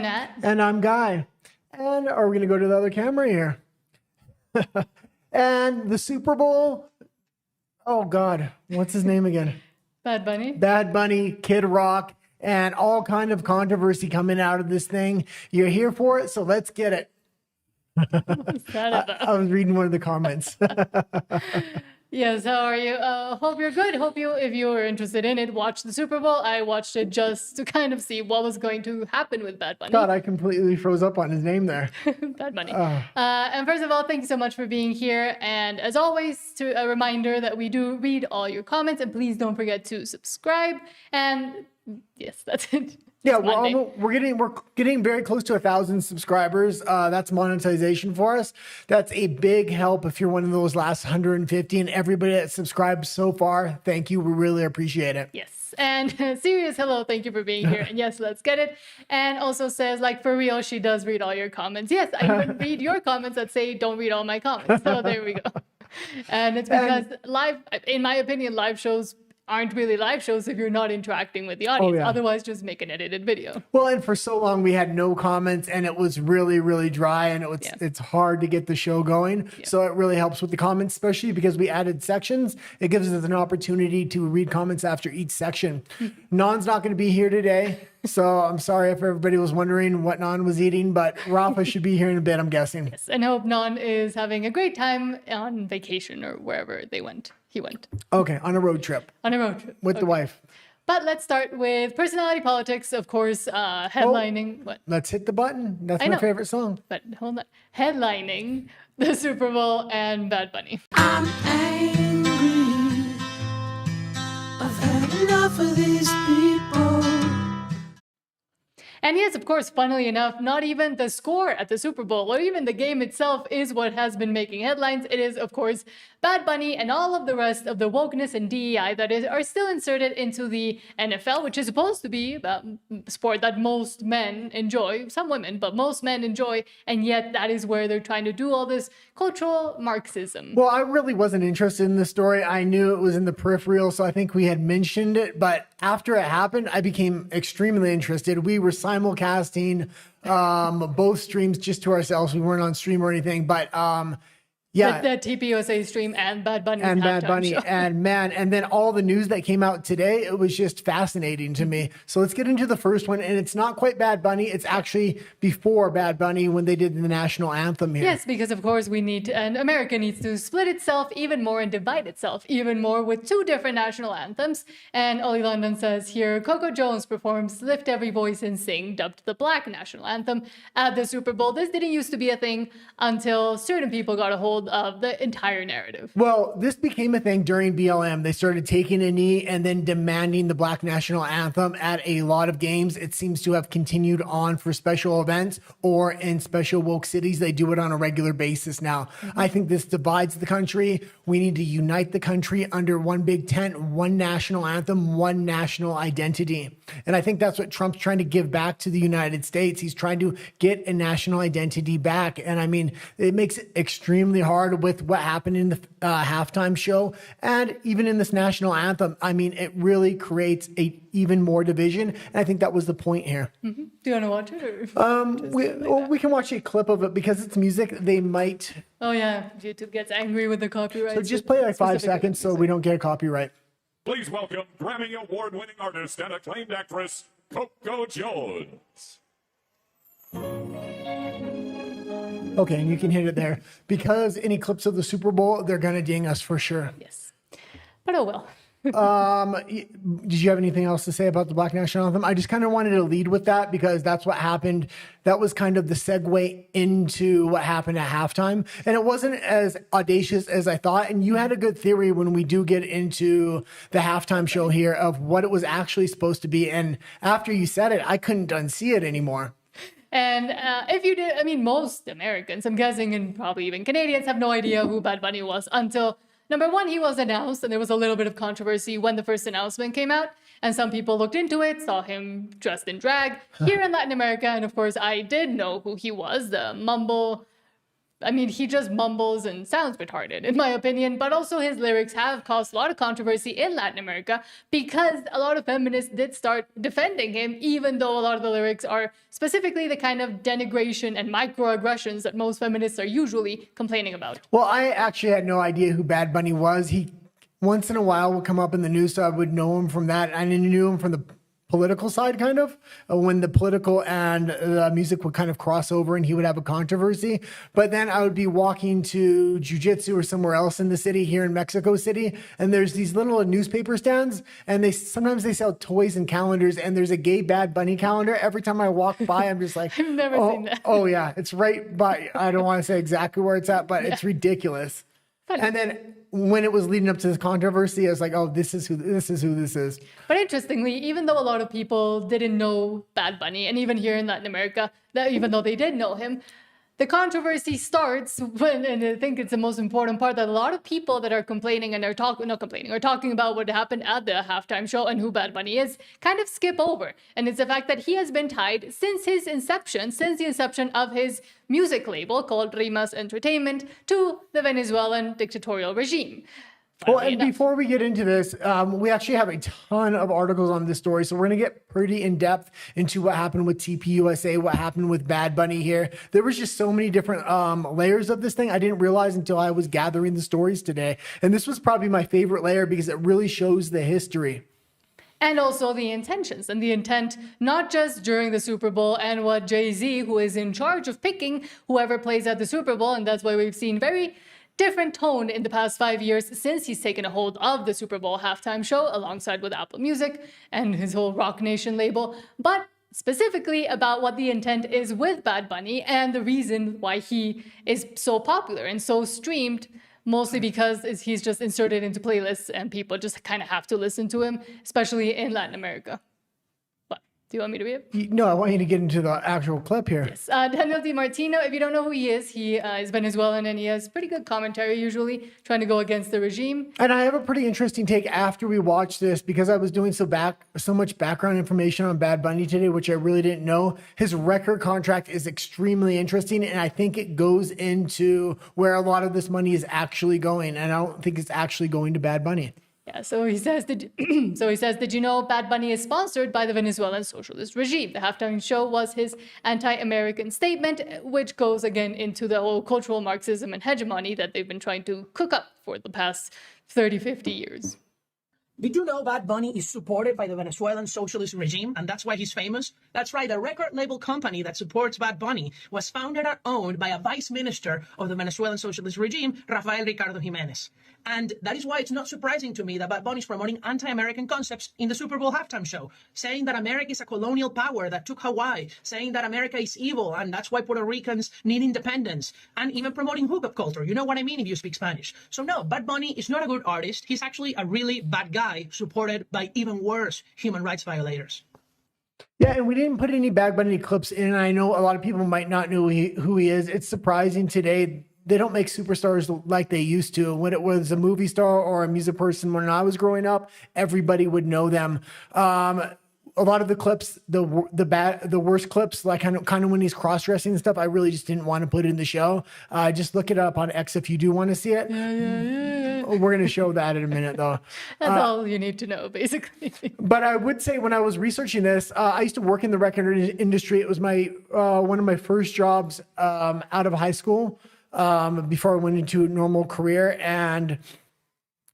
Nat. And I'm Guy. And are we going to go to the other camera here? And the Super Bowl. Oh, God. What's his name again? Bad Bunny. Bad Bunny, Kid Rock, and all kind of controversy coming out of this thing. You're here for it, so let's get it. What's that about? I was reading one of the comments. Yes, how are you? Hope you're good. Hope you, if you were interested in it, watch the Super Bowl. I watched it just to kind of see what was going to happen with Bad Bunny. God, I completely froze up on his name there. Bad Bunny. And first of all, thank you so much for being here. And as always, a reminder that we do read all your comments, and please don't forget to subscribe. And yes, that's it. Yeah, we're getting very close to 1,000 subscribers. That's monetization for us. That's a big help if you're one of those last 150. And everybody that subscribed so far, thank you. We really appreciate it. Yes. And serious hello, thank you for being here. And yes, let's get it. And also says, like, for real, she does read all your comments. Yes, I even read your comments that say don't read all my comments. So there we go. And it's because in my opinion, live shows aren't really live shows if you're not interacting with the audience. Otherwise, just make an edited video. Well, and for so long we had no comments, and it was really, really dry, and it's hard to get the show going. Yeah. So it really helps with the comments, especially because we added sections. It gives us an opportunity to read comments after each section. Nan's not going to be here today, so I'm sorry if everybody was wondering what Nan was eating, but Rafa should be here in a bit, I'm guessing. Yes, and I hope Nan is having a great time on vacation or wherever he went. Okay, on a road trip. On a road trip. With the wife. But let's start with personality politics, of course, headlining. What? Let's hit the button. That's my favorite song. But hold on. Headlining the Super Bowl and Bad Bunny. I'm angry. I've had enough of these people. And yes, of course, funnily enough, not even the score at the Super Bowl or even the game itself is what has been making headlines. It is, of course, Bad Bunny and all of the rest of the wokeness and DEI that are still inserted into the NFL, which is supposed to be a sport that most men enjoy, some women, but most men enjoy. And yet that is where they're trying to do all this cultural Marxism. Well, I really wasn't interested in the story. I knew it was in the peripheral, so I think we had mentioned it. But after it happened, I became extremely interested. We were simulcasting both streams just to ourselves. We weren't on stream or anything, but yeah, the TPUSA stream and Bad Bunny and Bad Bunny and then all the news that came out today, it was just fascinating to me. So let's get into the first one, and it's not quite Bad Bunny. It's actually before Bad Bunny when they did the national anthem here. Yes, because of course and America needs to split itself even more and divide itself even more with two different national anthems. And Ollie London says here, Coco Jones performs "Lift Every Voice and Sing," dubbed the Black national anthem at the Super Bowl. This didn't used to be a thing until certain people got a hold of the entire narrative. Well, this became a thing during BLM. They started taking a knee and then demanding the Black national anthem at a lot of games. It seems to have continued on for special events or in special woke cities. They do it on a regular basis now. I think this divides the country. We need to unite the country under one big tent, one national anthem, one national identity. And I think that's what Trump's trying to give back to the United States. He's trying to get a national identity back. And I mean, it makes it extremely hard with what happened in the halftime show and even in this national anthem. I mean, it really creates even more division. And I think that was the point here. Do you want to watch it? Or we can watch a clip of it because it's music. They might. Oh, yeah. YouTube gets angry with the copyright. So just play like 5 seconds so we don't get a copyright. Please welcome Grammy Award-winning artist and acclaimed actress, Coco Jones. Okay, and you can hit it there. Because any clips of the Super Bowl, they're going to ding us for sure. Yes. But oh well. Did you have anything else to say about the Black National Anthem? I just kind of wanted to lead with that because that's what happened. That was kind of the segue into what happened at halftime. And it wasn't as audacious as I thought. And you had a good theory when we do get into the halftime show here of what it was actually supposed to be. And after you said it, I couldn't unsee it anymore. And if you did, I mean, most Americans, I'm guessing, and probably even Canadians, have no idea who Bad Bunny was until, number one, he was announced, and there was a little bit of controversy when the first announcement came out. And some people looked into it, saw him dressed in drag here in Latin America. And of course, I did know who he was, the mumble I mean, he just mumbles and sounds retarded, in my opinion, but also his lyrics have caused a lot of controversy in Latin America because a lot of feminists did start defending him, even though a lot of the lyrics are specifically the kind of denigration and microaggressions that most feminists are usually complaining about. Well, I actually had no idea who Bad Bunny was. He once in a while would come up in the news, so I would know him from that. I knew him from the political side, kind of, when the political and the music would kind of cross over and he would have a controversy. But then I would be walking to jiu-jitsu or somewhere else in the city here in Mexico City, and there's these little newspaper stands, and sometimes they sell toys and calendars, and there's a gay Bad Bunny calendar. Every time I walk by, I'm just like, I've never seen that. Oh yeah, it's right by, I don't want to say exactly where it's at, but it's ridiculous. Funny. And then when it was leading up to this controversy, I was like, oh, this is who this is. But interestingly, even though a lot of people didn't know Bad Bunny, and even here in Latin America, that even though they did know him, the controversy starts when, and I think it's the most important part, that a lot of people that are complaining and are talking about what happened at the halftime show and who Bad Bunny is, kind of skip over. And it's the fact that he has been tied since the inception of his music label called Rimas Entertainment, to the Venezuelan dictatorial regime. Well, and before we get into this, we actually have a ton of articles on this story. So we're going to get pretty in depth into what happened with TPUSA, what happened with Bad Bunny here. There was just so many different layers of this thing I didn't realize until I was gathering the stories today. And this was probably my favorite layer because it really shows the history. And also the intentions and the intent, not just during the Super Bowl and what Jay-Z, who is in charge of picking whoever plays at the Super Bowl, and that's why we've seen very different tone in the past 5 years since he's taken a hold of the Super Bowl halftime show alongside with Apple Music and his whole Rock Nation label, but specifically about what the intent is with Bad Bunny and the reason why he is so popular and so streamed, mostly because he's just inserted into playlists and people just kind of have to listen to him, especially in Latin America. Do you want me to read it? No, I want you to get into the actual clip here. Yes. Daniel DiMartino, if you don't know who he is Venezuelan and he has pretty good commentary usually, trying to go against the regime. And I have a pretty interesting take after we watched this because I was doing so much background information on Bad Bunny today, which I really didn't know. His record contract is extremely interesting, and I think it goes into where a lot of this money is actually going, and I don't think it's actually going to Bad Bunny. Yeah, so he says, did you know Bad Bunny is sponsored by the Venezuelan socialist regime? The halftime show was his anti-American statement, which goes again into the whole cultural Marxism and hegemony that they've been trying to cook up for the past 30, 50 years. Did you know Bad Bunny is supported by the Venezuelan socialist regime, and that's why he's famous? That's right, a record label company that supports Bad Bunny was founded and owned by a vice minister of the Venezuelan socialist regime, Rafael Ricardo Jimenez. And that is why it's not surprising to me that Bad Bunny is promoting anti-American concepts in the Super Bowl halftime show, saying that America is a colonial power that took Hawaii, saying that America is evil, and that's why Puerto Ricans need independence, and even promoting hookup culture. You know what I mean if you speak Spanish. So no, Bad Bunny is not a good artist. He's actually a really bad guy, supported by even worse human rights violators. Yeah, and we didn't put any Bad Bunny clips in. I know a lot of people might not know who he is. It's surprising today. They don't make superstars like they used to. When it was a movie star or a music person when I was growing up, everybody would know them. A lot of the clips, the worst clips, like kind of when he's cross-dressing and stuff, I really just didn't want to put it in the show. Just look it up on X if you do want to see it. Yeah. We're going to show that in a minute, though. That's all you need to know, basically. But I would say when I was researching this, I used to work in the record industry. It was my one of my first jobs out of high school before I went into a normal career. And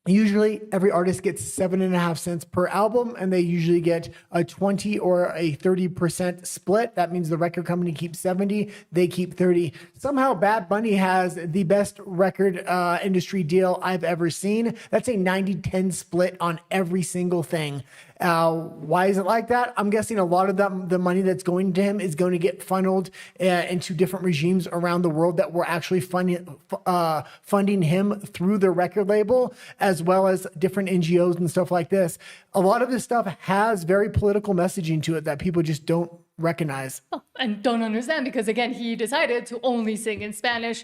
usually every artist gets 7.5 cents per album, and they usually get a 20 or a 30% split. That means the record company keeps 70, they keep 30. Somehow Bad Bunny has the best record industry deal I've ever seen. That's a 90-10 split on every single thing. Why is it like that? I'm guessing a lot of the money that's going to him is going to get funneled into different regimes around the world that were actually funding him through the record label, as well as different NGOs and stuff like this. A lot of this stuff has very political messaging to it that people just don't recognize. Oh, and don't understand because, again, he decided to only sing in Spanish.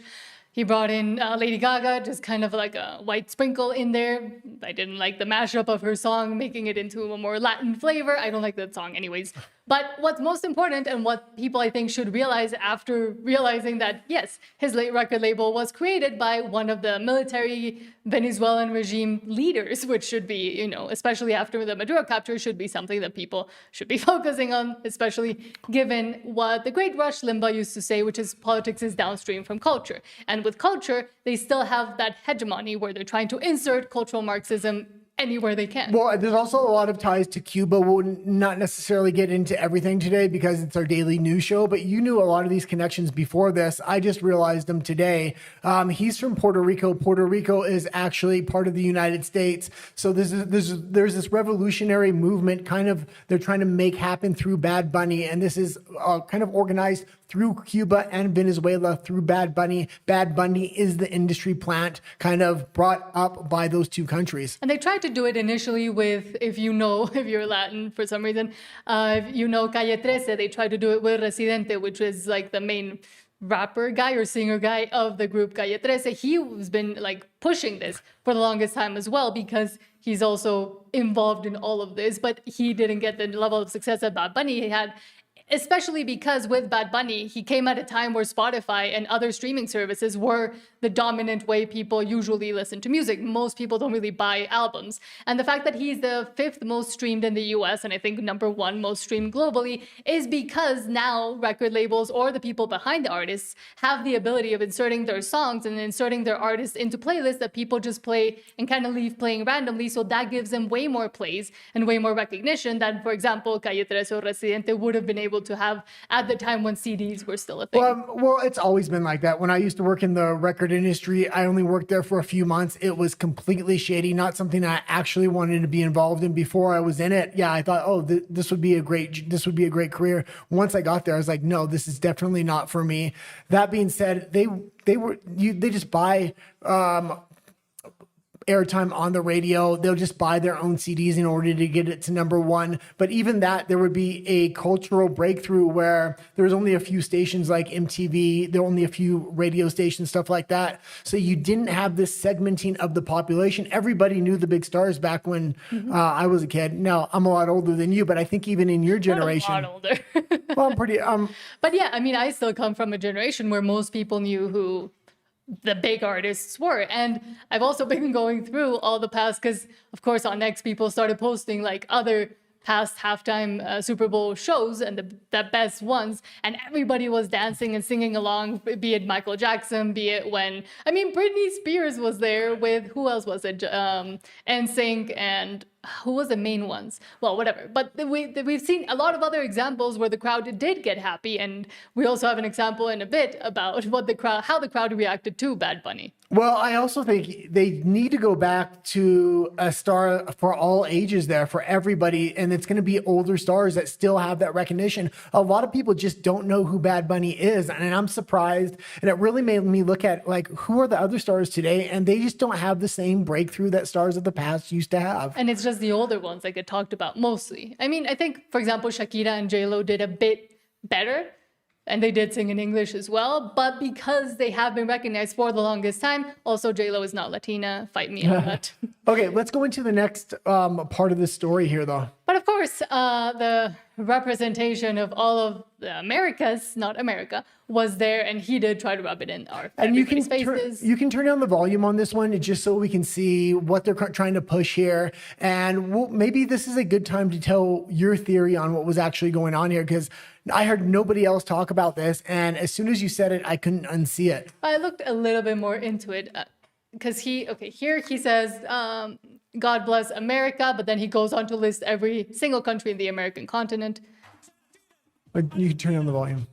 He brought in Lady Gaga, just kind of like a white sprinkle in there. I didn't like the mashup of her song, making it into a more Latin flavor. I don't like that song anyways. But what's most important and what people I think should realize after realizing that, yes, his late record label was created by one of the military Venezuelan regime leaders, which should be, you know, especially after the Maduro capture, should be something that people should be focusing on, especially given what the great Rush Limbaugh used to say, which is politics is downstream from culture. And with culture, they still have that hegemony where they're trying to insert cultural Marxism anywhere they can. Well, there's also a lot of ties to Cuba. We'll not necessarily get into everything today because it's our daily news show, but you knew a lot of these connections before this. I just realized them today. He's from Puerto Rico. Puerto Rico is actually part of the United States. So there's this revolutionary movement they're trying to make happen through Bad Bunny. And this is kind of organized through Cuba and Venezuela through Bad Bunny. Bad Bunny is the industry plant kind of brought up by those two countries. And they tried to do it initially with, if you're Latin for some reason, if you know Calle 13, they tried to do it with Residente, which is like the main rapper guy or singer guy of the group Calle 13. He's been like pushing this for the longest time as well because he's also involved in all of this, but he didn't get the level of success that Bad Bunny had. Especially because with Bad Bunny, he came at a time where Spotify and other streaming services were the dominant way people usually listen to music. Most people don't really buy albums. And the fact that he's the 5th most streamed in the US and I think #1 most streamed globally is because now record labels or the people behind the artists have the ability of inserting their songs and inserting their artists into playlists that people just play and kind of leave playing randomly. So that gives them way more plays and way more recognition than, for example, Calle 13 or Residente would have been able to have at the time when CDs were still a thing. Well, it's always been like that. When I used to work in the record industry, I only worked there for a few months. It was completely shady, not something I actually wanted to be involved in before I was in it. Yeah, I thought, oh, this would be a great career. Once I got there, I was like, no, this is definitely not for me. That being said, they just buy airtime on the radio. They'll just buy their own CDs in order to get it to #1. But even that, there would be a cultural breakthrough where there's only a few stations like MTV, there were only a few radio stations, stuff like that. So you didn't have this segmenting of the population. Everybody knew the big stars back when I was a kid. Now, I'm a lot older than you, but I think even in your generation. Not a lot older. Well, I'm pretty... But yeah, I mean, I still come from a generation where most people knew who the big artists were. And I've also been going through all the past, because of course on X people started posting like other past halftime Super Bowl shows and the best ones, and everybody was dancing and singing along, be it Michael Jackson, be it Britney Spears was there with, who else was it, NSYNC, and who was the main ones? Well, whatever. But we've seen a lot of other examples where the crowd did get happy, and we also have an example in a bit about how the crowd reacted to Bad Bunny. Well, I also think they need to go back to a star for all ages there, for everybody, and it's going to be older stars that still have that recognition. A lot of people just don't know who Bad Bunny is, and I'm surprised, and it really made me look at, like, who are the other stars today, and they just don't have the same breakthrough that stars of the past used to have. And it's just the older ones that get talked about mostly. I mean, I think, for example, Shakira and J-Lo did a bit better, and they did sing in English as well, but because they have been recognized for the longest time, also J-Lo is not Latina, fight me on that. Okay, let's go into the next part of this story here, though. But of course, the representation of all of the Americas, not America, was there, and he did try to rub it in our everybody's faces. You can turn down the volume on this one just so we can see what they're trying to push here. And maybe this is a good time to tell your theory on what was actually going on here, because I heard nobody else talk about this, and as soon as you said it, I couldn't unsee it. I looked a little bit more into it, because here he says, God bless America, but then he goes on to list every single country in the American continent. You can turn down the volume.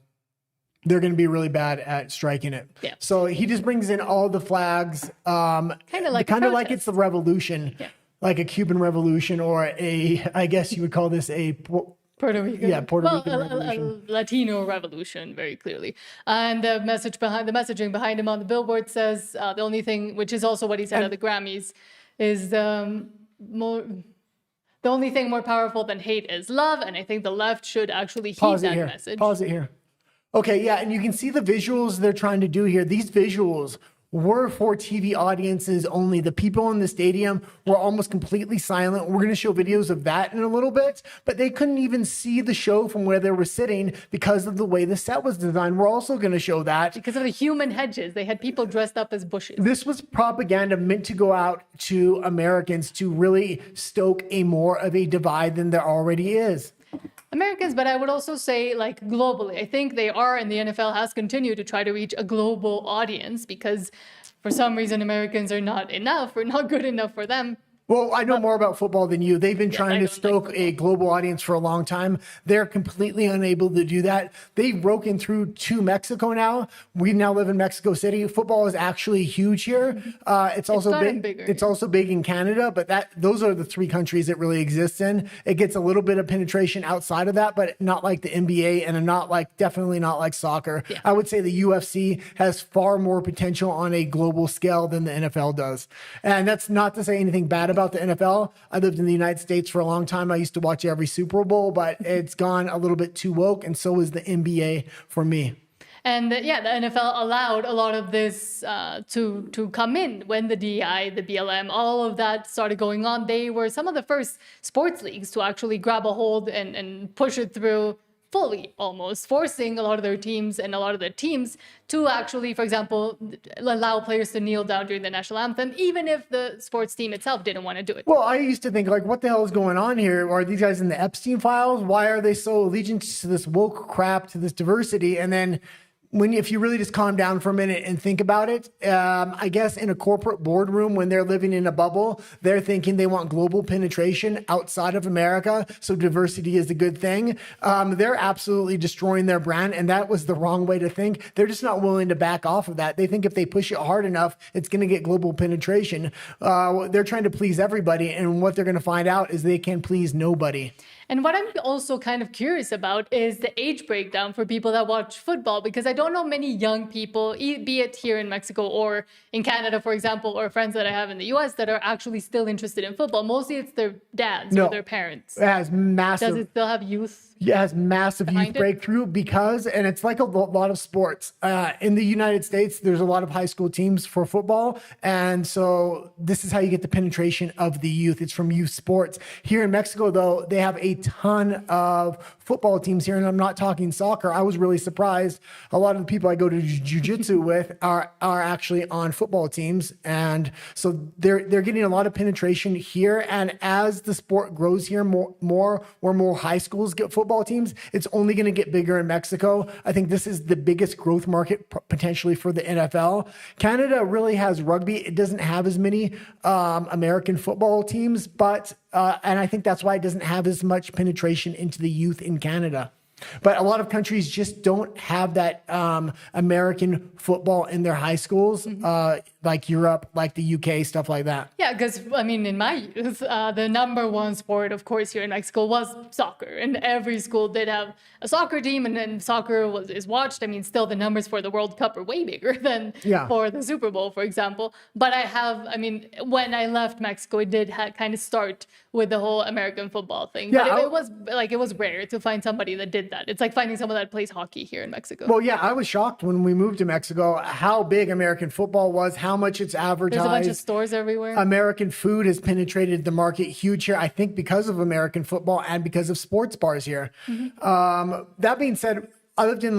They're going to be really bad at striking it. Yeah. So he just brings in all the flags, kind of like it's the revolution, like a Cuban revolution, or I guess you would call this a Puerto Rican. Yeah, Puerto Rican revolution. A Latino revolution, very clearly. And the messaging behind him on the billboard says the only thing, which is also what he said at the Grammys, is the only thing more powerful than hate is love. And I think the left should actually heed that message. Pause it here. Okay, yeah, and you can see the visuals they're trying to do here. These visuals were for TV audiences only. The people in the stadium were almost completely silent. We're going to show videos of that in a little bit, but they couldn't even see the show from where they were sitting because of the way the set was designed. We're also going to show that. Because of the human hedges. They had people dressed up as bushes. This was propaganda meant to go out to Americans to really stoke a more of a divide than there already is. Americans, but I would also say like globally. I think they are, and the NFL has continued to try to reach a global audience because for some reason Americans are not enough or not good enough for them. Well, I know more about football than you. They've been trying to I don't stoke like a global audience for a long time. They're completely unable to do that. They've broken through to Mexico now. We now live in Mexico City. Football is actually huge here. It's also gotten big. bigger. It's also big in Canada, but those are the three countries it really exists in. It gets a little bit of penetration outside of that, but not like the NBA and definitely not like soccer. Yeah. I would say the UFC has far more potential on a global scale than the NFL does. And that's not to say anything bad about the NFL. I lived in the United States for a long time. I used to watch every Super Bowl, but it's gone a little bit too woke, and so is the NBA for me. And the NFL allowed a lot of this to come in when the DEI, the BLM, all of that started going on. They were some of the first sports leagues to actually grab a hold and push it through fully, almost forcing a lot of their teams and a lot of the teams to actually, for example, allow players to kneel down during the national anthem, even if the sports team itself didn't want to do it. Well, I used to think, like, what the hell is going on here? Are these guys in the Epstein files? Why are they so allegiant to this woke crap, to this diversity? And then if you really just calm down for a minute and think about it, I guess in a corporate boardroom, when they're living in a bubble, they're thinking they want global penetration outside of America. So diversity is a good thing. They're absolutely destroying their brand. And that was the wrong way to think. They're just not willing to back off of that. They think if they push it hard enough, it's going to get global penetration. They're trying to please everybody. And what they're going to find out is they can please nobody. And what I'm also kind of curious about is the age breakdown for people that watch football, because I don't know many young people, be it here in Mexico or in Canada, for example, or friends that I have in the U.S. that are actually still interested in football. Mostly it's their dads or their parents. It has massive. Does it still have youth? It has massive youth Behind it? breakthrough because, and it's like a lot of sports. In the United States, there's a lot of high school teams for football. And so this is how you get the penetration of the youth. It's from youth sports. Here in Mexico, though, they have a ton of football teams here. And I'm not talking soccer. I was really surprised. A lot of the people I go to jiu-jitsu with are actually on football teams. And so they're getting a lot of penetration here. And as the sport grows here, more high schools get football teams, it's only going to get bigger in Mexico. I think this is the biggest growth market potentially for the NFL. Canada really has rugby. It doesn't have as many American football teams, but and I think that's why it doesn't have as much penetration into the youth in Canada. But a lot of countries just don't have that American football in their high schools, like Europe, like the UK, stuff like that. Yeah, because, I mean, in my youth, the number one sport, of course, here in Mexico was soccer. And every school did have a soccer team, and then soccer is watched. I mean, still the numbers for the World Cup are way bigger than for the Super Bowl, for example. But when I left Mexico, it did kind of start with the whole American football thing. Yeah, but it was rare to find somebody that did that. It's like finding someone that plays hockey here in Mexico. Well, yeah, I was shocked when we moved to Mexico how big American football was, how much it's advertised. There's a bunch of stores everywhere. American food has penetrated the market huge here, I think, because of American football and because of sports bars here. That being said, I lived in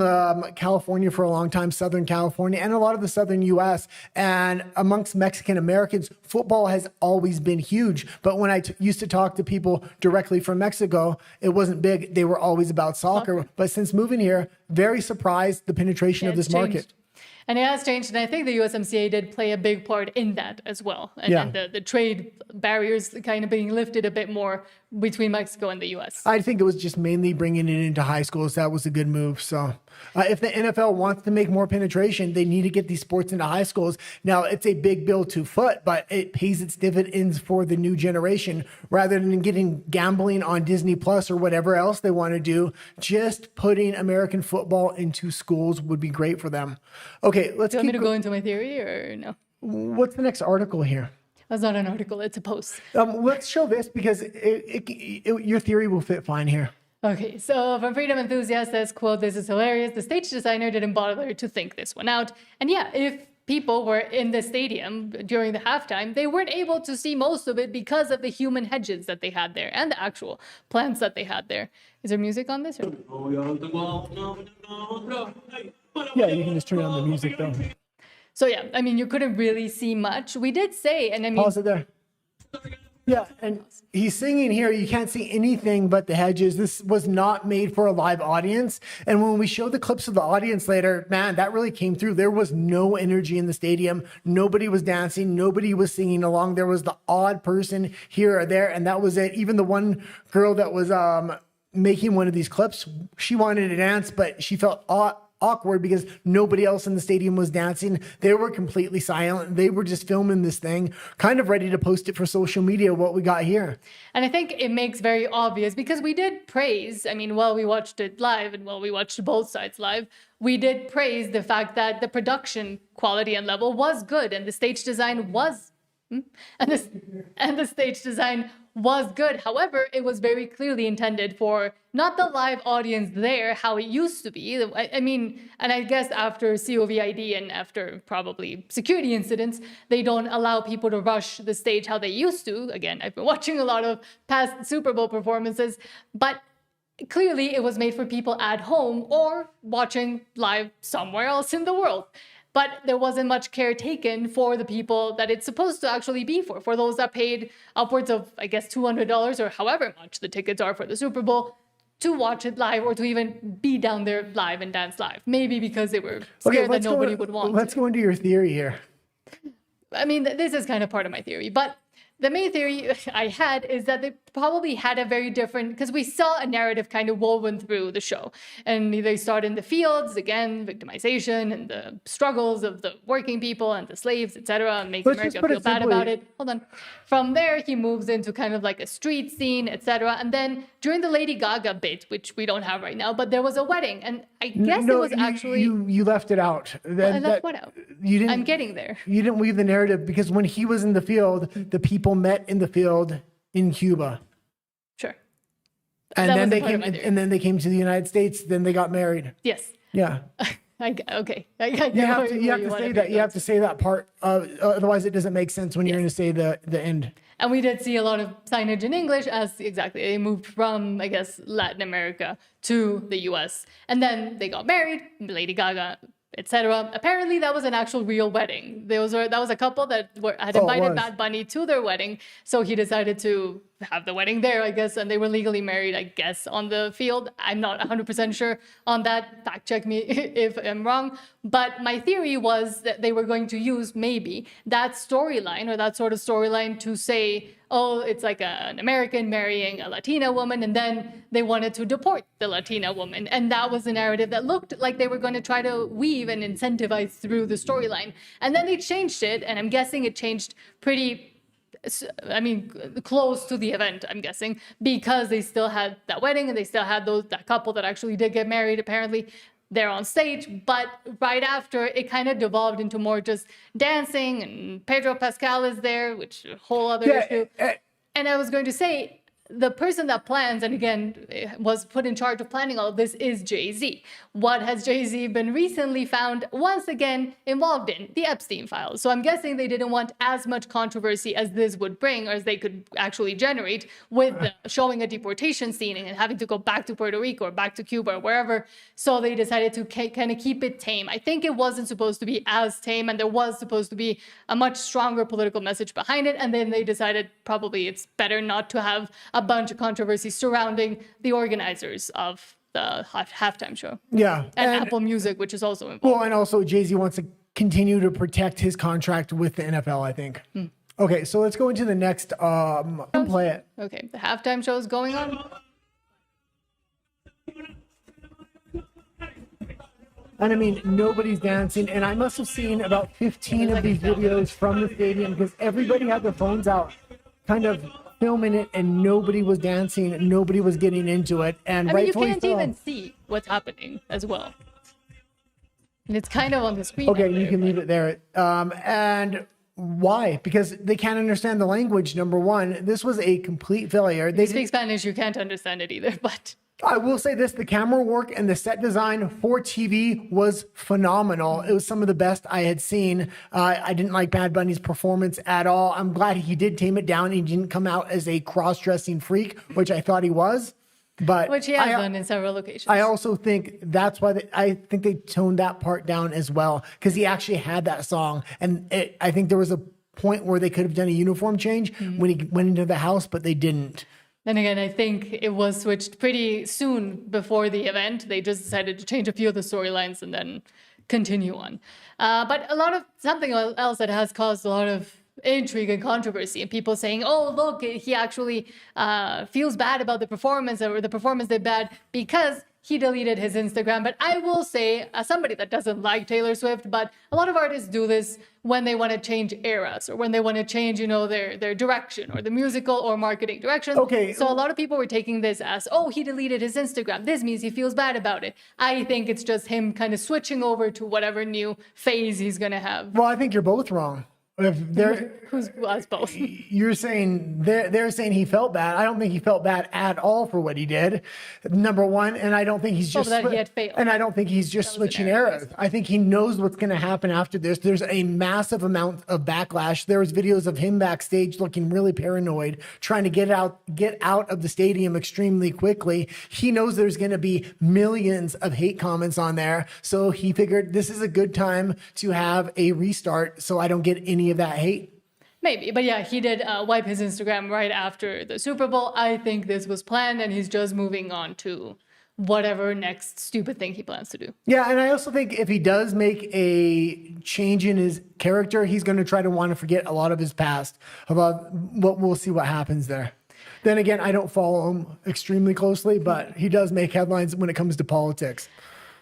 California for a long time, Southern California, and a lot of the Southern U.S. And amongst Mexican Americans, football has always been huge. But when I used to talk to people directly from Mexico, it wasn't big. They were always about soccer. But since moving here, very surprised the penetration of this market. And it has changed, and I think the USMCA did play a big part in that as well. And the trade barriers kind of being lifted a bit more between Mexico and the U.S. I think it was just mainly bringing it into high schools. That was a good move. So if the NFL wants to make more penetration, they need to get these sports into high schools. Now, it's a big bill to foot, but it pays its dividends for the new generation. Rather than getting gambling on Disney Plus or whatever else they want to do, just putting American football into schools would be great for them. Okay, let's Do you want me to go into my theory or no? What's the next article here? That's not an article, it's a post. Let's show this because your theory will fit fine here. Okay, so from Freedom Enthusiast says, quote, "This is hilarious. The stage designer didn't bother to think this one out." And yeah, if people were in the stadium during the halftime, they weren't able to see most of it because of the human hedges that they had there and the actual plants that they had there. Is there music on this? Or? Yeah, you can just turn on the music though. So yeah, I mean, you couldn't really see much. We did say, and I mean, Pause it there. Yeah, and he's singing here. You can't see anything but the hedges. This was not made for a live audience. And when we showed the clips of the audience later, man, that really came through. There was no energy in the stadium. Nobody was dancing. Nobody was singing along. There was the odd person here or there, and that was it. Even the one girl that was making one of these clips, she wanted to dance, but she felt awkward because nobody else in the stadium was dancing. They were completely silent. They were just filming this thing, kind of ready to post it for social media, what we got here. And I think it makes very obvious because we did praise, I mean, while we watched it live and while we watched both sides live, we did praise the fact that the production quality and level was good and the stage design was and the stage design was good. However, it was very clearly intended for not the live audience there, how it used to be. I mean, and I guess after COVID and after probably security incidents, they don't allow people to rush the stage how they used to. Again, I've been watching a lot of past Super Bowl performances, but clearly it was made for people at home or watching live somewhere else in the world. But there wasn't much care taken for the people that it's supposed to actually be for those that paid upwards of, I guess, $200 or however much the tickets are for the Super Bowl to watch it live or to even be down there live and dance live. Maybe because they were scared that nobody would want Let's go into your theory here. I mean, this is kind of part of my theory, but the main theory I had is that they probably had a very different, because we saw a narrative kind of woven through the show. And they start in the fields, again, victimization and the struggles of the working people and the slaves, etc., and makes America feel bad about it. Hold on. From there, he moves into kind of like a street scene, etc. And then during the Lady Gaga bit, which we don't have right now, but there was a wedding. And I guess it was actually... You left it out. I left what out? I'm getting there. You didn't weave the narrative because when he was in the field, the people met in the field in Cuba. Sure. And then they came to the United States, then they got married. Yes. Yeah. Okay. You have to say that. You have to say that part. Otherwise, it doesn't make sense when you're going to say the end. And we did see a lot of signage in English as exactly they moved from, I guess, Latin America to the U.S. And then they got married, Lady Gaga, etc. Apparently, that was an actual real wedding. That was a couple that had invited Bad Bunny to their wedding, so he decided to have the wedding there, I guess, and they were legally married, I guess, on the field. I'm not 100% sure on that. Fact check me if I'm wrong. But my theory was that they were going to use maybe that storyline or that sort of storyline to say, oh, it's like an American marrying a Latina woman, and then they wanted to deport the Latina woman. And that was the narrative that looked like they were going to try to weave and incentivize through the storyline. And then they changed it, and I'm guessing it changed pretty, I mean, close to the event, I'm guessing, because they still had that wedding and they still had that couple that actually did get married, apparently. They're on stage, but right after it kind of devolved into more just dancing, and Pedro Pascal is there, which is a whole other issue. And I was going to say, the person that plans, and again, was put in charge of planning all of this is Jay-Z. What has Jay-Z been recently found once again involved in? The Epstein files. So I'm guessing they didn't want as much controversy as this would bring, or as they could actually generate with showing a deportation scene and having to go back to Puerto Rico or back to Cuba or wherever. So they decided to kind of keep it tame. I think it wasn't supposed to be as tame, and there was supposed to be a much stronger political message behind it. And then they decided probably it's better not to have a bunch of controversy surrounding the organizers of the halftime show. Yeah. And Apple Music, which is also involved. Well, and also Jay-Z wants to continue to protect his contract with the NFL, I think. Okay, so let's go into the next play it. Okay, the halftime show is going on. And I mean, nobody's dancing. And I must have seen about 15 of these videos from the stadium because everybody had their phones out, kind of filming it, and nobody was dancing, nobody was getting into it. And I mean, you can't even see what's happening as well. And it's kind of on the screen. Okay, you can leave it there. And why? Because they can't understand the language, number one. This was a complete failure. They speak Spanish, you can't understand it either, but... I will say this, the camera work and the set design for TV was phenomenal. It was some of the best I had seen. I didn't like Bad Bunny's performance at all. I'm glad he did tame it down. He didn't come out as a cross-dressing freak, which I thought he was. But Which he has done in several locations. I also think that's why I think they toned that part down as well, because he actually had that song. And I think there was a point where they could have done a uniform change when he went into the house, but they didn't. Then again, I think it was switched pretty soon before the event. They just decided to change a few of the storylines and then continue on. But something else that has caused a lot of intrigue and controversy, and people saying, oh, look, he actually feels bad about the performance, or the performance did bad because he deleted his Instagram. But I will say, as somebody that doesn't like Taylor Swift, but a lot of artists do this when they want to change eras, or when they want to change, their direction, or the musical or marketing direction. Okay. So a lot of people were taking this as, oh, he deleted his Instagram. This means he feels bad about it. I think it's just him kind of switching over to whatever new phase he's going to have. Well, I think you're both wrong. If Who's us both? you're saying they're saying he felt bad. I don't think he felt bad at all for what he did. Number one, and I don't think he's just that he had failed. And I don't think he's just switching eras. I think he knows what's going to happen after this. There's a massive amount of backlash. There was videos of him backstage looking really paranoid, trying to get out of the stadium extremely quickly. He knows there's going to be millions of hate comments on there, so he figured this is a good time to have a restart, so I don't get any of that hate. Maybe, but yeah, he did wipe his Instagram right after the Super Bowl. I think this was planned, and he's just moving on to whatever next stupid thing he plans to do. Yeah, and I also think if he does make a change in his character, he's going to try to want to forget a lot of his past. We'll see what happens there. Then again, I don't follow him extremely closely, but he does make headlines when it comes to politics.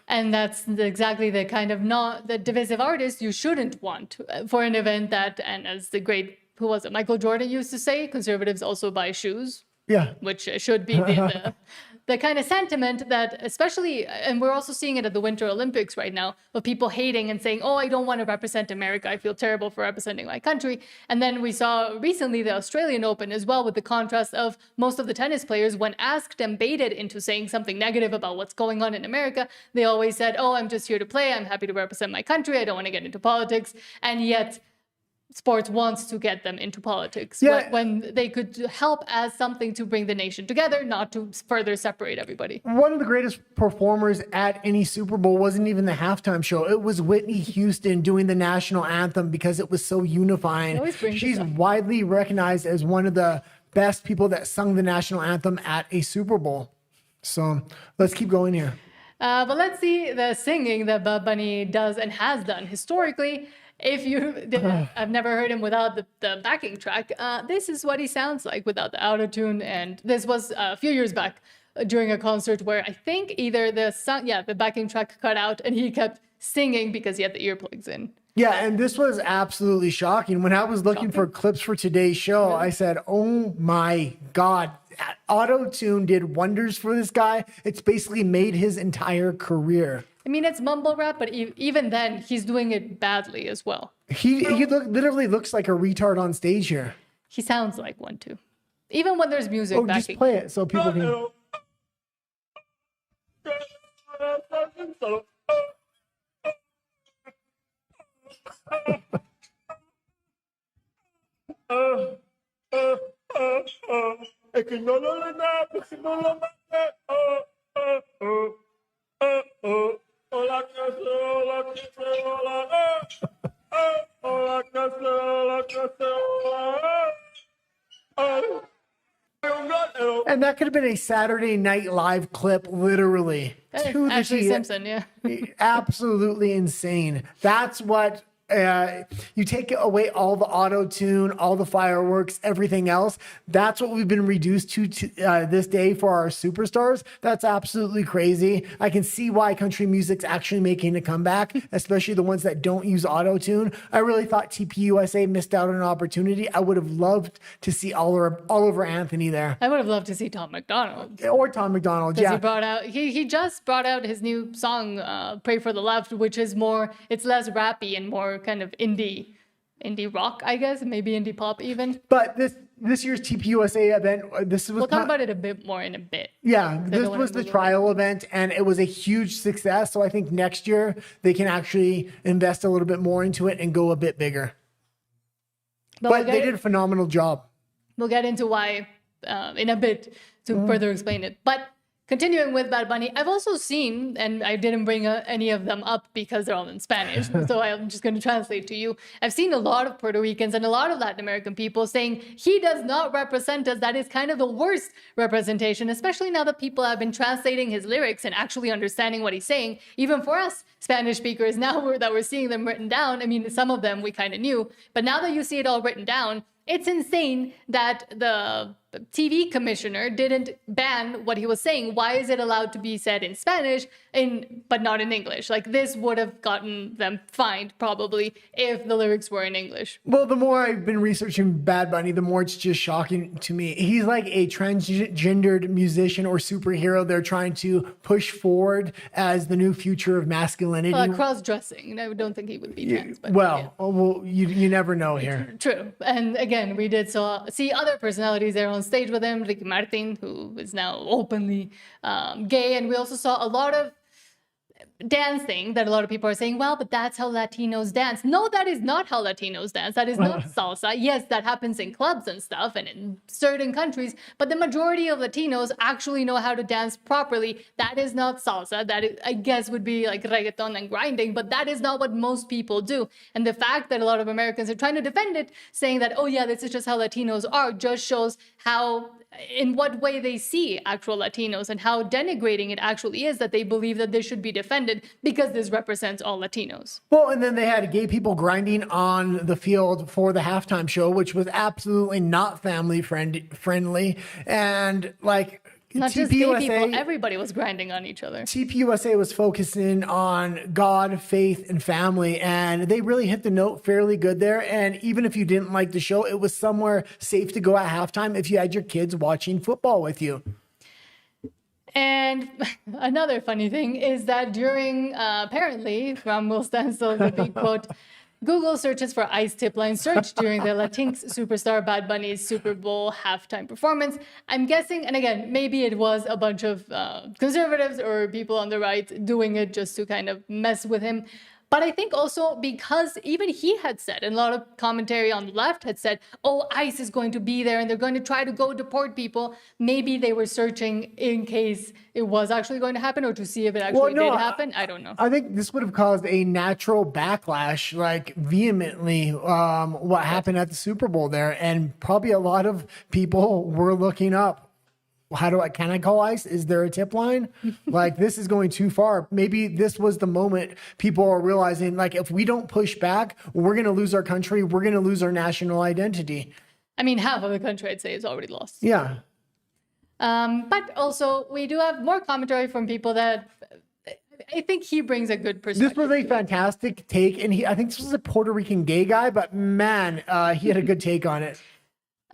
And that's exactly the kind of not the divisive artist you shouldn't want for an event that, and as the great, who was it, Michael Jordan used to say, conservatives also buy shoes. Yeah. Which should be the kind of sentiment that, especially, and we're also seeing it at the Winter Olympics right now, of people hating and saying, oh, I don't want to represent America. I feel terrible for representing my country. And then we saw recently the Australian Open as well, with the contrast of most of the tennis players, when asked and baited into saying something negative about what's going on in America, they always said, oh, I'm just here to play. I'm happy to represent my country. I don't want to get into politics. And yet sports wants to get them into politics, when they could help as something to bring the nation together, not to further separate everybody. One of the greatest performers at any Super Bowl wasn't even the halftime show. It was Whitney Houston doing the national anthem, because it was so unifying. She's widely recognized as one of the best people that sung the national anthem at a Super Bowl. So let's keep going here. But let's see the singing that Bad Bunny does and has done historically. If I've never heard him without the backing track. This is what he sounds like without the auto-tune. And this was a few years back during a concert where I think either the backing track cut out and he kept singing because he had the earplugs in. Yeah, and this was absolutely shocking. When I was looking for clips for today's show, I said, oh my God, auto-tune did wonders for this guy. It's basically made his entire career. I mean, it's mumble rap, but even then, he's doing it badly as well. He literally looks like a retard on stage here. He sounds like one too. Even when there's music backing. Just play it so people can... And that could have been a Saturday Night Live clip, literally. Ashley Simpson, yeah. Absolutely insane. That's what... you take away all the auto-tune, all the fireworks, everything else. That's what we've been reduced to this day for our superstars. That's absolutely crazy. I can see why country music's actually making a comeback, especially the ones that don't use auto-tune. I really thought TPUSA missed out on an opportunity. I would have loved to see Oliver Anthony there. I would have loved to see Tom McDonald. Or Tom McDonald, yeah. He just brought out his new song, Pray for the Left, which is it's less rappy and more kind of indie rock, I guess, maybe indie pop even. But this year's TPUSA event, this was We'll talk about it a bit more in a bit. yeah, this don't wanna was the move away. trial event, and it was a huge success. So I think next year they can actually invest a little bit more into it and go a bit bigger. But they did a phenomenal job. We'll get into why in a bit to further explain it. But continuing with Bad Bunny, I've also seen, and I didn't bring any of them up because they're all in Spanish, so I'm just going to translate to you. I've seen a lot of Puerto Ricans and a lot of Latin American people saying he does not represent us. That is kind of the worst representation, especially now that people have been translating his lyrics and actually understanding what he's saying. Even for us Spanish speakers, now that we're seeing them written down, I mean, some of them we kind of knew, but now that you see it all written down, it's insane that the TV commissioner didn't ban what he was saying. Why is it allowed to be said in Spanish but not in English? Like, this would have gotten them fined probably if the lyrics were in English. Well, the more I've been researching Bad Bunny, the more it's just shocking to me. He's like a transgendered musician or superhero they're trying to push forward as the new future of masculinity. Cross-dressing. I don't think he would be trans. But Well, you never know here. True. And again, we did see other personalities there on stage with him, Ricky Martin, who is now openly gay. And we also saw a lot of dancing that a lot of people are saying, well, but that's how Latinos dance. No, that is not how Latinos dance. That is not salsa. Yes, that happens in clubs and stuff and in certain countries, but the majority of Latinos actually know how to dance properly. That is not salsa. That is, I guess, would be like reggaeton and grinding, but that is not what most people do. And the fact that a lot of Americans are trying to defend it, saying that, oh yeah, this is just how Latinos are, just shows in what way they see actual Latinos and how denigrating it actually is that they believe that they should be defended because this represents all Latinos. Well, and then they had gay people grinding on the field for the halftime show, which was absolutely not family friendly. And like, Not just gay people, everybody was grinding on each other. TPUSA was focusing on God, faith, and family, and they really hit the note fairly good there. And even if you didn't like the show, it was somewhere safe to go at halftime if you had your kids watching football with you. And another funny thing is that during, apparently, from Will Stansel, the big quote, Google searches for ICE tip line search during the Latinx superstar Bad Bunny's Super Bowl halftime performance. I'm guessing, and again, maybe it was a bunch of conservatives or people on the right doing it just to kind of mess with him. But I think also because even he had said, and a lot of commentary on the left had said, oh, ICE is going to be there and they're going to try to go deport people. Maybe they were searching in case it was actually going to happen or to see if it actually did happen. I don't know. I think this would have caused a natural backlash, like vehemently, what happened at the Super Bowl there. And probably a lot of people were looking up. Can I call ICE? Is there a tip line? Like, this is going too far. Maybe this was the moment people are realizing, like, if we don't push back, we're going to lose our country. We're going to lose our national identity. I mean, half of the country, I'd say, is already lost. Yeah. But also, we do have more commentary from people that I think he brings a good perspective. This was a fantastic take. And I think this was a Puerto Rican gay guy, but man, he had a good take on it.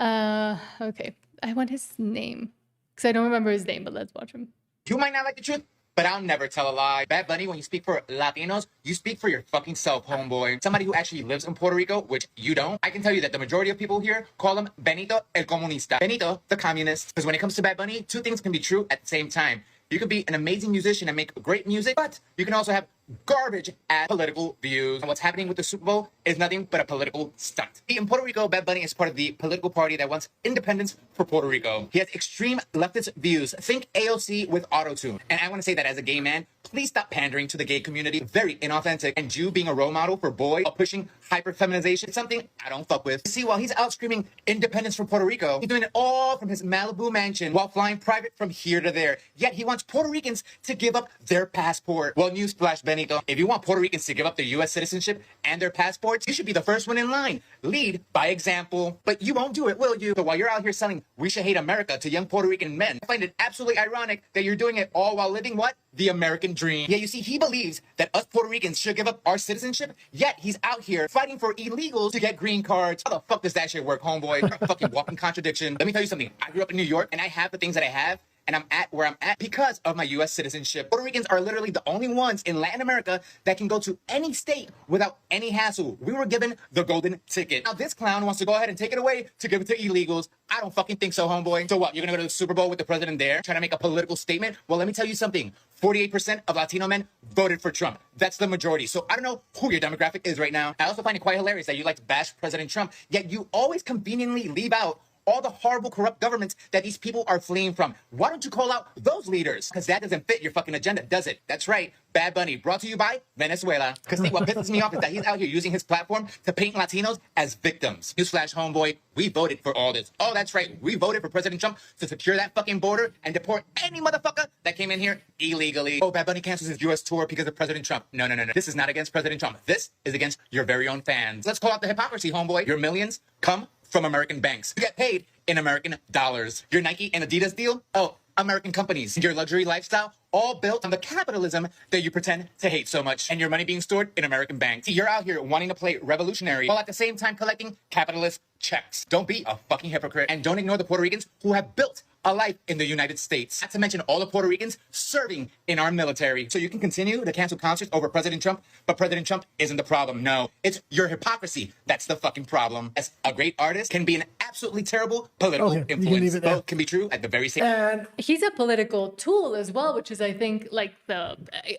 Okay. I want his name. Because I don't remember his name, but let's watch him. You might not like the truth, but I'll never tell a lie. Bad Bunny, when you speak for Latinos, you speak for your fucking self, homeboy. Somebody who actually lives in Puerto Rico, which you don't. I can tell you that the majority of people here call him Benito el Comunista. Benito, the communist. Because when it comes to Bad Bunny, two things can be true at the same time. You could be an amazing musician and make great music, but you can also have garbage ass political views. And what's happening with the Super Bowl is nothing but a political stunt. In Puerto Rico, Bad Bunny is part of the political party that wants independence for Puerto Rico. He has extreme leftist views. Think AOC with auto-tune. And I want to say that as a gay man, please stop pandering to the gay community. Very inauthentic. And you being a role model for boys while pushing hyper-feminization is something I don't fuck with. See, while he's out screaming independence for Puerto Rico, he's doing it all from his Malibu mansion while flying private from here to there. Yet he wants Puerto Ricans to give up their passport. Well, newsflash, Benito. If you want Puerto Ricans to give up their U.S. citizenship and their passports, you should be the first one in line. Lead by example. But you won't do it, will you? So while you're out here selling "We Should Hate America" to young Puerto Rican men, I find it absolutely ironic that you're doing it all while living what? The American dream. Yeah, you see, he believes that us Puerto Ricans should give up our citizenship, yet he's out here fighting for illegals to get green cards. How the fuck does that shit work, homeboy? You're a fucking walking contradiction. Let me tell you something. I grew up in New York, and I have the things that I have and I'm at where I'm at because of my U.S. citizenship. Puerto Ricans are literally the only ones in Latin America that can go to any state without any hassle. We were given the golden ticket. Now this clown wants to go ahead and take it away to give it to illegals. I don't fucking think so, homeboy. So what, you're gonna go to the Super Bowl with the president there, trying to make a political statement? Well, let me tell you something. 48% of Latino men voted for Trump. That's the majority. So I don't know who your demographic is right now. I also find it quite hilarious that you like to bash President Trump, yet you always conveniently leave out all the horrible, corrupt governments that these people are fleeing from. Why don't you call out those leaders? Because that doesn't fit your fucking agenda, does it? That's right. Bad Bunny, brought to you by Venezuela. Because see, what pisses me off is that he's out here using his platform to paint Latinos as victims. Newsflash, homeboy, we voted for all this. Oh, that's right. We voted for President Trump to secure that fucking border and deport any motherfucker that came in here illegally. Oh, Bad Bunny cancels his U.S. tour because of President Trump. No. This is not against President Trump. This is against your very own fans. Let's call out the hypocrisy, homeboy. Your millions come from American banks. You get paid in American dollars. Your Nike and Adidas deal? Oh, American companies. Your luxury lifestyle? All built on the capitalism that you pretend to hate so much. And your money being stored in American banks. See, you're out here wanting to play revolutionary while at the same time collecting capitalist checks. Don't be a fucking hypocrite. And don't ignore the Puerto Ricans who have built a life in the United States. Not to mention all the Puerto Ricans serving in our military. So you can continue to cancel concerts over President Trump, but President Trump isn't the problem. No, it's your hypocrisy that's the fucking problem. As a great artist can be an absolutely terrible political influence. Both can be true at the very same time. And He's a political tool as well, which is, I think, like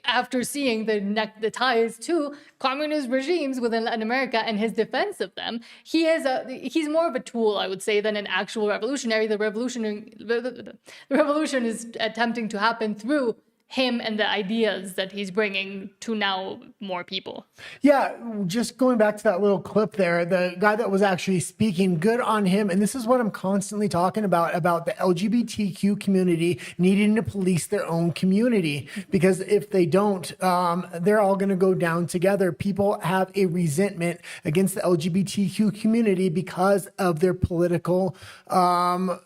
after seeing the ties to communist regimes within Latin America and his defense of them, he's more of a tool, I would say, than an actual revolutionary. The revolution is attempting to happen through him and the ideas that he's bringing to now more people. yeah, just going back to that little clip there, the guy that was actually speaking, good on him. And this is what I'm constantly talking about the LGBTQ community needing to police their own community. Because if they don't, they're all going to go down together. People have a resentment against the LGBTQ community because of their political, I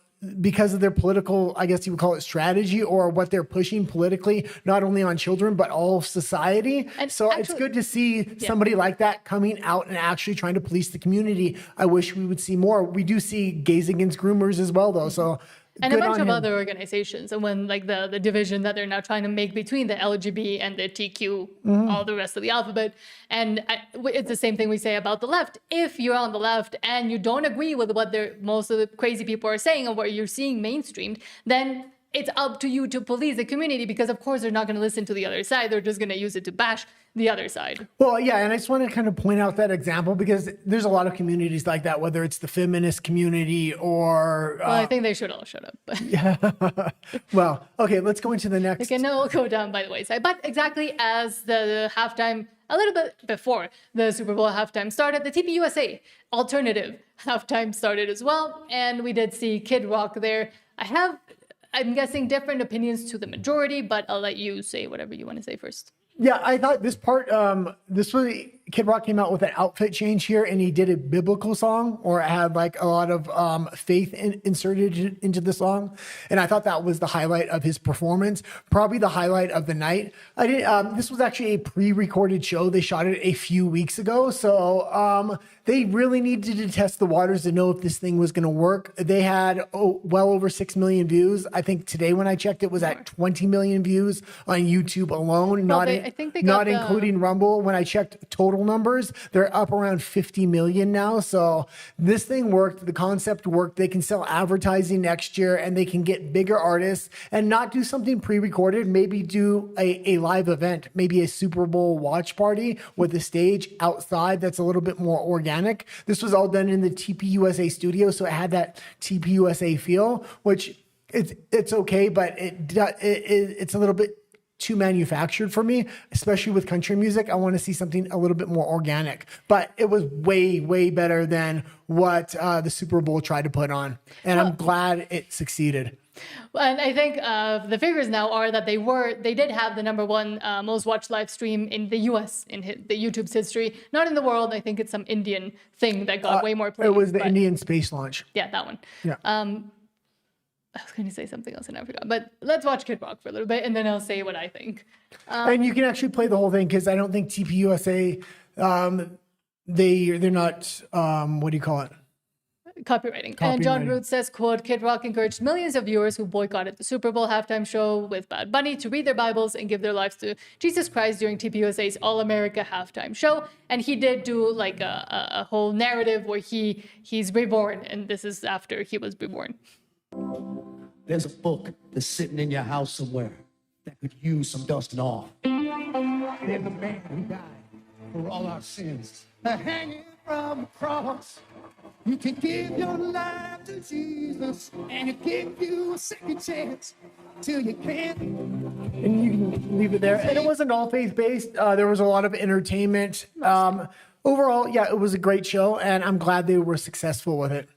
guess you would call it strategy, or what they're pushing politically, not only on children, but all of society. And so actually, it's good to see somebody like that coming out and actually trying to police the community. I wish we would see more. We do see gays against groomers as well, though. So and a good bunch on of him. other organizations, and when like the division that they're now trying to make between the LGB and the TQ, all the rest of the alphabet. And it's the same thing we say about the left. If you're on the left and you don't agree with what most of the crazy people are saying and what you're seeing mainstreamed, then it's up to you to police the community, because of course they're not going to listen to the other side. They're just going to use it to bash the other side. Well, yeah, and I just want to kind of point out that example because there's a lot of communities like that, whether it's the feminist community or... Well, I think they should all shut up. But well, okay, let's go into the next. okay, no, we'll go down by the wayside. But exactly as the halftime, a little bit before the Super Bowl halftime started, the TPUSA alternative halftime started as well. And we did see Kid Rock there. I'm guessing different opinions to the majority, but I'll let you say whatever you want to say first. Yeah, I thought this part, this was, Kid Rock came out with an outfit change here, and he did a biblical song, or it had like a lot of faith inserted into the song. And I thought that was the highlight of his performance, probably the highlight of the night. This was actually a pre-recorded show. They shot it a few weeks ago. So they really needed to test the waters to know if this thing was going to work. They had well over 6 million views. I think today when I checked, it was at 20 million views on YouTube alone. I think they got including Rumble. When I checked total numbers, they're up around 50 million now. So this thing worked. The concept worked. They can sell advertising next year, and they can get bigger artists and not do something pre-recorded. Maybe do a live event, maybe a Super Bowl watch party with a stage outside that's a little bit more organic. This was all done in the TPUSA studio, so it had that TPUSA feel, which it's okay, but it's a little bit too manufactured for me, especially with country music. I want to see something a little bit more organic, but it was way, way better than what the Super Bowl tried to put on. And I'm glad it succeeded. Well, and I think the figures now are that they did have the #1 most watched live stream in the U.S. in the YouTube's history, not in the world. I think it's some Indian thing that got way more play. It was the Indian space launch. Yeah, that one. Yeah. I was going to say something else and I forgot, but let's watch Kid Rock for a little bit and then I'll say what I think. And you can actually play the whole thing because I don't think TPUSA, they're not, what do you call it? Copywriting. And John Root says, quote, Kid Rock encouraged millions of viewers who boycotted the Super Bowl halftime show with Bad Bunny to read their Bibles and give their lives to Jesus Christ during TPUSA's All-America halftime show. And he did do like a whole narrative where he's reborn, and this is after he was reborn. There's a book that's sitting in your house somewhere that could use some dusting off. There's a man who died for all our sins, hanging from a cross. You can give your life to Jesus, and He'll give you a second chance till you can't. And you can leave it there. And it wasn't all faith-based. There was a lot of entertainment. Overall, yeah, it was a great show, and I'm glad they were successful with it.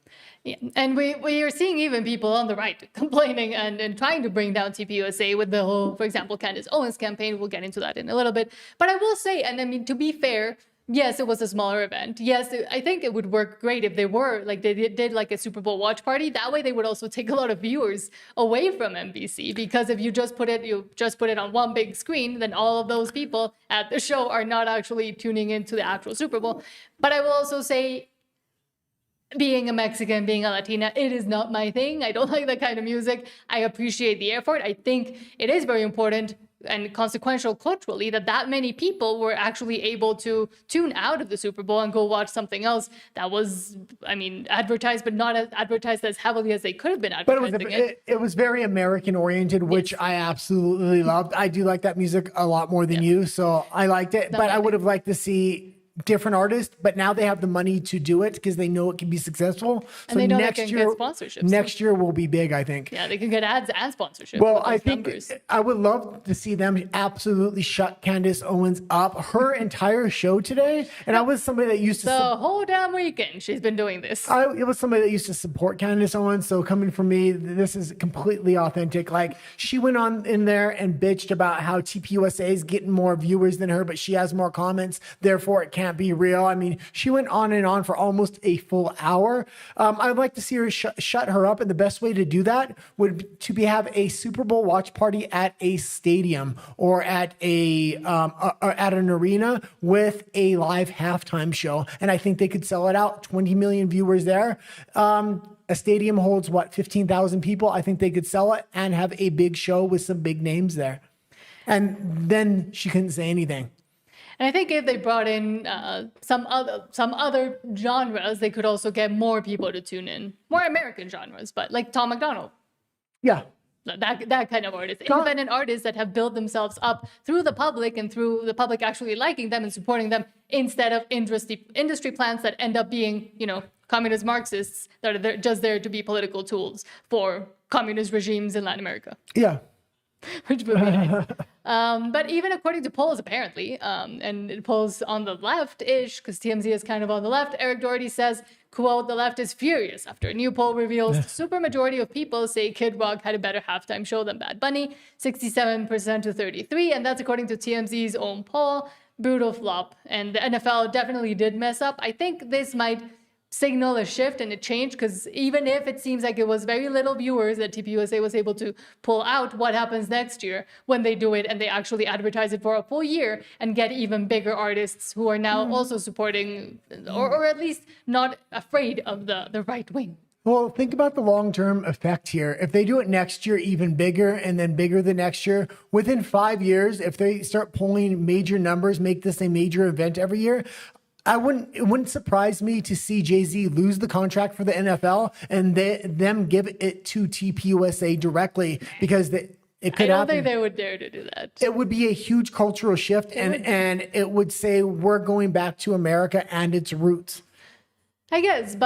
Yeah, and we are seeing even people on the right complaining and trying to bring down TPUSA with the whole, for example, Candace Owens campaign. We'll get into that in a little bit. But I will say, and I mean, to be fair, yes, it was a smaller event. Yes, I think it would work great if they were like they did like a Super Bowl watch party. That way, they would also take a lot of viewers away from NBC, because if you just put it on one big screen, then all of those people at the show are not actually tuning into the actual Super Bowl. But I will also say, being a Mexican, being a Latina, it is not my thing. I don't like that kind of music. I appreciate the effort. I think it is very important and consequential culturally that many people were actually able to tune out of the Super Bowl and go watch something else that was, I mean, advertised, but not as advertised as heavily as they could have been advertising But it was very American oriented, which I absolutely loved. I do like that music a lot more than you, so I liked it. But I would have liked to see different artists, but now they have the money to do it because they know it can be successful. And they know they can get sponsorships. Next year will be big, I think. Yeah, they can get ads and sponsorships. Well, I think I would love to see them absolutely shut Candace Owens up. Her entire show today, and I was somebody that used to the whole damn weekend she's been doing this. It was somebody that used to support Candace Owens, so coming from me, this is completely authentic. Like, she went on in there and bitched about how TPUSA is getting more viewers than her, but she has more comments, therefore it can't be real. I mean, she went on and on for almost a full hour. I'd like to see her shut her up, and the best way to do that would to have a Super Bowl watch party at a stadium or at an arena with a live halftime show, and I think they could sell it out. 20 million viewers there. A stadium holds 15,000 people. I think they could sell it and have a big show with some big names there, and then she couldn't say anything. And I think if they brought in some other genres, they could also get more people to tune in. More American genres, but like Tom McDonald. Yeah. That kind of artist. Independent artists that have built themselves up through the public and through the public actually liking them and supporting them, instead of industry plants that end up being, communist Marxists that are just there to be political tools for communist regimes in Latin America. Yeah. Which would be nice. But even according to polls, apparently, and polls on the left-ish, because TMZ is kind of on the left, Eric Doherty says, quote, the left is furious after a new poll reveals the supermajority of people say Kid Rock had a better halftime show than Bad Bunny, 67% to 33%, and that's according to TMZ's own poll. Brutal flop. And the NFL definitely did mess up. I think this might signal a shift and a change, because even if it seems like it was very little viewers that TPUSA was able to pull out, what happens next year when they do it and they actually advertise it for a full year and get even bigger artists who are now also supporting or at least not afraid of the right wing? Well, think about the long-term effect here. If they do it next year even bigger and then bigger the next year, within 5 years, if they start pulling major numbers, make this a major event every year, it wouldn't surprise me to see Jay-Z lose the contract for the NFL and them give it to TPUSA directly, because it could happen. I don't think they would dare to do that. It would be a huge cultural shift, and it would say we're going back to America and its roots. I guess,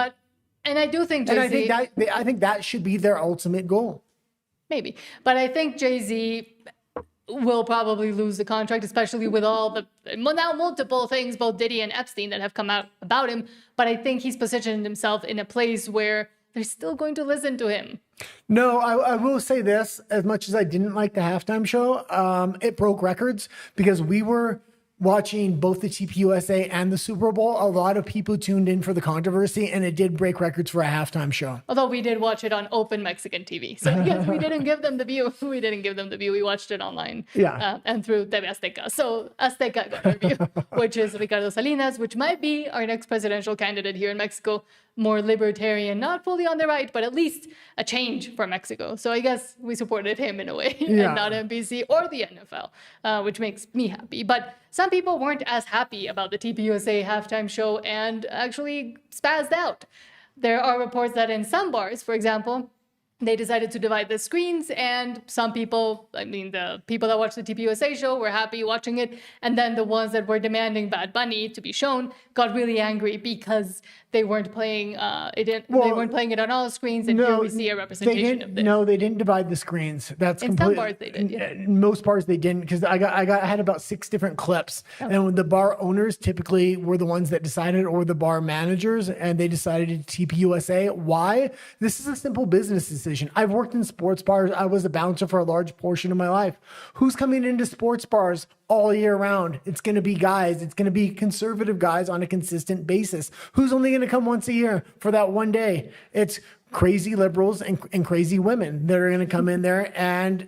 and I do think Jay-Z... And I think that should be their ultimate goal. Maybe. But I think Jay-Z will probably lose the contract, especially with all the now multiple things, both Diddy and Epstein, that have come out about him. But I think he's positioned himself in a place where they're still going to listen to him. No, I will say this, as much as I didn't like the halftime show, it broke records, because we were watching both the TPUSA and the Super Bowl, a lot of people tuned in for the controversy, and it did break records for a halftime show. Although we did watch it on open Mexican TV. So yes, we didn't give them the view. We didn't give them the view. We watched it online. And through TV Azteca. So Azteca got our view, which is Ricardo Salinas, which might be our next presidential candidate here in Mexico. More libertarian, not fully on the right, but at least a change for Mexico. So I guess we supported him in a way, and not NBC or the NFL, which makes me happy. But some people weren't as happy about the TPUSA halftime show and actually spazzed out. There are reports that in some bars, for example, they decided to divide the screens, and some people, I mean, the people that watched the TPUSA show were happy watching it, and then the ones that were demanding Bad Bunny to be shown got really angry because they weren't playing they weren't playing it on all screens, and here we see a representation of this. No, they didn't divide the screens. That's in some bars they did. Yeah. Most bars they didn't, because I had about 6 different clips, and the bar owners typically were the ones that decided, or the bar managers, and they decided to TPUSA. Why? This is a simple business decision. I've worked in sports bars. I was a bouncer for a large portion of my life. Who's coming into sports bars all year round? It's going to be guys. It's going to be conservative guys on a consistent basis. Who's only going to come once a year for that one day? It's crazy liberals and crazy women that are going to come in there and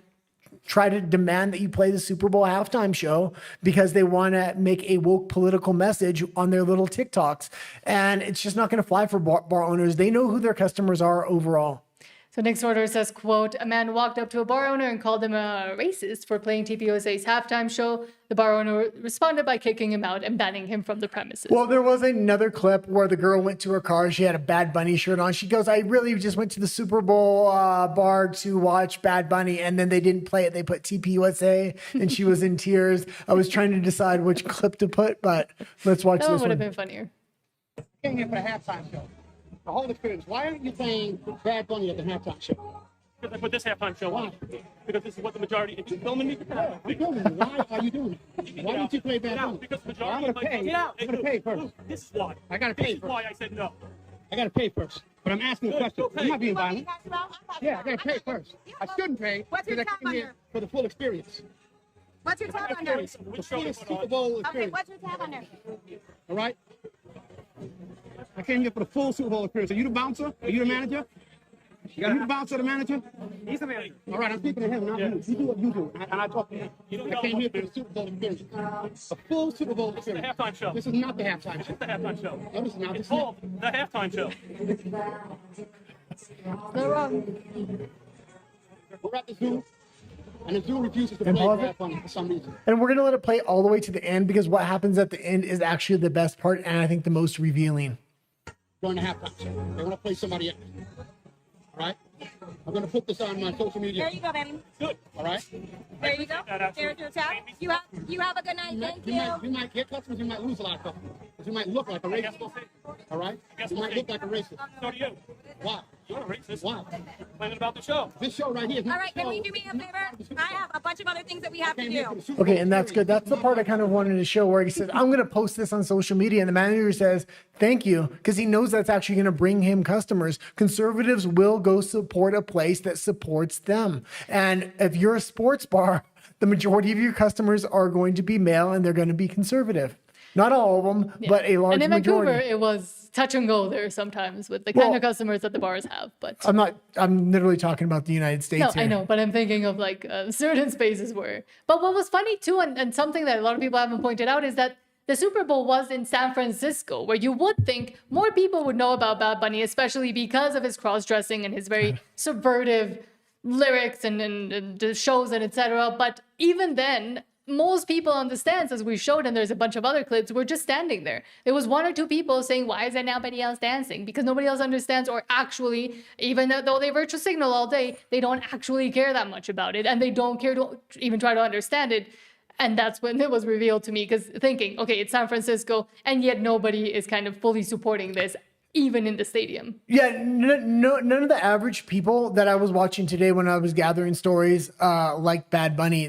try to demand that you play the Super Bowl halftime show because they want to make a woke political message on their little TikToks. And it's just not going to fly for bar owners. They know who their customers are overall. So next order says, quote, a man walked up to a bar owner and called him a racist for playing TPUSA's halftime show. The bar owner responded by kicking him out and banning him from the premises. Well, there was another clip where the girl went to her car. She had a Bad Bunny shirt on. She goes, I really just went to the Super Bowl bar to watch Bad Bunny, and then they didn't play it. They put TPUSA, and she was in tears. I was trying to decide which clip to put, but let's watch this one. That would have been funnier. Came here for the halftime show. The whole experience. Why aren't you playing Bad Bunny at the halftime show? Because I put this halftime show on. Because this is what the majority. If you're filming me, I'm filming you. Why are you doing it? Why don't you play Bad Bunny? Because I'm majority. gonna pay. I'm gonna pay first. This is why. I gotta pay This is first. why I said no. I gotta pay first. But I'm asking a question. I'm not being violent. Yeah, I gotta pay first. I shouldn't pay What's your because I tab came here under? for the full experience. What's your tab under? The full Super Bowl Okay, experience. what's your tab under? All right? I came here for the full Super Bowl experience. Are you the bouncer? Are you the manager? Are you the bouncer or the manager? He's the manager. All right, I'm speaking to him, not you. You do what you do, and I talk to him. don't I came know here what for the Super Bowl experience. A full Super Bowl experience. The halftime show. This is not the halftime show. The halftime show. No, this is not. It's This is called the halftime show. No wrong. We're at the zoo, and the zoo refuses to And play pause it. Bad Bunny for some reason. And we're going to let it play all the way to the end, because what happens at the end is actually the best part, and I think the most revealing. During the halftime show, they want to play somebody else. All right? I'm going to put this on my social media. There you go, baby. Good. All right? There you go. There's your tab. You have a good night. Thank you. You might get customers, you might lose a lot of customers. Because you might look like a racist. All right? You might look like a racist. So do you. Why? You're a racist. Why? Complaining about the show. This show right here is not All right, the can show. you do me a favor? I have a bunch of other things that we have to Came here for do. the Super Bowl Okay, and that's good. That's the part I kind of wanted to show, where he said, I'm going to post this on social media. And the manager says, thank you, because he knows that's actually going to bring him customers. Conservatives will go support a place that supports them. And if you're a sports bar, the majority of your customers are going to be male, and they're going to be conservative. Not all of them, but a large And in majority. Vancouver, it was touch and go there sometimes with the kind of customers that the bars have. But I'm literally talking about the United States no, here. I know, but I'm thinking of like certain spaces where. But what was funny too, and something that a lot of people haven't pointed out, is that the Super Bowl was in San Francisco, where you would think more people would know about Bad Bunny, especially because of his cross-dressing and his very subvertive lyrics and the shows and etc. But even then, most people on the stands, as we showed, and there's a bunch of other clips, were just standing there. There was 1 or 2 people saying, why is there nobody else dancing? Because nobody else understands, or actually, even though they virtual signal all day, they don't actually care that much about it, and they don't care to even try to understand it. And that's when it was revealed to me, because thinking, okay, it's San Francisco, and yet nobody is kind of fully supporting this, even in the stadium. Yeah, none of the average people that I was watching today when I was gathering stories like Bad Bunny.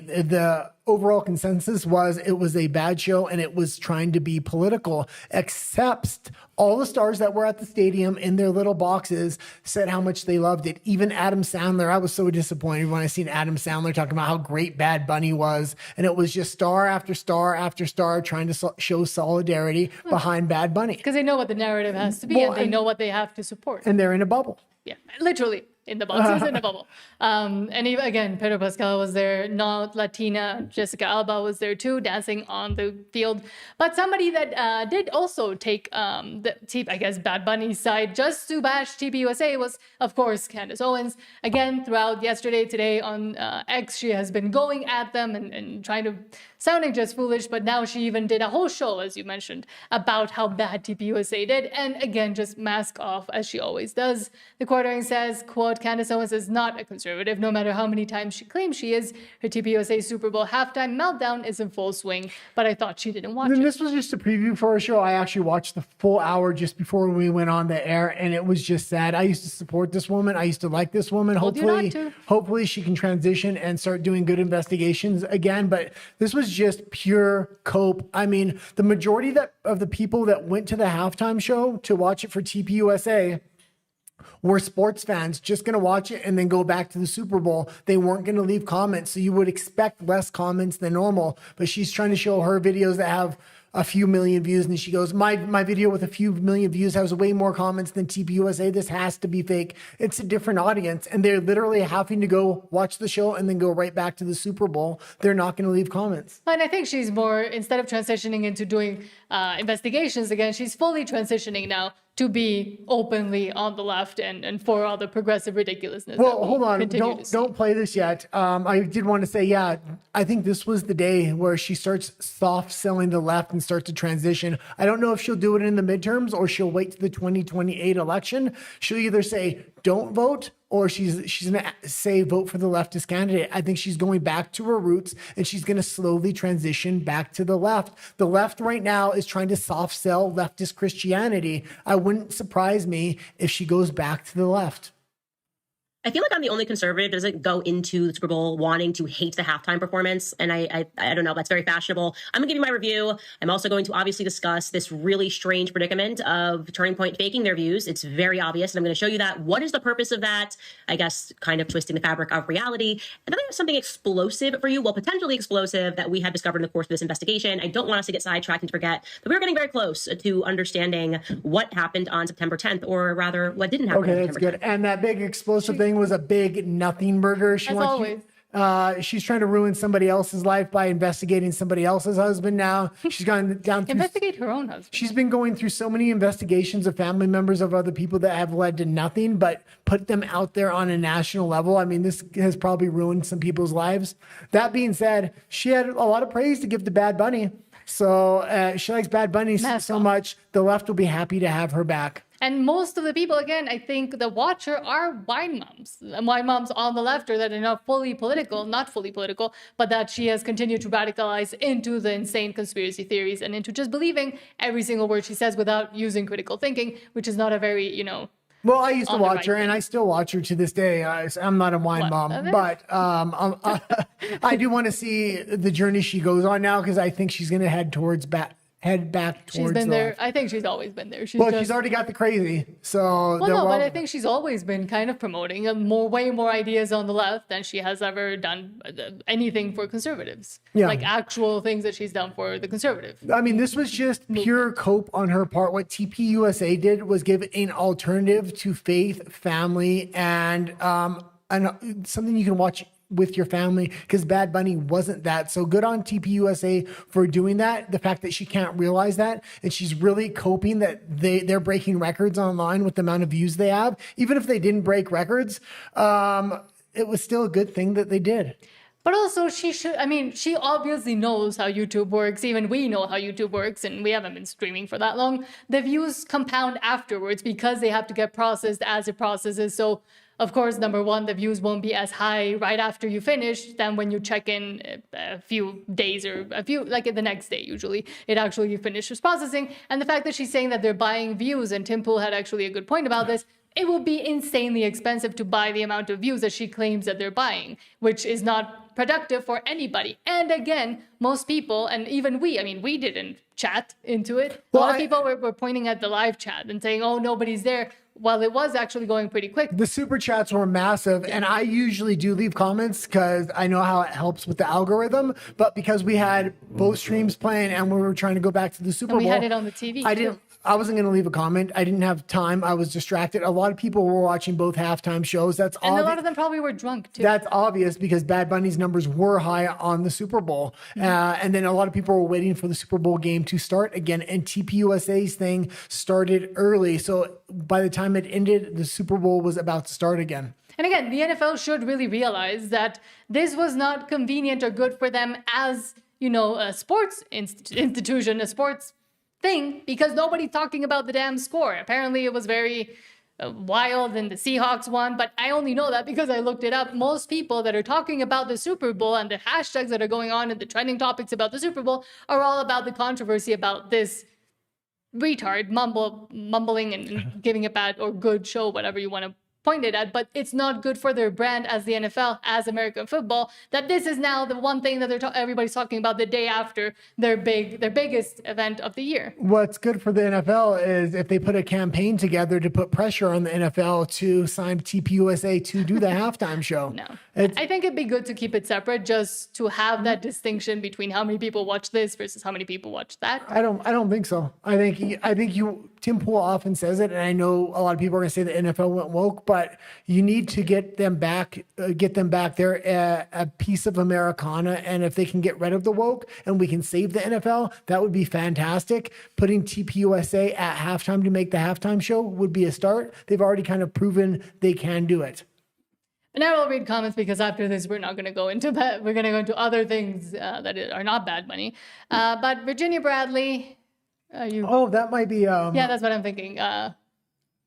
overall consensus was it was a bad show and it was trying to be political, except all the stars that were at the stadium in their little boxes said how much they loved it. Even Adam Sandler, I was so disappointed when I seen Adam Sandler talking about how great Bad Bunny was. And it was just star after star after star trying to show solidarity behind Bad Bunny. Because they know what the narrative has to be, and they know what they have to support. And they're in a bubble. Yeah, literally in the boxes, in a bubble. And even, again, Pedro Pascal was there, not Latina. Jessica Alba was there too, dancing on the field. But somebody that did also take Bad Bunny's side just to bash TPUSA was, of course, Candace Owens. Again, throughout yesterday, today on X, she has been going at them and trying to, sounding just foolish, but now she even did a whole show, as you mentioned, about how bad TPUSA did. And again, just mask off, as she always does. The quartering says, quote, Candace Owens is not a conservative, no matter how many times she claims she is. Her TPUSA Super Bowl halftime meltdown is in full swing, but I thought she didn't watch it. This was just a preview for our show. I actually watched the full hour just before we went on the air, and it was just sad. I used to support this woman. I used to like this woman. Hopefully she can transition and start doing good investigations again, but this was just pure cope. I mean, the majority of the people that went to the halftime show to watch it for TPUSA were sports fans just going to watch it and then go back to the Super Bowl. They weren't going to leave comments. So you would expect less comments than normal, but she's trying to show her videos that have a few million views. And she goes, my video with a few million views has way more comments than TPUSA. This has to be fake. It's a different audience. And they're literally having to go watch the show and then go right back to the Super Bowl. They're not going to leave comments. And I think she's more, instead of transitioning into doing investigations again, she's fully transitioning now to be openly on the left and for all the progressive ridiculousness. Well, hold on. Don't play this yet. I did want to say, yeah, I think this was the day where she starts soft selling the left and starts to transition. I don't know if she'll do it in the midterms or she'll wait to the 2028 election. She'll either say, don't vote, or she's going to say vote for the leftist candidate. I think she's going back to her roots and she's going to slowly transition back to the left. The left right now is trying to soft sell leftist Christianity. I wouldn't surprise me if she goes back to the left. I feel like I'm the only conservative that doesn't go into the Super Bowl wanting to hate the halftime performance. And I don't know, that's very fashionable. I'm gonna give you my review. I'm also going to obviously discuss this really strange predicament of Turning Point faking their views. It's very obvious. And I'm gonna show you that. What is the purpose of that? I guess kind of twisting the fabric of reality. And then I have something explosive for you, well, potentially explosive, that we have discovered in the course of this investigation. I don't want us to get sidetracked and to forget that we were getting very close to understanding what happened on September 10th, or rather what didn't happen. Okay, that's good. 10th. And that big explosive thing was a big nothing burger. She's trying to ruin somebody else's life by investigating somebody else's husband now. She's gone down through... Investigate her own husband. She's been going through so many investigations of family members of other people that have led to nothing, but put them out there on a national level. I mean, this has probably ruined some people's lives. That being said, she had a lot of praise to give to Bad Bunny. So she likes Bad Bunny so much, the left will be happy to have her back. And most of the people, again, I think the watcher are wine moms. Wine moms on the left, or that are not fully political, but that she has continued to radicalize into the insane conspiracy theories and into just believing every single word she says without using critical thinking, which is not a very, Well, I used to watch her, and I still watch her to this day. I'm not a wine mom, but I do want to see the journey she goes on now, because I think she's going to head back towards. She's been there. I think she's always been there. She's already got the crazy. So but I think she's always been kind of promoting way more ideas on the left than she has ever done anything for conservatives. Yeah. Like actual things that she's done for the conservative. I mean, this was just pure cope on her part. What TPUSA did was give an alternative to faith, family, and something you can watch with your family, because Bad Bunny wasn't that. So good on TPUSA for doing that. The fact that she can't realize that, and she's really coping that they're breaking records online with the amount of views they have. Even if they didn't break records, it was still a good thing that they did. But also she obviously knows how YouTube works. Even we know how YouTube works, and we haven't been streaming for that long. The views compound afterwards because they have to get processed as it processes. So of course, number one, the views won't be as high right after you finish than when you check in a few days or like the next day, usually. You finishes processing. And the fact that she's saying that they're buying views, and Tim Pool had actually a good point about this, it will be insanely expensive to buy the amount of views that she claims that they're buying, which is not productive for anybody. And again, most people, and even we, I mean, we didn't chat into it. A lot of people were pointing at the live chat and saying, oh, nobody's there. While it was actually going pretty quick. The super chats were massive, and I usually do leave comments because I know how it helps with the algorithm. But because we had both streams playing and we were trying to go back to the Super Bowl, we had it on the TV. I wasn't going to leave a comment. I didn't have time. I was distracted. A lot of people were watching both halftime shows. And a lot of them probably were drunk too. That's obvious because Bad Bunny's numbers were high on the Super Bowl. And then a lot of people were waiting for the Super Bowl game to start again. And TPUSA's thing started early. So by the time it ended, the Super Bowl was about to start again. And again, the NFL should really realize that this was not convenient or good for them as, you know, a sports institution, a sports thing, because nobody's talking about the damn score. Apparently it was very wild and the Seahawks won, but I only know that because I looked it up. Most people that are talking about the Super Bowl and the hashtags that are going on and the trending topics about the Super Bowl are all about the controversy about this retard mumbling and giving a bad or good show, whatever you want to point it at, but it's not good for their brand as the NFL, as American football, that this is now the one thing that everybody's talking about the day after their biggest event of the year. What's good for the NFL is if they put a campaign together to put pressure on the NFL to sign TPUSA to do the halftime show. No, I think it'd be good to keep it separate, just to have that distinction between how many people watch this versus how many people watch that. I don't think so. I think Tim Pool often says it, and I know a lot of people are going to say the NFL went woke, but you need to get them back there, a piece of Americana. And if they can get rid of the woke and we can save the NFL, that would be fantastic. Putting TPUSA at halftime to make the halftime show would be a start. They've already kind of proven they can do it. And now we'll read comments because after this, we're not going to go into that. We're going to go into other things that are not Bad Bunny. But Virginia Bradley, Oh, that might be. Yeah, that's what I'm thinking.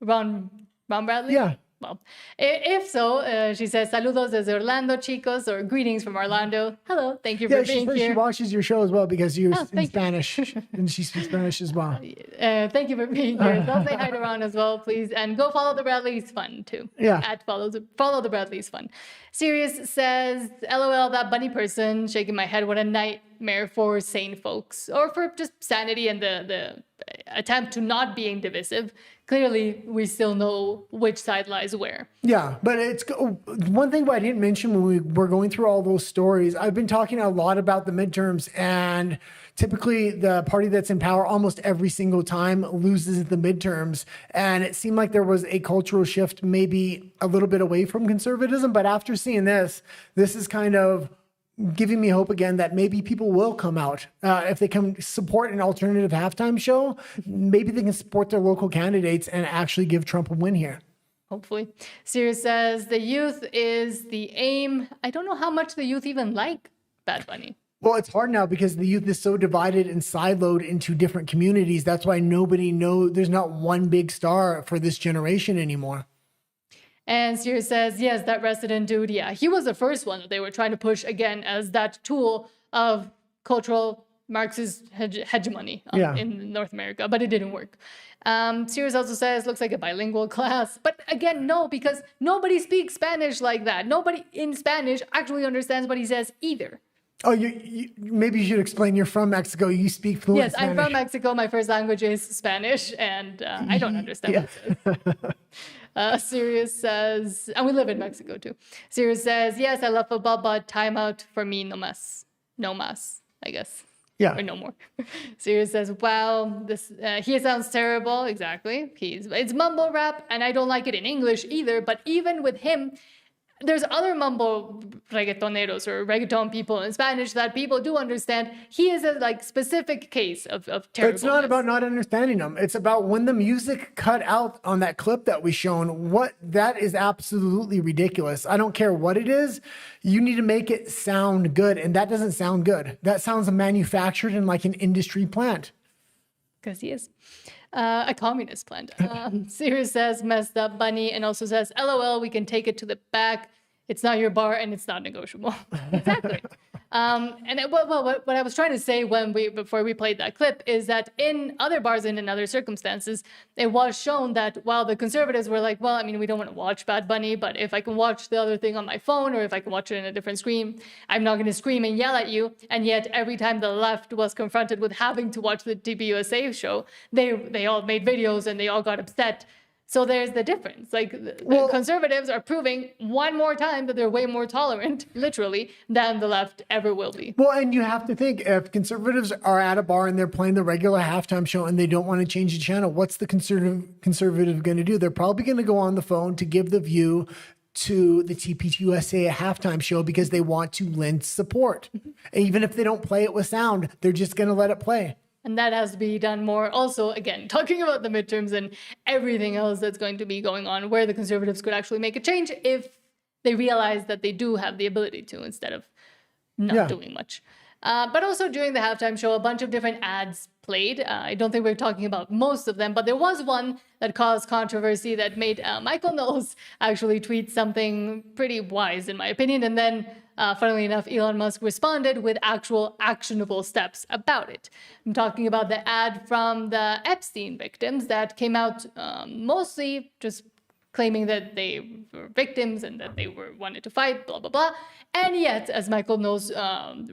Ron Bradley? Yeah. Well, if so, she says, saludos desde Orlando, chicos, or greetings from Orlando. Hello, thank you for being here. She watches your show as well because you're in Spanish, and she speaks Spanish as well. Thank you for being here. So I'll say hi to Ron as well, please. And go follow the Bradleys Fun, too. Yeah. At follow the Bradleys Fun. Sirius says, LOL, that bunny person, shaking my head. What a nightmare for sane folks. Or for just sanity and the attempt to not being divisive. Clearly, we still know which side lies where. Yeah, but it's one thing I didn't mention when we were going through all those stories. I've been talking a lot about the midterms, and typically the party that's in power almost every single time loses the midterms. And it seemed like there was a cultural shift, maybe a little bit away from conservatism. But after seeing this is kind of giving me hope again that maybe people will come out. If they can support an alternative halftime show, maybe they can support their local candidates and actually give Trump a win here. Hopefully. Sirius says, the youth is the aim. I don't know how much the youth even like Bad Bunny. Well, it's hard now because the youth is so divided and siloed into different communities. That's why there's not one big star for this generation anymore. And Sirius says, yes, that resident dude, yeah, he was the first one that they were trying to push again as that tool of cultural Marxist hegemony in North America, but it didn't work. Sirius also says, looks like a bilingual class. But again, no, because nobody speaks Spanish like that. Nobody in Spanish actually understands what he says either. Oh, maybe you should explain. You're from Mexico. You speak fluent Spanish. Yes, I'm from Mexico. My first language is Spanish, and I don't understand what it says. Sirius says, and we live in Mexico too. Sirius says, yes, I love football, but timeout for me, no más. No más, I guess. Yeah. Or no more. Sirius says, wow, this he sounds terrible. Exactly. It's mumble rap, and I don't like it in English either, but even with him, there's other mumble reggaetoneros or reggaeton people in Spanish that people do understand. He is a specific case of terrible. It's not about not understanding them. It's about when the music cut out on that clip that we shown. That is absolutely ridiculous. I don't care what it is. You need to make it sound good, and that doesn't sound good. That sounds manufactured in like an industry plant. Because he is. A communist plant. Sirius says, messed up bunny, and also says, LOL, we can take it to the back. It's not your bar, and it's not negotiable. Exactly. What I was trying to say before we played that clip is that in other bars and in other circumstances, it was shown that while the conservatives were like, well, I mean, we don't want to watch Bad Bunny, but if I can watch the other thing on my phone or if I can watch it in a different screen, I'm not going to scream and yell at you. And yet every time the left was confronted with having to watch the TPUSA show, they all made videos and they all got upset. So there's the difference. Like the conservatives are proving one more time that they're way more tolerant, literally, than the left ever will be. Well, and you have to think, if conservatives are at a bar and they're playing the regular halftime show and they don't want to change the channel, what's the conservative going to do? They're probably going to go on the phone to give the view to the TPUSA halftime show because they want to lend support. And even if they don't play it with sound, they're just going to let it play. And that has to be done more. Also, again, talking about the midterms and everything else that's going to be going on, where the conservatives could actually make a change if they realize that they do have the ability to, instead of not doing much. But also during the halftime show, a bunch of different ads played. I don't think we're talking about most of them, but there was one that caused controversy that made Michael Knowles actually tweet something pretty wise, in my opinion. And then, funnily enough, Elon Musk responded with actual actionable steps about it. I'm talking about the ad from the Epstein victims that came out mostly just claiming that they were victims and that they wanted to fight, blah, blah, blah. And yet, as Michael Knowles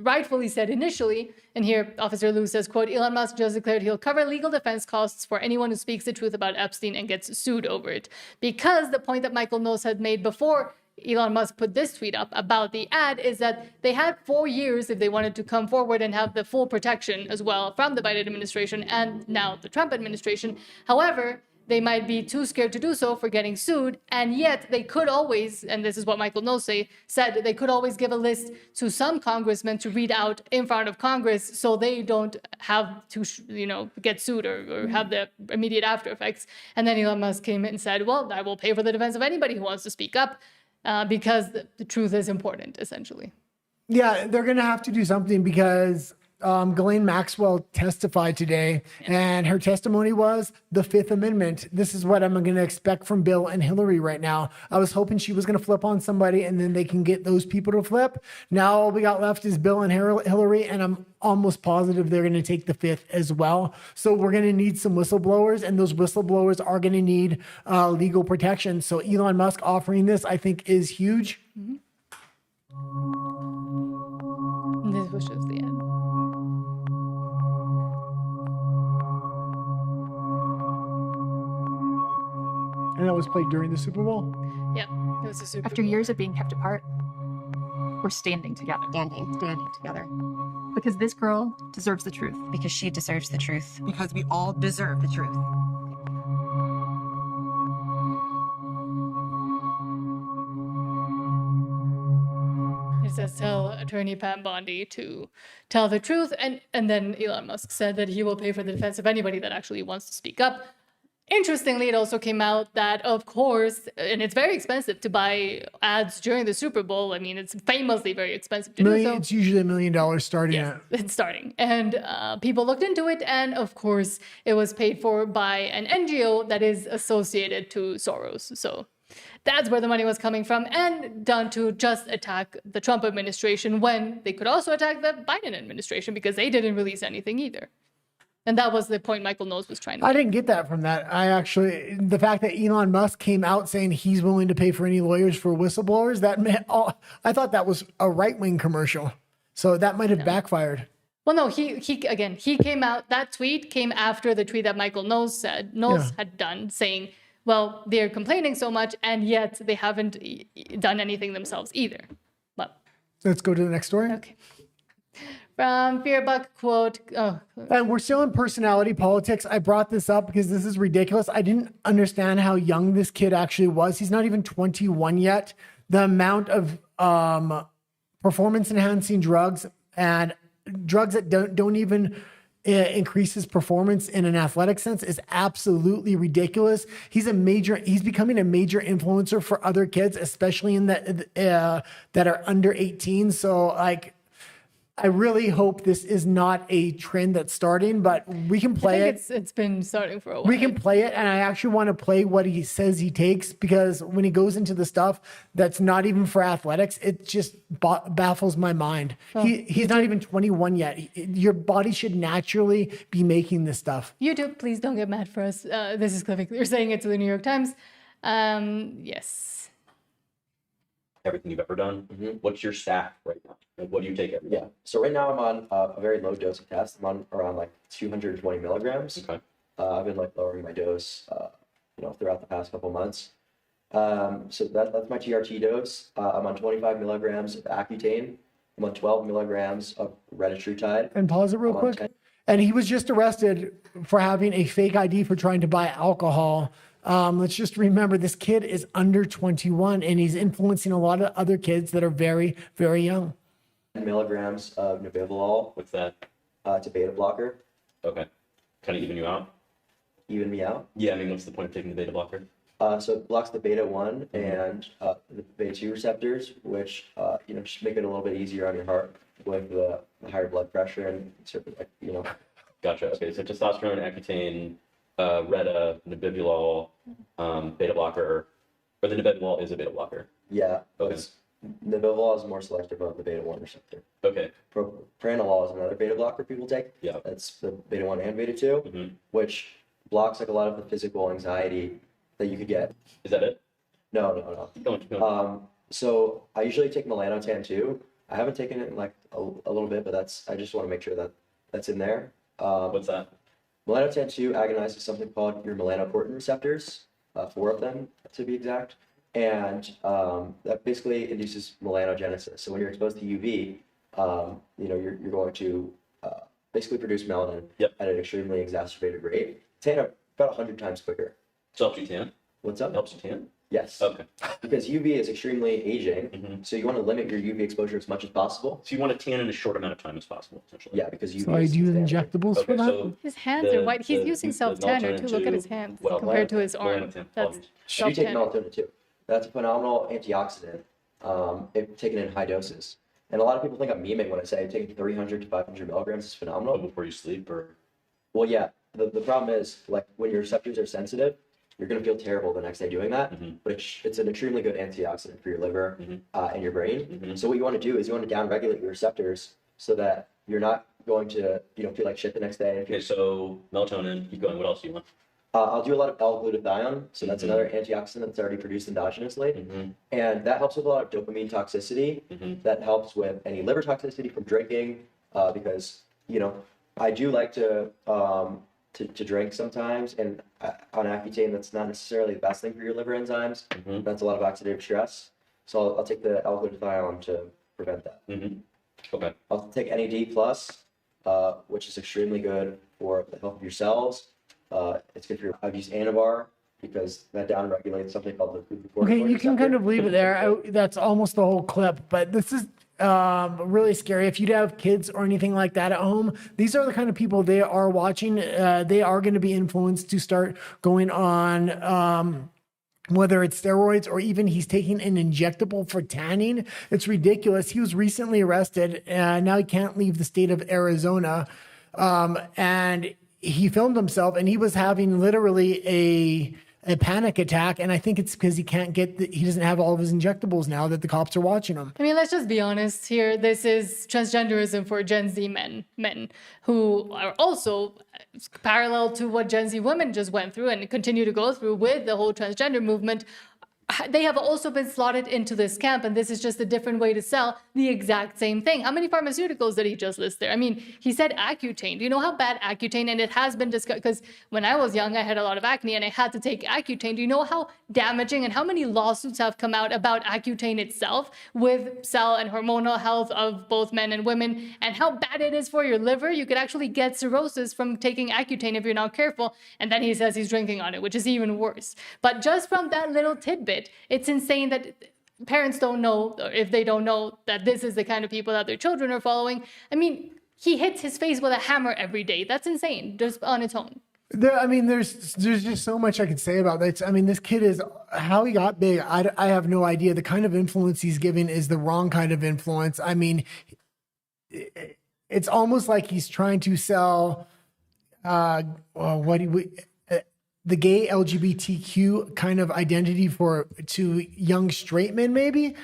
rightfully said initially, and here Officer Liu says, quote, Elon Musk just declared he'll cover legal defense costs for anyone who speaks the truth about Epstein and gets sued over it. Because the point that Michael Knowles had made before Elon Musk put this tweet up about the ad is that they had 4 years if they wanted to come forward and have the full protection as well from the Biden administration and now the Trump administration. However, they might be too scared to do so for getting sued, and yet they could always, and this is what Michael Knowles said, they could always give a list to some congressmen to read out in front of Congress so they don't have to, get sued or have the immediate after effects. And then Elon Musk came in and said, well, I will pay for the defense of anybody who wants to speak up because the truth is important, essentially. Yeah, they're going to have to do something because Ghislaine Maxwell testified today, and her testimony was the Fifth Amendment. This is what I'm going to expect from Bill and Hillary right now. I was hoping she was going to flip on somebody and then they can get those people to flip. Now all we got left is Bill and Hillary, and I'm almost positive they're going to take the Fifth as well. So we're going to need some whistleblowers, and those whistleblowers are going to need legal protection. So Elon Musk offering this, I think, is huge. Mm-hmm. This was just the end. And that was played during the Super Bowl? Yep, it was a Super After Bowl. years of being kept apart, we're standing together. Standing together. Because this girl deserves the truth. Because she deserves the truth. Because we all deserve the truth. It says tell attorney Pam Bondi to tell the truth, and then Elon Musk said that he will pay for the defense of anybody that actually wants to speak up. Interestingly, it also came out that, of course, and it's very expensive to buy ads during the Super Bowl. I mean, it's famously very expensive to do so. It's usually $1 million starting at. It's starting. And people looked into it, and of course, it was paid for by an NGO that is associated to Soros. So that's where the money was coming from, and done to just attack the Trump administration when they could also attack the Biden administration because they didn't release anything either. And that was the point Michael Knowles was trying to make. I didn't get that from that. The fact that Elon Musk came out saying he's willing to pay for any lawyers for whistleblowers, I thought that was a right-wing commercial. So that might have backfired. Well, no, he came out, that tweet came after the tweet that Michael Knowles had done, saying, well, they're complaining so much, and yet they haven't done anything themselves either. But let's go to the next story. Okay. From Fearbuck, quote, and we're still in personality politics. I brought this up because this is ridiculous. I didn't understand how young this kid actually was. He's not even 21 yet. The amount of performance-enhancing drugs and drugs that don't even increase his performance in an athletic sense is absolutely ridiculous. He's becoming a major influencer for other kids, especially in that are under 18. So, like, I really hope this is not a trend that's starting, but we can play I it. think it's been starting for a while. We can play it, and I actually want to play what he says he takes, because when he goes into the stuff that's not even for athletics, it just baffles my mind. He's not even 21 yet. Your body should naturally be making this stuff. YouTube, please don't get mad for us. This is Cliffy Clear saying it to the New York Times. Yes. Everything you've ever done. What's your stack right now? Like, what do you take every day? Yeah. So right now I'm on a very low dose of test. I'm on around like 220 milligrams. Okay. I've been like lowering my dose, throughout the past couple months. So that's my TRT dose. I'm on 25 milligrams of Accutane. I'm on 12 milligrams of retatrutide. And pause it real quick. And he was just arrested for having a fake ID for trying to buy alcohol. Let's just remember, this kid is under 21, and he's influencing a lot of other kids that are very, very young. Milligrams of nebivolol. What's that? It's a beta blocker. Okay. Kind of even you out? Even me out? Yeah, I mean, what's the point of taking the beta blocker? So it blocks the beta 1 and the beta 2 receptors, which just make it a little bit easier on your heart with the higher blood pressure and sort of Gotcha. Okay, so testosterone, Accutane, Reta, nebivolol, beta blocker, or the nebivolol is a beta blocker. Yeah. Okay. Nebivolol is more selective of the beta 1 receptor. Okay. Propranolol is another beta blocker people take. Yeah. That's the beta 1 and beta 2, which blocks like a lot of the physical anxiety that you could get. Is that it? No. Go on. So I usually take melanotan too. I haven't taken it in like a little bit, but I just want to make sure that that's in there. What's that? Melanotan 2 agonizes something called your melanocortin receptors, 4 of them to be exact. And that basically induces melanogenesis. So when you're exposed to UV, you're going to basically produce melanin at an extremely exacerbated rate. Tan about 100 times quicker. So helps you tan? What's up? Helps you tan? Yes. Okay. Because UV is extremely aging, so you want to limit your UV exposure as much as possible. So you want to tan in a short amount of time as possible, essentially. Yeah, because UV. So I'd use injectables for that. So his hands are white. He's using self-tanner too. Look at his hands compared to his arm. That's You take melatonin too. That's a phenomenal antioxidant, if taken in high doses. And a lot of people think I'm memeing when I say taking 300 to 500 milligrams is phenomenal. Before you sleep, or? Well, yeah. The problem is, like, when your receptors are sensitive, you're going to feel terrible the next day doing that. But it's an extremely good antioxidant for your liver and your brain. So what you want to do is you want to downregulate your receptors so that you're not going to feel like shit the next day. Okay, so melatonin, keep going. What else do you want? I'll do a lot of L-glutathione. So that's another antioxidant that's already produced endogenously. And that helps with a lot of dopamine toxicity. That helps with any liver toxicity from drinking, because, I do like to drink sometimes, and on Accutane, that's not necessarily the best thing for your liver enzymes. That's a lot of oxidative stress. So I'll take the L-glutathione to prevent that. Okay. I'll take NAD+, which is extremely good for the health of your cells. It's good for your, I've used Anavar because that downregulates something called the glucocorticoid Okay, you can receptor. kind of leave it there. That's almost the whole clip, but this is really scary. If you'd have kids or anything like that at home, these are the kind of people they are watching. They are going to be influenced to start going on, whether it's steroids or even he's taking an injectable for tanning. It's ridiculous. He was recently arrested, and now he can't leave the state of Arizona. And he filmed himself, and he was having literally a panic attack, and I think it's because he doesn't have all of his injectables now that the cops are watching him. I mean, let's just be honest here. This is transgenderism for Gen Z men who are also parallel to what Gen Z women just went through and continue to go through with the whole transgender movement. They have also been slotted into this camp, and this is just a different way to sell the exact same thing. How many pharmaceuticals did he just list there? I mean, he said Accutane. Do you know how bad Accutane, and it has been discussed, because when I was young, I had a lot of acne, and I had to take Accutane. Do you know how damaging and how many lawsuits have come out about Accutane itself with cell and hormonal health of both men and women, and how bad it is for your liver? You could actually get cirrhosis from taking Accutane if you're not careful, and then he says he's drinking on it, which is even worse. But just from that little tidbit, it's insane that parents don't know, or if they don't know, that this is the kind of people that their children are following. I mean, he hits his face with a hammer every day. That's insane, just on its own. There's just so much I could say about this. I mean, this kid is, how he got big, I have no idea. The kind of influence he's giving is the wrong kind of influence. I mean, it's almost like he's trying to sell the gay LGBTQ kind of identity to young straight men, maybe.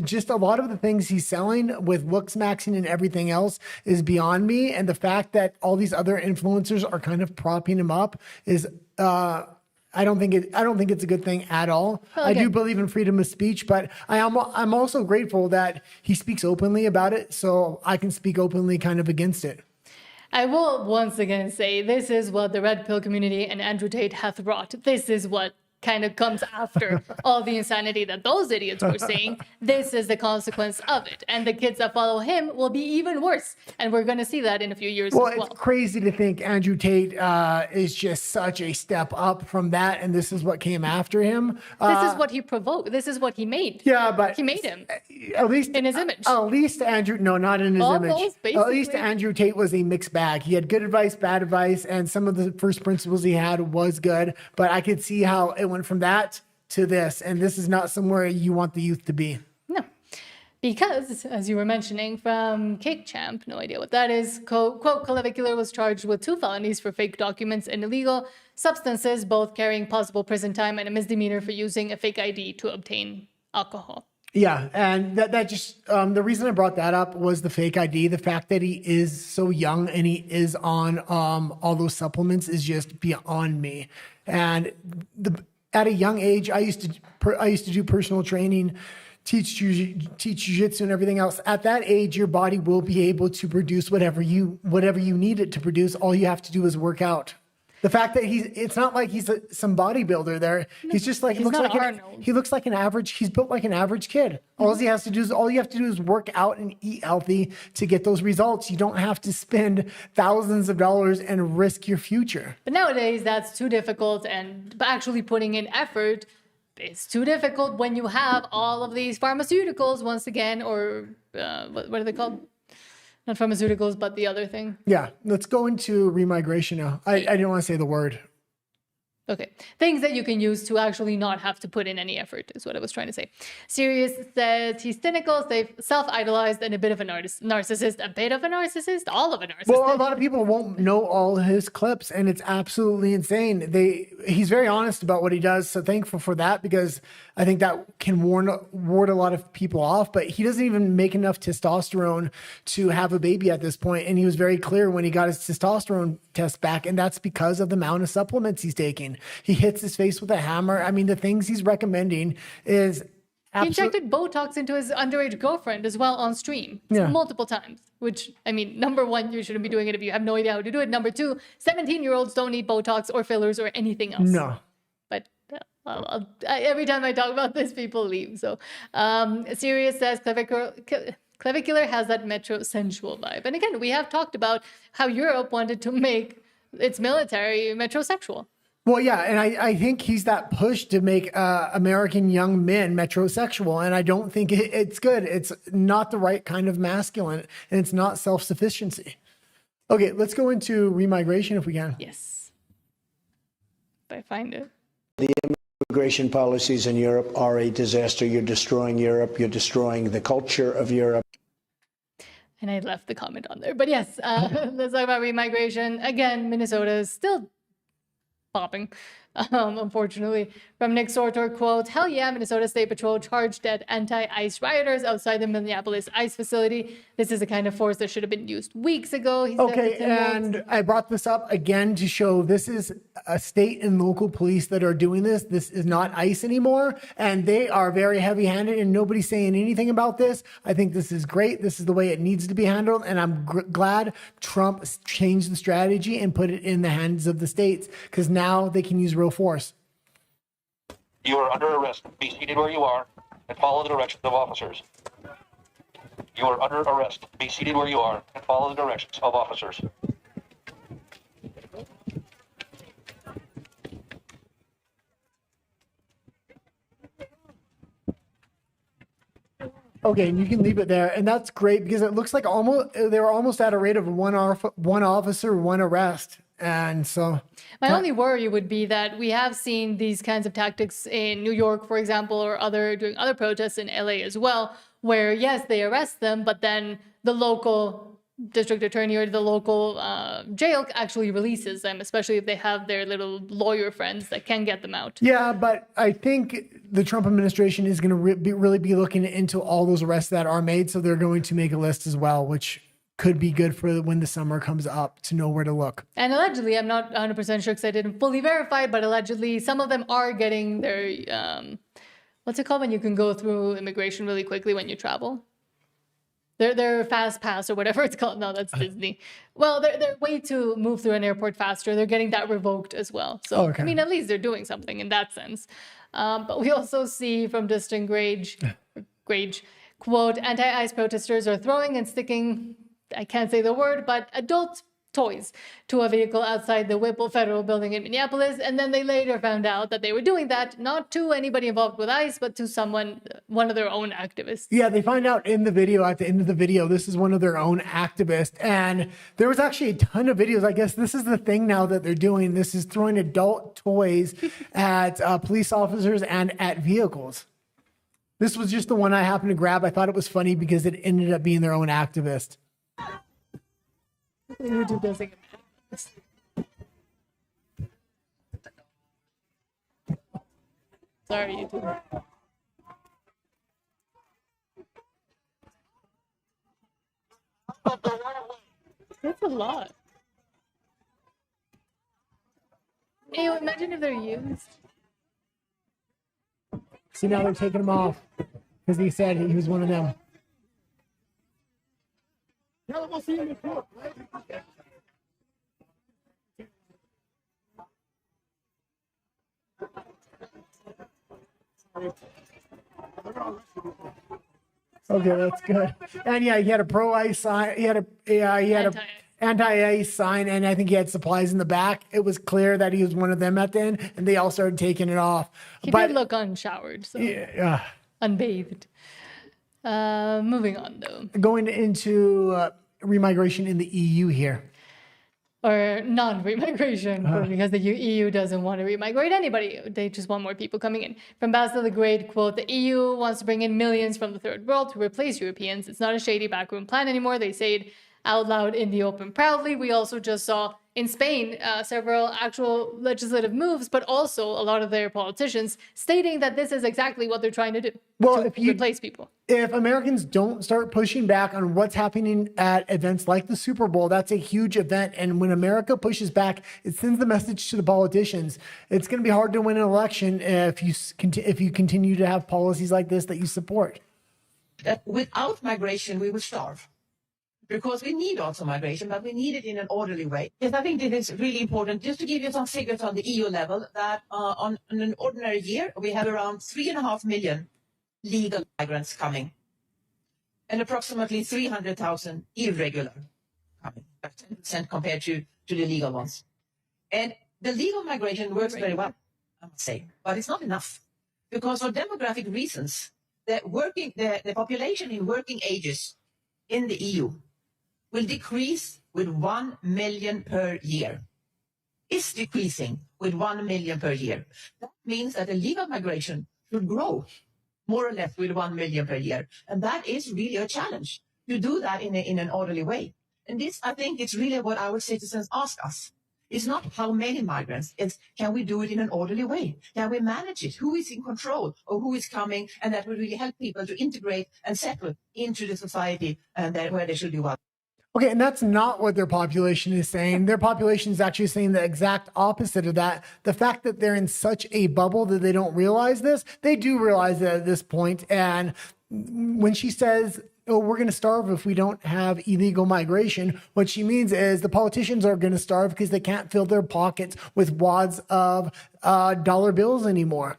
Just a lot of the things he's selling with looks maxing and everything else is beyond me. And the fact that all these other influencers are kind of propping him up is, I don't think it's a good thing at all. Well, I do believe in freedom of speech, but I'm also grateful that he speaks openly about it, so I can speak openly kind of against it. I will once again say this is what the Red Pill community and Andrew Tate hath wrought. This is what kind of comes after all the insanity that those idiots were saying. This is the consequence of it. And the kids that follow him will be even worse. And we're going to see that in a few years as well. It's crazy to think Andrew Tate is just such a step up from that, and this is what came after him. This is what he provoked. This is what he made. Yeah, but he made him. At least in his image. At least Andrew, no, not in his image. Basically. At least Andrew Tate was a mixed bag. He had good advice, bad advice, and some of the first principles he had was good. But I could see how it went from that to this, and this is not somewhere you want the youth to be. No, because as you were mentioning from Cake Champ, no idea what that is. Quote, Clavicular was charged with 2 felonies for fake documents and illegal substances, both carrying possible prison time, and a misdemeanor for using a fake ID to obtain alcohol. Yeah, and that just the reason I brought that up was the fake ID. The fact that he is so young and he is on all those supplements is just beyond me. And at a young age, I used to do personal training, teach jiu-jitsu and everything else. At that age, your body will be able to produce whatever you need it to produce. All you have to do is work out. The fact that it's not like he's some bodybuilder there. He's just like, he looks like an average, he's built like an average kid. All you have to do is work out and eat healthy to get those results. You don't have to spend thousands of dollars and risk your future. But nowadays that's too difficult, and actually putting in effort is too difficult when you have all of these pharmaceuticals once again, or what are they called? Not pharmaceuticals, but the other thing. Yeah, let's go into remigration now. I didn't want to say the word. Okay. Things that you can use to actually not have to put in any effort is what I was trying to say. Sirius says he's cynical, self-idolized, and a bit of a narcissist. A bit of a narcissist? All of a narcissist. Well, a lot of people won't know all his clips, and it's absolutely insane. He's very honest about what he does, so thankful for that, because I think that can ward a lot of people off, but he doesn't even make enough testosterone to have a baby at this point, and he was very clear when he got his testosterone test back, and that's because of the amount of supplements he's taking. He hits his face with a hammer. I mean, the things he's recommending is he injected Botox into his underage girlfriend as well on stream multiple times, which, I mean, number one, you shouldn't be doing it if you have no idea how to do it. Number two, 17-year-olds don't need Botox or fillers or anything else. No. But every time I talk about this, people leave. So Sirius says Clavicular has that metrosexual vibe. And again, we have talked about how Europe wanted to make its military metrosexual. Well, yeah, and I think he's that push to make American young men metrosexual, and I don't think it's good. It's not the right kind of masculine, and it's not self-sufficiency. Okay, let's go into remigration if we can. Yes. If I find it. The immigration policies in Europe are a disaster. You're destroying Europe. You're destroying the culture of Europe. And I left the comment on there. But yes, let's talk about remigration. Again, Minnesota is still popping, unfortunately. From Nick Sortor, quote, "Hell yeah, Minnesota State Patrol charged at anti-ICE rioters outside the Minneapolis ICE facility. This is the kind of force that should have been used weeks ago." He okay, and I brought this up again to show this is a state and local police that are doing this. This is not ICE anymore, and they are very heavy-handed, and nobody's saying anything about this. I think this is great. This is the way it needs to be handled, and I'm glad Trump changed the strategy and put it in the hands of the states, because now they can use real force. You are under arrest. Be seated where you are and follow the directions of officers. You are under arrest. Be seated where you are and follow the directions of officers. Okay, and you can leave it there, and that's great because it looks like they were almost at a rate of one officer, one arrest. And so my only worry would be that we have seen these kinds of tactics in New York, for example, or during other protests in LA as well, where yes, they arrest them, but then the local district attorney or the local jail actually releases them, especially if they have their little lawyer friends that can get them out. Yeah, but I think the Trump administration is going to really be looking into all those arrests that are made. So they're going to make a list as well, which could be good for when the summer comes up to know where to look. And allegedly, I'm not 100% sure because I didn't fully verify, but allegedly some of them are getting their, what's it called when you can go through immigration really quickly when you travel? Their fast pass or whatever it's called. No, that's Disney. Well, their way to move through an airport faster, they're getting that revoked as well. So, I mean, at least they're doing something in that sense. But we also see from Distant Grage, quote, anti-ICE protesters are throwing and sticking, I can't say the word, but adult toys to a vehicle outside the Whipple Federal Building in Minneapolis. And then they later found out that they were doing that not to anybody involved with ICE, but to one of their own activists. Yeah, they find out in the video, at the end of the video, this is one of their own activists. And there was actually a ton of videos. I guess this is the thing now that they're doing. This is throwing adult toys at police officers and at vehicles. This was just the one I happened to grab. I thought it was funny because it ended up being their own activist. YouTube doesn't. Sorry, YouTube. That's a lot. Hey, imagine if they're used. See, now they're taking him off because he said he was one of them. Okay, that's good. And yeah, he had a pro-ICE sign. He had a anti-ICE sign, and I think he had supplies in the back. It was clear that he was one of them at the end, and they all started taking it off. He did look unshowered, so yeah, unbathed. Moving on, though. Going into remigration in the EU here. Or non-remigration, because the EU doesn't want to remigrate anybody. They just want more people coming in. From Basil the Great, quote, the EU wants to bring in millions from the third world to replace Europeans. It's not a shady backroom plan anymore. They say it out loud in the open proudly. We also just saw in Spain several actual legislative moves, but also a lot of their politicians stating that this is exactly what they're trying to do, to replace people. If Americans don't start pushing back on what's happening at events like the Super Bowl, that's a huge event. And when America pushes back, it sends the message to the politicians. It's going to be hard to win an election if you continue to have policies like this that you support. That without migration, we will starve. Because we need also migration, but we need it in an orderly way. Yes, I think this is really important. Just to give you some figures on the EU level, that on an ordinary year, we have around 3.5 million legal migrants coming, and approximately 300,000 irregular coming, 10% compared to the legal ones. And the legal migration works very well, I must say, but it's not enough. Because for demographic reasons, the population in working ages in the EU will decrease with 1 million per year. Is decreasing with 1 million per year. That means that the legal migration should grow more or less with 1 million per year. And that is really a challenge to do that in an orderly way. And this, I think, it's really what our citizens ask us. It's not how many migrants, it's can we do it in an orderly way? Can we manage it? Who is in control of who is coming? And that will really help people to integrate and settle into the society and where they should do well. Okay, and that's not what their population is saying. Their population is actually saying the exact opposite of that. The fact that they're in such a bubble that they don't realize this, they do realize it at this point. And when she says, oh, we're going to starve if we don't have illegal migration, what she means is the politicians are going to starve because they can't fill their pockets with wads of dollar bills anymore.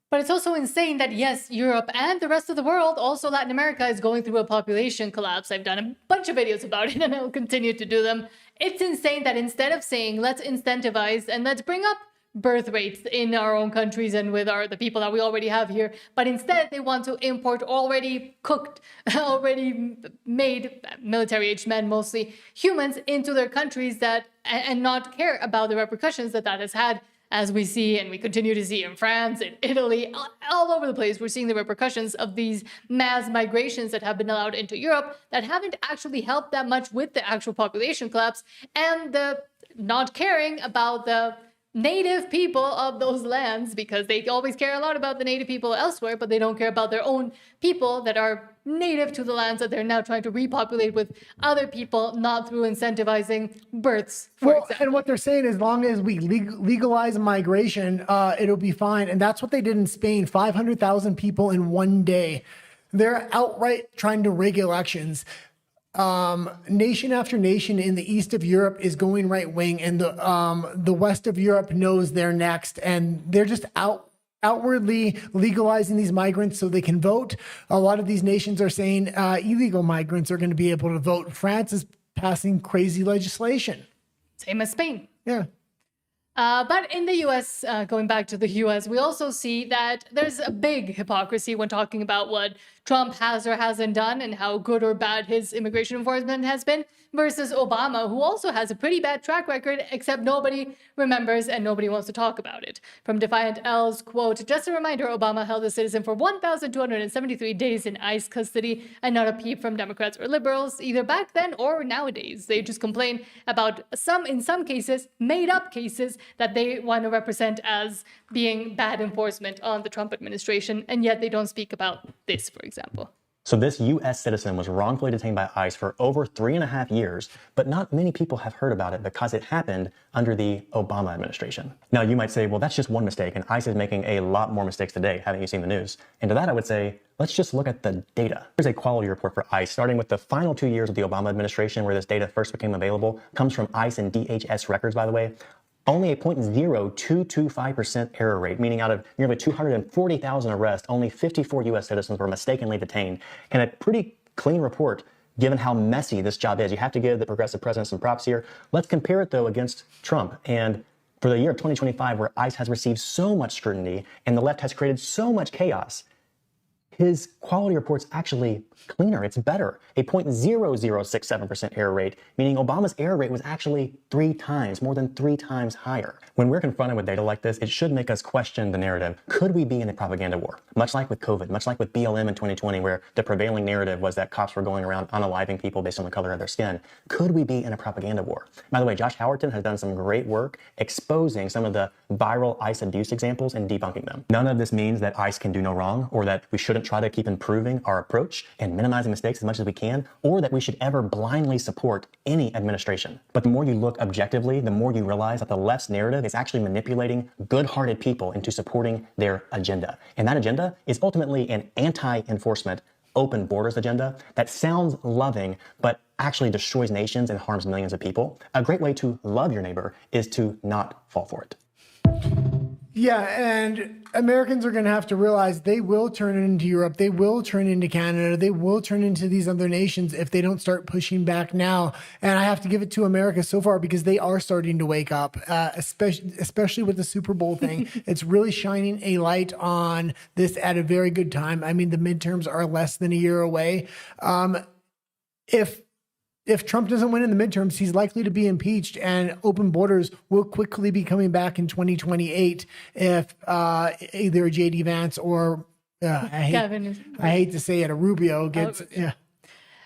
But it's also insane that, yes, Europe and the rest of the world, also Latin America, is going through a population collapse. I've done a bunch of videos about it, and I'll continue to do them. It's insane that instead of saying, let's incentivize and let's bring up birth rates in our own countries and with the people that we already have here, but instead they want to import already cooked, already made, military-aged men mostly, humans into their countries and not care about the repercussions that has had as we see and we continue to see in France, in Italy, all over the place. We're seeing the repercussions of these mass migrations that have been allowed into Europe that haven't actually helped that much with the actual population collapse and the not caring about the native people of those lands, because they always care a lot about the native people elsewhere, but they don't care about their own people that are native to the lands that they're now trying to repopulate with other people, not through incentivizing births, for example. And what they're saying, as long as we legalize migration, it'll be fine. And that's what they did in Spain, 500,000 people in one day. They're outright trying to rig elections. Nation after nation in the east of Europe is going right wing, and the west of Europe knows they're next, and they're just outwardly legalizing these migrants so they can vote. A lot of these nations are saying illegal migrants are going to be able to vote. France is passing crazy legislation. Same as Spain. Yeah. But in the U.S., going back to the U.S., we also see that there's a big hypocrisy when talking about what Trump has or hasn't done and how good or bad his immigration enforcement has been versus Obama, who also has a pretty bad track record, except nobody remembers and nobody wants to talk about it. From Defiant L's quote, "Just a reminder, Obama held a citizen for 1,273 days in ICE custody, and not a peep from Democrats or liberals, either back then or nowadays. They just complain about in some cases, made up cases that they want to represent as being bad enforcement on the Trump administration, and yet they don't speak about this, for example." So this U.S. citizen was wrongfully detained by ICE for over 3.5 years, but not many people have heard about it because it happened under the Obama administration. Now you might say, well, that's just one mistake, and ICE is making a lot more mistakes today. Haven't you seen the news? And to that I would say, let's just look at the data. Here's a quality report for ICE, starting with the final 2 years of the Obama administration, where this data first became available. Comes from ICE and DHS records, by the way. Only a 0.0225% error rate, meaning out of nearly 240,000 arrests, only 54 U.S. citizens were mistakenly detained. And a pretty clean report, given how messy this job is. You have to give the progressive president some props here. Let's compare it, though, against Trump. And for the year of 2025, where ICE has received so much scrutiny and the left has created so much chaos, his quality report's actually cleaner. It's better. A 0.0067% error rate, meaning Obama's error rate was actually more than three times higher. When we're confronted with data like this, it should make us question the narrative. Could we be in a propaganda war? Much like with COVID, much like with BLM in 2020, where the prevailing narrative was that cops were going around unaliving people based on the color of their skin. Could we be in a propaganda war? By the way, Josh Howerton has done some great work exposing some of the viral ICE abuse examples and debunking them. None of this means that ICE can do no wrong, or that we shouldn't try to keep improving our approach and minimizing mistakes as much as we can, or that we should ever blindly support any administration. But the more you look objectively, the more you realize that the left's narrative is actually manipulating good-hearted people into supporting their agenda. And that agenda is ultimately an anti-enforcement, open borders agenda that sounds loving, but actually destroys nations and harms millions of people. A great way to love your neighbor is to not fall for it. Yeah, and Americans are going to have to realize they will turn into Europe, they will turn into Canada, they will turn into these other nations if they don't start pushing back now. And I have to give it to America so far, because they are starting to wake up, especially with the Super Bowl thing. It's really shining a light on this at a very good time. I mean, the midterms are less than a year away. If Trump doesn't win in the midterms, he's likely to be impeached, and open borders will quickly be coming back in 2028 if either J.D. Vance or I hate to say it, a Rubio gets. Yeah.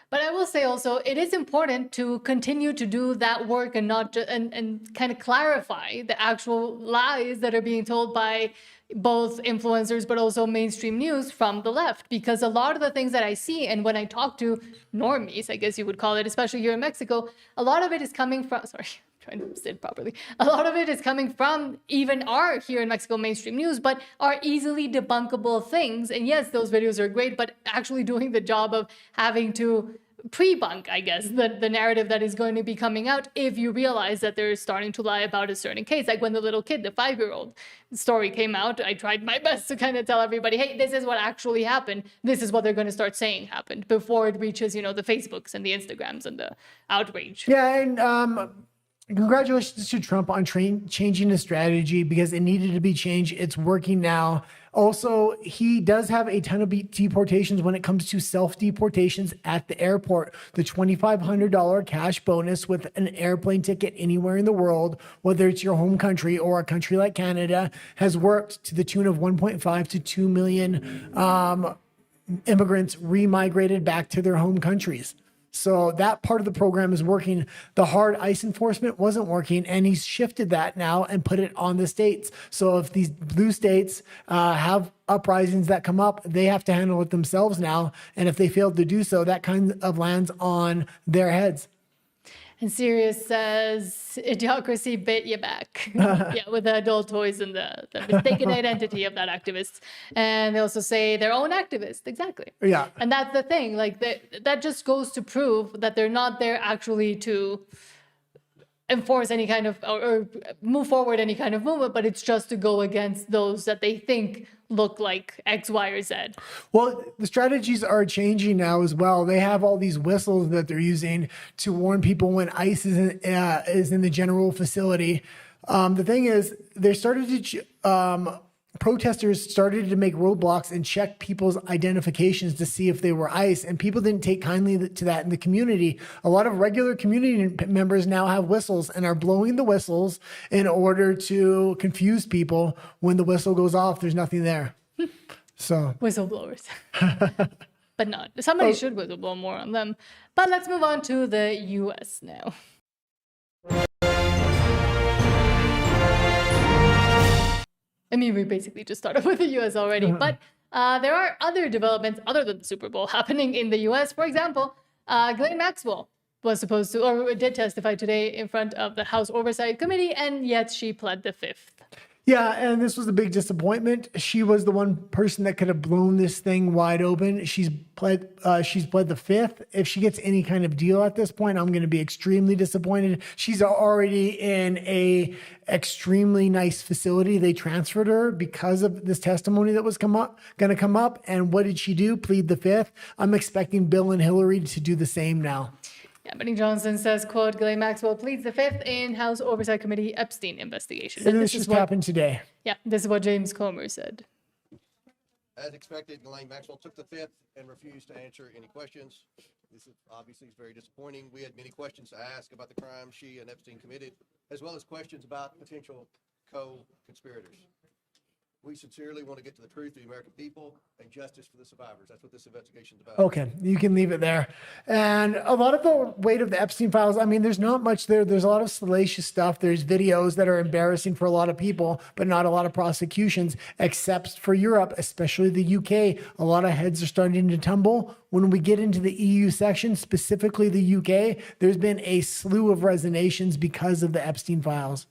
But I will say also, it is important to continue to do that work and not just and kind of clarify the actual lies that are being told by both influencers, but also mainstream news from the left. Because a lot of the things that I see, and when I talk to normies, I guess you would call it, especially here in Mexico, a lot of it is coming from, sorry, I'm trying to sit properly. A lot of it is coming from even our here in Mexico mainstream news, but are easily debunkable things. And yes, those videos are great, but actually doing the job of having to pre-bunk, I guess, the narrative that is going to be coming out if you realize that they're starting to lie about a certain case. Like when the little kid, the 5-year-old story came out, I tried my best to kind of tell everybody, hey, this is what actually happened. This is what they're going to start saying happened before it reaches, the Facebooks and the Instagrams and the outrage. Yeah, and Congratulations to Trump on changing his strategy because it needed to be changed. It's working now. Also, he does have a ton of deportations when it comes to self-deportations at the airport. The $2,500 cash bonus with an airplane ticket anywhere in the world, whether it's your home country or a country like Canada, has worked to the tune of 1.5 to 2 million immigrants remigrated back to their home countries. So that part of the program is working. The hard ICE enforcement wasn't working, and he's shifted that now and put it on the states. So if these blue states have uprisings that come up, they have to handle it themselves now. And if they fail to do so, that kind of lands on their heads. And Sirius says, idiocracy bit you back. Yeah, with the adult toys and the mistaken identity of that activist. And they also say their own activist. Exactly. Yeah. And that's the thing. Like, that just goes to prove that they're not there actually to enforce any kind of, or move forward any kind of movement, but it's just to go against those that they think look like X, Y, or Z. Well, the strategies are changing now as well. They have all these whistles that they're using to warn people when ICE is in the general facility. The thing is, they started to protesters started to make roadblocks and check people's identifications to see if they were ICE, and people didn't take kindly to that in the community. A lot of regular community members now have whistles and are blowing the whistles in order to confuse people. When the whistle goes off, there's nothing there. So whistleblowers. But not. Somebody should whistleblow more on them. But let's move on to the U.S. now. I mean, we basically just started with the U.S. already, but there are other developments other than the Super Bowl happening in the U.S. For example, Ghislaine Maxwell was supposed to, or did testify today in front of the House Oversight Committee, and yet she pled the fifth. Yeah, and this was a big disappointment. She was the one person that could have blown this thing wide open. She's pled the fifth. If she gets any kind of deal at this point, I'm going to be extremely disappointed. She's already in a extremely nice facility. They transferred her because of this testimony that was going to come up. And what did she do? Plead the fifth. I'm expecting Bill and Hillary to do the same now. Yeah, Benny Johnson says, quote, Ghislaine Maxwell pleads the fifth in House Oversight Committee Epstein investigation. And this just happened today. Yeah, this is what James Comer said. As expected, Ghislaine Maxwell took the fifth and refused to answer any questions. This is obviously very disappointing. We had many questions to ask about the crime she and Epstein committed, as well as questions about potential co-conspirators. We sincerely want to get to the truth of the American people and justice for the survivors. That's what this investigation is about. Okay, you can leave it there. And a lot of the weight of the Epstein files, I mean, there's not much there. There's a lot of salacious stuff. There's videos that are embarrassing for a lot of people, but not a lot of prosecutions, except for Europe, especially the UK. A lot of heads are starting to tumble. When we get into the EU section, specifically the UK, there's been a slew of resignations because of the Epstein files.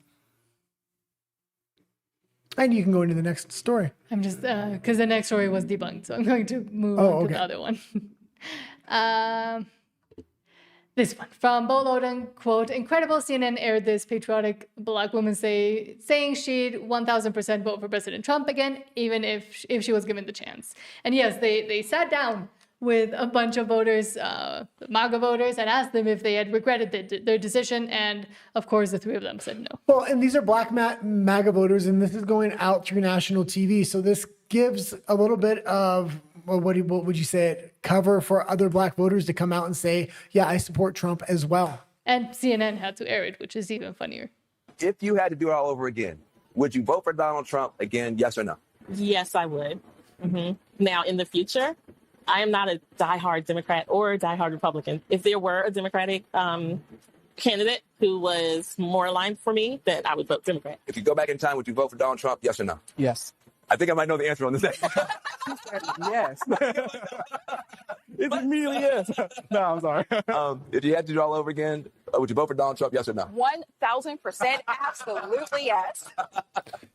And you can go into the next story. I'm just, because the next story was debunked, so I'm going to move on to the other one. This one from Bo Loden, quote, incredible, CNN aired this patriotic black woman saying she'd 1000% vote for President Trump again, even if she was given the chance. And yes, they sat down with a bunch of voters, MAGA voters, and asked them if they had regretted their decision. And of course, the three of them said no. Well, and these are black MAGA voters, and this is going out through national TV. So this gives a little bit of, well, what would you say, cover for other black voters to come out and say, yeah, I support Trump as well. And CNN had to air it, which is even funnier. If you had to do it all over again, would you vote for Donald Trump again, yes or no? Yes, I would. Now, in the future, I am not a diehard Democrat or a diehard Republican. If there were a Democratic candidate who was more aligned for me, then I would vote Democrat. If you go back in time, would you vote for Donald Trump, yes or no? Yes. I think I might know the answer on this. Yes. It's immediately yes. No, I'm sorry. If you had to do it all over again, would you vote for Donald Trump, yes or no? 1000% absolutely yes.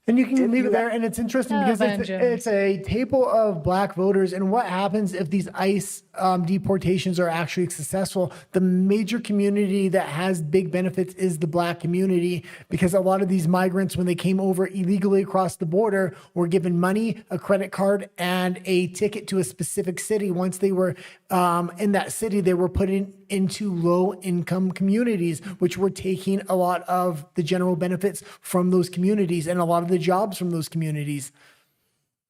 And you can leave it there. And it's interesting because it's a table of black voters. And what happens if these ICE deportations are actually successful? The major community that has big benefits is the black community, because a lot of these migrants, when they came over illegally across the border, were given money, a credit card, and a ticket to a specific city. Once they were in that city, they were put into low-income communities. communities, which were taking a lot of the general benefits from those communities and a lot of the jobs from those communities.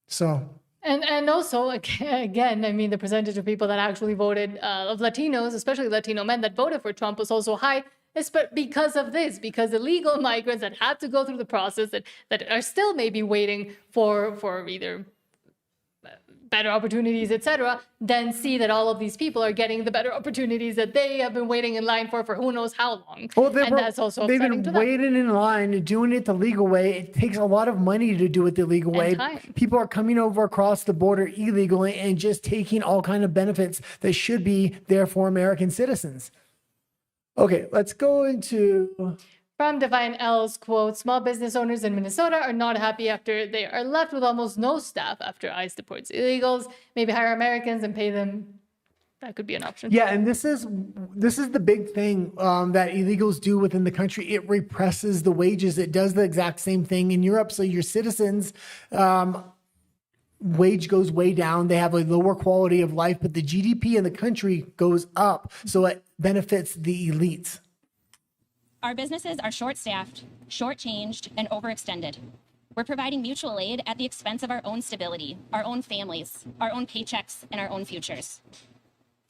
So. And also, again, I mean, the percentage of people that actually voted, of Latinos, especially Latino men that voted for Trump, was also high. It's because of this, because illegal migrants that had to go through the process, that are still maybe waiting for either better opportunities, etc., then see that all of these people are getting the better opportunities that they have been waiting in line for who knows how long. Well, That's also they've upsetting been to them. waiting in line, doing it the legal way. It takes a lot of money to do it the legal way. time. People are coming over across the border illegally and just taking all kind of benefits that should be there for American citizens. Okay, let's go into... From Divine L's quote, small business owners in Minnesota are not happy after they are left with almost no staff after ICE deports illegals. Maybe hire Americans and pay them. That could be an option. Yeah, and this is the big thing that illegals do within the country. It represses the wages. It does the exact same thing in Europe. So your citizens, wage goes way down. They have a lower quality of life, but the GDP in the country goes up. So it benefits the elites. Our businesses are short-staffed, short-changed, and overextended. We're providing mutual aid at the expense of our own stability, our own families, our own paychecks, and our own futures.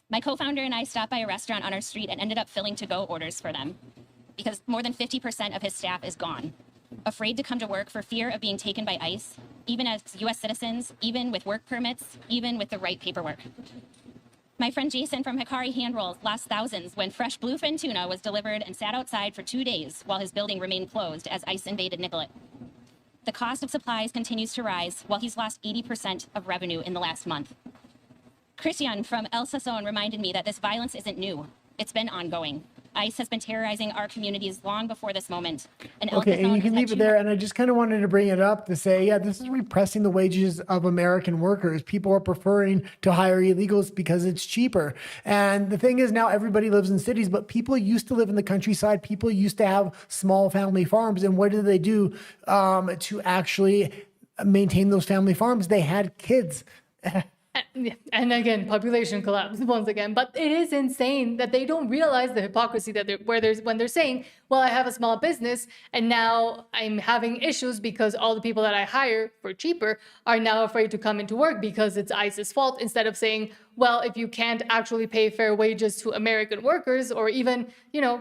My co-founder and I stopped by a restaurant on our street and ended up filling to-go orders for them because more than 50% of his staff is gone, afraid to come to work for fear of being taken by ICE, even as U.S. citizens, even with work permits, even with the right paperwork. My friend Jason from Hikari Hand Rolls lost thousands when fresh bluefin tuna was delivered and sat outside for 2 days while his building remained closed as ICE invaded Nicollet. The cost of supplies continues to rise while he's lost 80% of revenue in the last month. Christian from El Sazon reminded me that this violence isn't new. It's been ongoing. ICE has been terrorizing our communities long before this moment. And Okay, and you can leave it there. And I just kind of wanted to bring it up to say, yeah, this is repressing the wages of American workers. People are preferring to hire illegals because it's cheaper. And the thing is, now everybody lives in cities, but people used to live in the countryside. People used to have small family farms. And what did they do to actually maintain those family farms? They had kids. And again, population collapse once again. But it is insane that they don't realize the hypocrisy that when they're saying, well, I have a small business and now I'm having issues because all the people that I hire for cheaper are now afraid to come into work because it's ICE's fault, instead of saying, well, if you can't actually pay fair wages to American workers or even,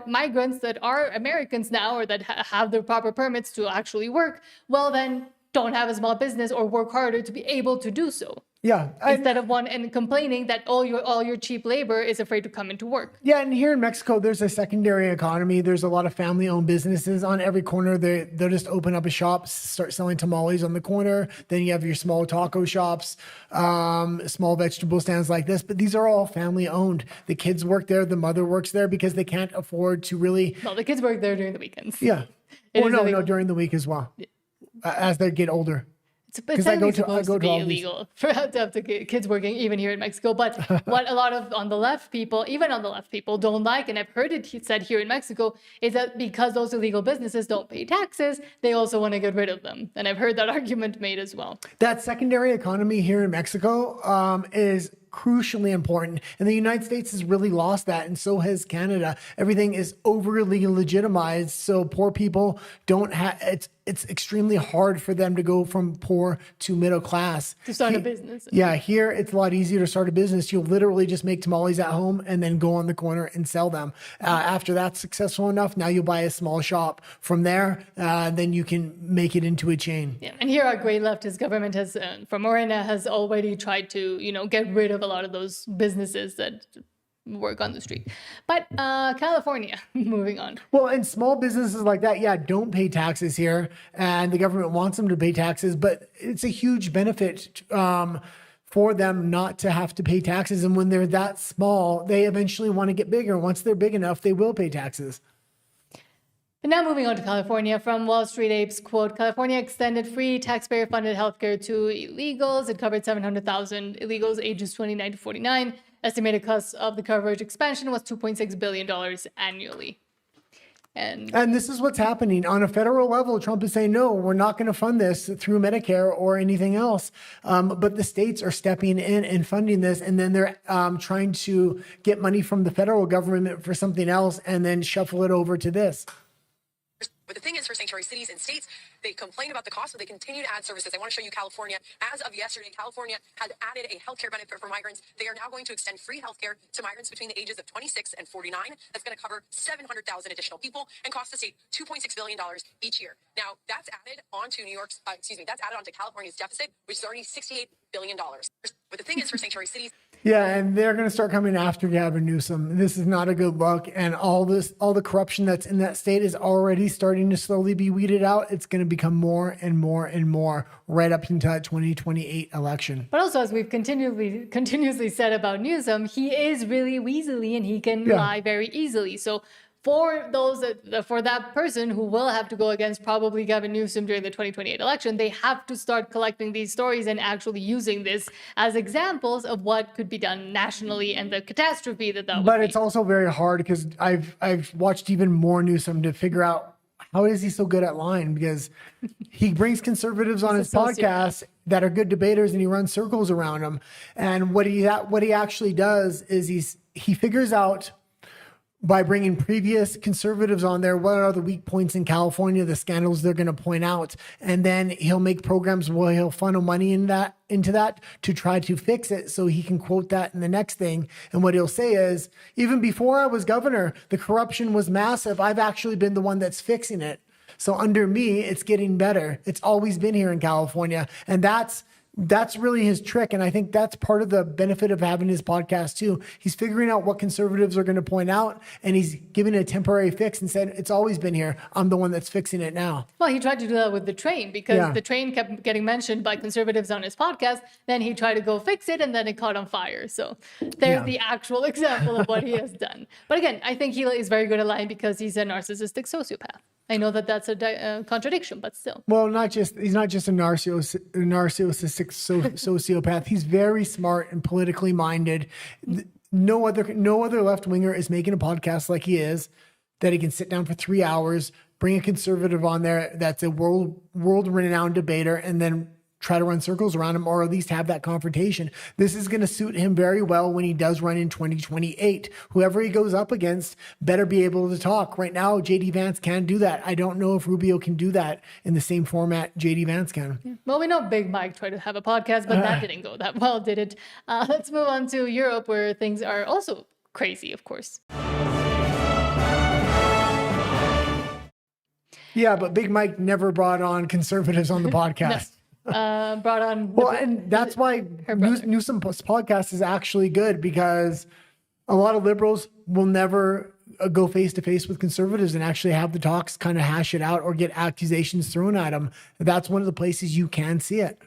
migrants that are Americans now or that have the proper permits to actually work, well, then don't have a small business or work harder to be able to do so. Yeah. Instead of complaining that all your cheap labor is afraid to come into work. Yeah, and here in Mexico, there's a secondary economy. There's a lot of family-owned businesses on every corner. They'll just open up a shop, start selling tamales on the corner. Then you have your small taco shops, small vegetable stands like this. But these are all family-owned. The kids work there. The mother works there because they can't afford to really... Well, the kids work there during the weekends. Yeah. No, during the week as well, as they get older. It's supposed to be illegal to have kids working even here in Mexico. But what a lot of on the left people don't like, and I've heard it said here in Mexico, is that because those illegal businesses don't pay taxes, they also want to get rid of them. And I've heard that argument made as well. That secondary economy here in Mexico is crucially important. And the United States has really lost that, and so has Canada. Everything is overly legitimized, so poor people don't have... It's extremely hard for them to go from poor to middle class. To start a business. Yeah, here it's a lot easier to start a business. You'll literally just make tamales at home and then go on the corner and sell them. After that's successful enough, now you'll buy a small shop. From there, then you can make it into a chain. Yeah, and here our great leftist government has, from Morena, has already tried to, get rid of a lot of those businesses that work on the street. But California, moving on. Well, and small businesses like that, don't pay taxes here, and the government wants them to pay taxes, but it's a huge benefit for them not to have to pay taxes. And when they're that small, they eventually want to get bigger. Once they're big enough, they will pay taxes. And now moving on to California, from Wall Street Apes, quote, California extended free taxpayer-funded healthcare to illegals. It covered 700,000 illegals ages 29 to 49. Estimated cost of the coverage expansion was $2.6 billion annually. And this is what's happening on a federal level. Trump is saying, no, we're not going to fund this through Medicare or anything else. But the states are stepping in and funding this. And then they're trying to get money from the federal government for something else and then shuffle it over to this. But the thing is, for sanctuary cities and states, they complain about the cost, but they continue to add services. I want to show you California. As of yesterday, California had added a healthcare benefit for migrants. They are now going to extend free healthcare to migrants between the ages of 26 and 49. That's going to cover 700,000 additional people and cost the state $2.6 billion each year. Now, that's added onto that's added onto California's deficit, which is already $68 billion. But the thing is, for sanctuary cities, yeah, and they're going to start coming after Gavin Newsom. This is not a good look, and all the corruption that's in that state is already starting to slowly be weeded out. It's going to become more and more and more right up into that 2028 election. But also, as we've continuously said about Newsom, he is really weaselly and he can lie very easily. So for that person who will have to go against probably Gavin Newsom during the 2028 election, they have to start collecting these stories and actually using this as examples of what could be done nationally and the catastrophe that would But be. it's also very hard because I've watched even more Newsom to figure out how is he so good at lying, because he brings conservatives on his podcast that are good debaters and he runs circles around them. And what he actually does is he figures out, by bringing previous conservatives on there, what are the weak points in California, the scandals they're going to point out, and then he'll make programs where he'll funnel money into that to try to fix it, so he can quote that in the next thing. And what he'll say is, even before I was governor, the corruption was massive. I've actually been the one that's fixing it. So under me, it's getting better. It's always been here in California, and that's really his trick. And I think that's part of the benefit of having his podcast too. He's figuring out what conservatives are going to point out, and he's giving it a temporary fix and said, it's always been here. I'm the one that's fixing it now. Well, he tried to do that with the train, because the train kept getting mentioned by conservatives on his podcast. Then he tried to go fix it and then it caught on fire. So there's the actual example of what he has done. But again, I think he is very good at lying because he's a narcissistic sociopath. I know that that's a contradiction, but still. Well, he's not just a narcissistic sociopath. He's very smart and politically minded. No other left winger is making a podcast like he is, that he can sit down for 3 hours, bring a conservative on there that's a world renowned debater, and then try to run circles around him, or at least have that confrontation. This is going to suit him very well when he does run in 2028. Whoever he goes up against better be able to talk. Right now, JD Vance can do that. I don't know if Rubio can do that in the same format JD Vance can. Well, we know Big Mike tried to have a podcast, but that didn't go that well, did it? Let's move on to Europe, where things are also crazy, of course. Yeah, but Big Mike never brought on conservatives on the podcast. Brought on. Well, and that's why Newsom's podcast is actually good, because a lot of liberals will never go face to face with conservatives and actually have the talks, kind of hash it out, or get accusations thrown at them. That's one of the places you can see it.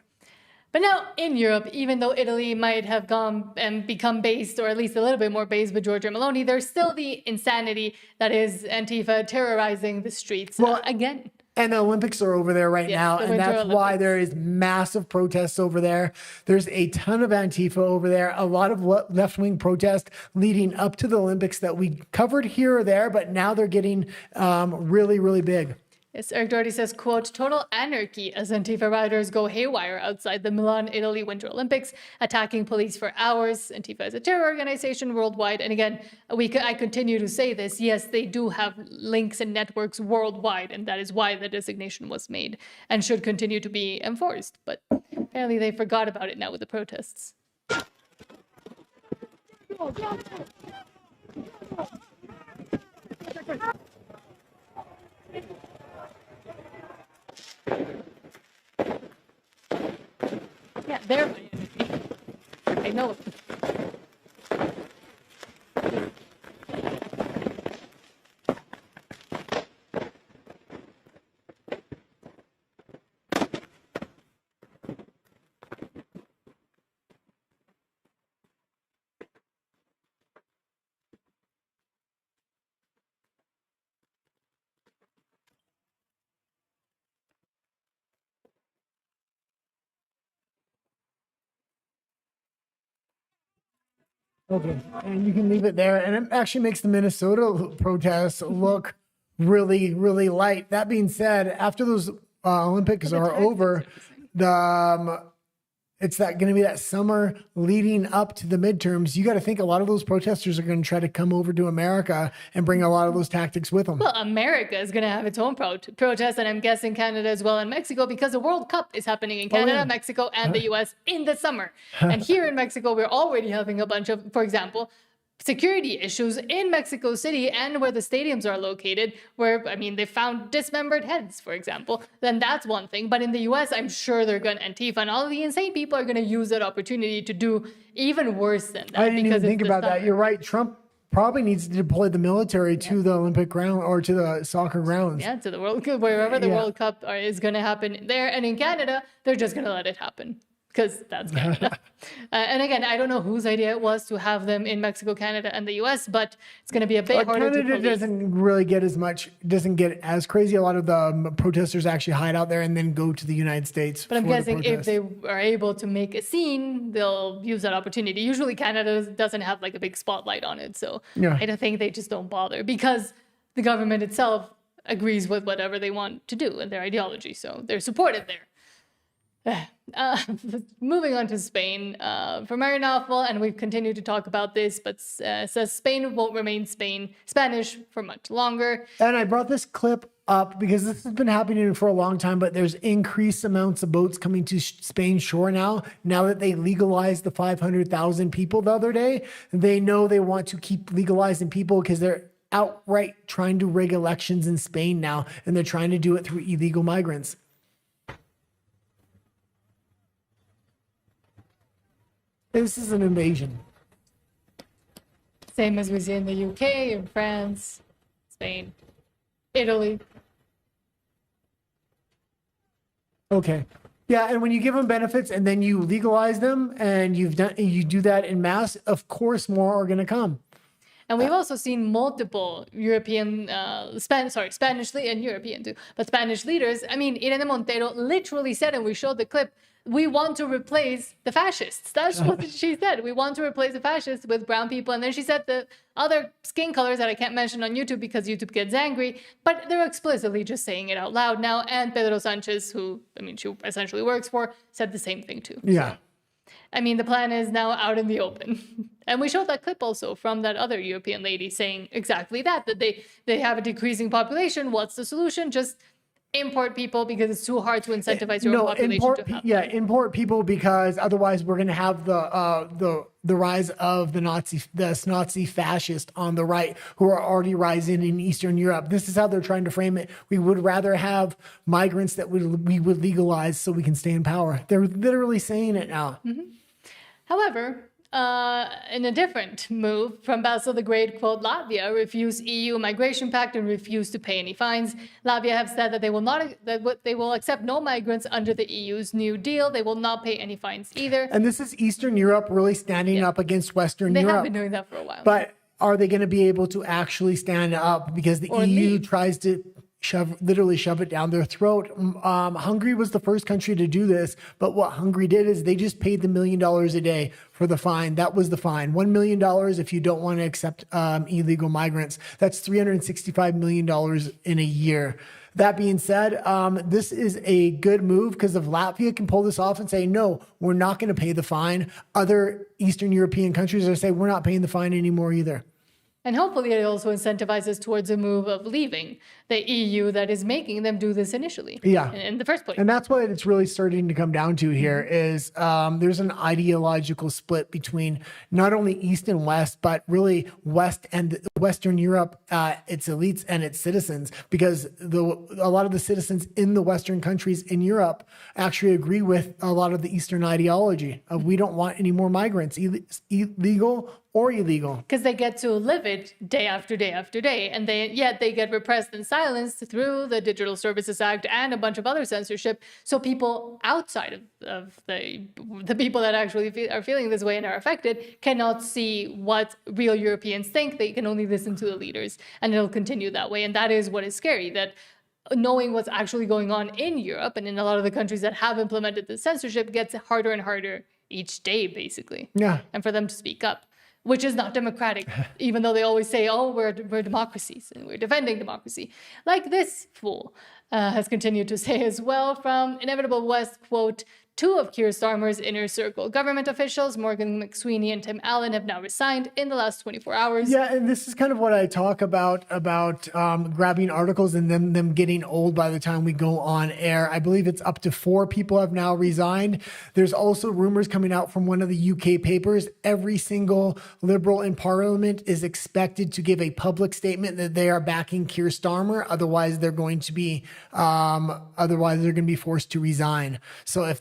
But now in Europe, even though Italy might have gone and become based, or at least a little bit more based with Giorgia Meloni, there's still the insanity that is Antifa terrorizing the streets again. And the Olympics are over there right now, and that's why there is massive protests over there. There's a ton of Antifa over there, a lot of left-wing protest leading up to the Olympics that we covered here or there, but now they're getting really, really big. Yes, Eric Doherty says, quote, total anarchy as Antifa riders go haywire outside the Milan, Italy Winter Olympics, attacking police for hours. Antifa is a terror organization worldwide. And again, I continue to say this. Yes, they do have links and networks worldwide, and that is why the designation was made and should continue to be enforced. But apparently they forgot about it now with the protests. Yeah, they're my enemy. I know it. Okay, and you can leave it there. And it actually makes the Minnesota protests look really, really light. That being said, after those Olympics are over, it's going to be that summer leading up to the midterms. You got to think a lot of those protesters are going to try to come over to America and bring a lot of those tactics with them. Well, America is going to have its own protest, and I'm guessing Canada as well, and Mexico, because the World Cup is happening in Canada, Mexico, and the U.S. in the summer. And here in Mexico, we're already having a bunch of, for example, security issues in Mexico City and where the stadiums are located, where, I mean, they found dismembered heads, for example. Then that's one thing. But in the US, I'm sure they're going to, Antifa and all of the insane people are going to use that opportunity to do even worse than that. I didn't even think about that. You're right. Trump probably needs to deploy the military to the Olympic ground or to the soccer grounds. Yeah, to the World Cup, wherever the World Cup is going to happen there. And in Canada, they're just going to let it happen, because that's Canada. And again, I don't know whose idea it was to have them in Mexico, Canada, and the U.S., but it's going to be a bit harder to Canada police. doesn't really get doesn't get as crazy. A lot of the protesters actually hide out there and then go to the United States. But I'm for the guessing if protest. they are able to make a scene, they'll use that opportunity. Usually Canada doesn't have like a big spotlight on it. So I don't think they just don't bother, because the government itself agrees with whatever they want to do and their ideology. So they're supported there. Moving on to Spain, from Marinafel, and we've continued to talk about this, but says Spain won't remain Spanish for much longer. And I brought this clip up because this has been happening for a long time, but there's increased amounts of boats coming to Spain shore now that they legalized the 500,000 people the other day. They know they want to keep legalizing people because they're outright trying to rig elections in Spain now, and they're trying to do it through illegal migrants. This is an invasion. Same as we see in the UK, in France, Spain, Italy. Okay. Yeah, and when you give them benefits and then you legalize them and you do that in mass, of course more are going to come. And we've also seen multiple European, Spanish and European too, but Spanish leaders. I mean, Irene Montero literally said, and we showed the clip, we want to replace the fascists. That's what she said. We want to replace the fascists with brown people. And then she said the other skin colors that I can't mention on YouTube because YouTube gets angry, but they're explicitly just saying it out loud now. And Pedro Sanchez, who, I mean, she essentially works for, said the same thing too. Yeah. So, I mean, the plan is now out in the open. And we showed that clip also from that other European lady saying exactly that they have a decreasing population. What's the solution? Just import people, because it's too hard to incentivize your own population to have import people, because otherwise we're going to have the rise of the Nazi fascist on the right, who are already rising in Eastern Europe. This is how they're trying to frame it. We would rather have migrants that we would legalize so we can stay in power. They're literally saying it now. Mm-hmm. However, in a different move from Basil the Great, quote, Latvia refused EU migration pact and refused to pay any fines. Latvia have said that they will accept no migrants under the EU's new deal. They will not pay any fines either. And this is Eastern Europe really standing up against Western Europe. They have been doing that for a while. But are they going to be able to actually stand up? Because the EU tries to literally shove it down their throat. Hungary was the first country to do this, but what Hungary did is they just paid the $1 million a day for the fine. That was the fine. $1 million if you don't want to accept illegal migrants. That's $365 million in a year. That being said, this is a good move, because if Latvia can pull this off and say, no, we're not going to pay the fine, other Eastern European countries are saying, we're not paying the fine anymore either. And hopefully it also incentivizes towards a move of leaving the EU that is making them do this initially. Yeah. In the first place. And that's what it's really starting to come down to here is there's an ideological split between not only East and West, but really West and Western Europe, its elites and its citizens, because a lot of the citizens in the Western countries in Europe actually agree with a lot of the Eastern ideology of we don't want any more migrants, illegal or illegal. Because they get to live it day after day after day, and yet they get repressed and silenced through the Digital Services Act and a bunch of other censorship. So people outside of the people that actually are feeling this way and are affected cannot see what real Europeans think. They can only listen to the leaders, and it'll continue that way. And that is what is scary, that knowing what's actually going on in Europe and in a lot of the countries that have implemented the censorship gets harder and harder each day, basically. Yeah. And for them to speak up. which is not democratic, even though they always say, oh, we're democracies and we're defending democracy. Like this fool has continued to say as well from Inevitable West, quote, two of Keir Starmer's inner circle government officials, Morgan McSweeney and Tim Allen, have now resigned in the last 24 hours. Yeah, and this is kind of what I talk about grabbing articles and them getting old by the time we go on air. I believe it's up to 4 people have now resigned. There's also rumors coming out from one of the UK papers. Every single Liberal in Parliament is expected to give a public statement that they are backing Keir Starmer. Otherwise, they're going to be forced to resign. So if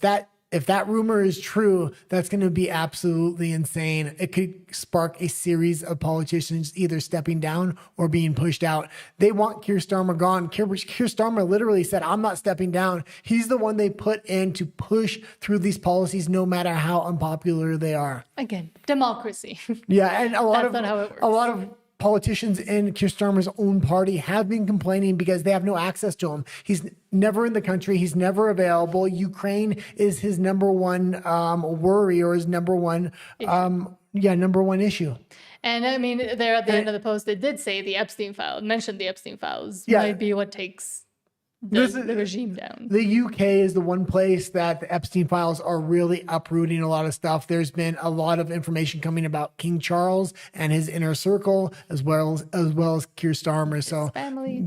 that rumor is true, that's going to be absolutely insane. It could spark a series of politicians either stepping down or being pushed out. They want Keir Starmer gone. Keir Starmer literally said, I'm not stepping down. He's the one they put in to push through these policies no matter how unpopular they are. Again, democracy. Yeah, and a lot of politicians in Keir Starmer's own party have been complaining because they have no access to him. He's never in the country. He's never available. Ukraine is his number one worry, or his number one issue. And I mean, there at the end of the post, it did say the Epstein files, mentioned the Epstein files might be what takes the regime down. The UK is the one place that the Epstein files are really uprooting a lot of stuff. There's been a lot of information coming about King Charles and his inner circle, as well as Keir Starmer. So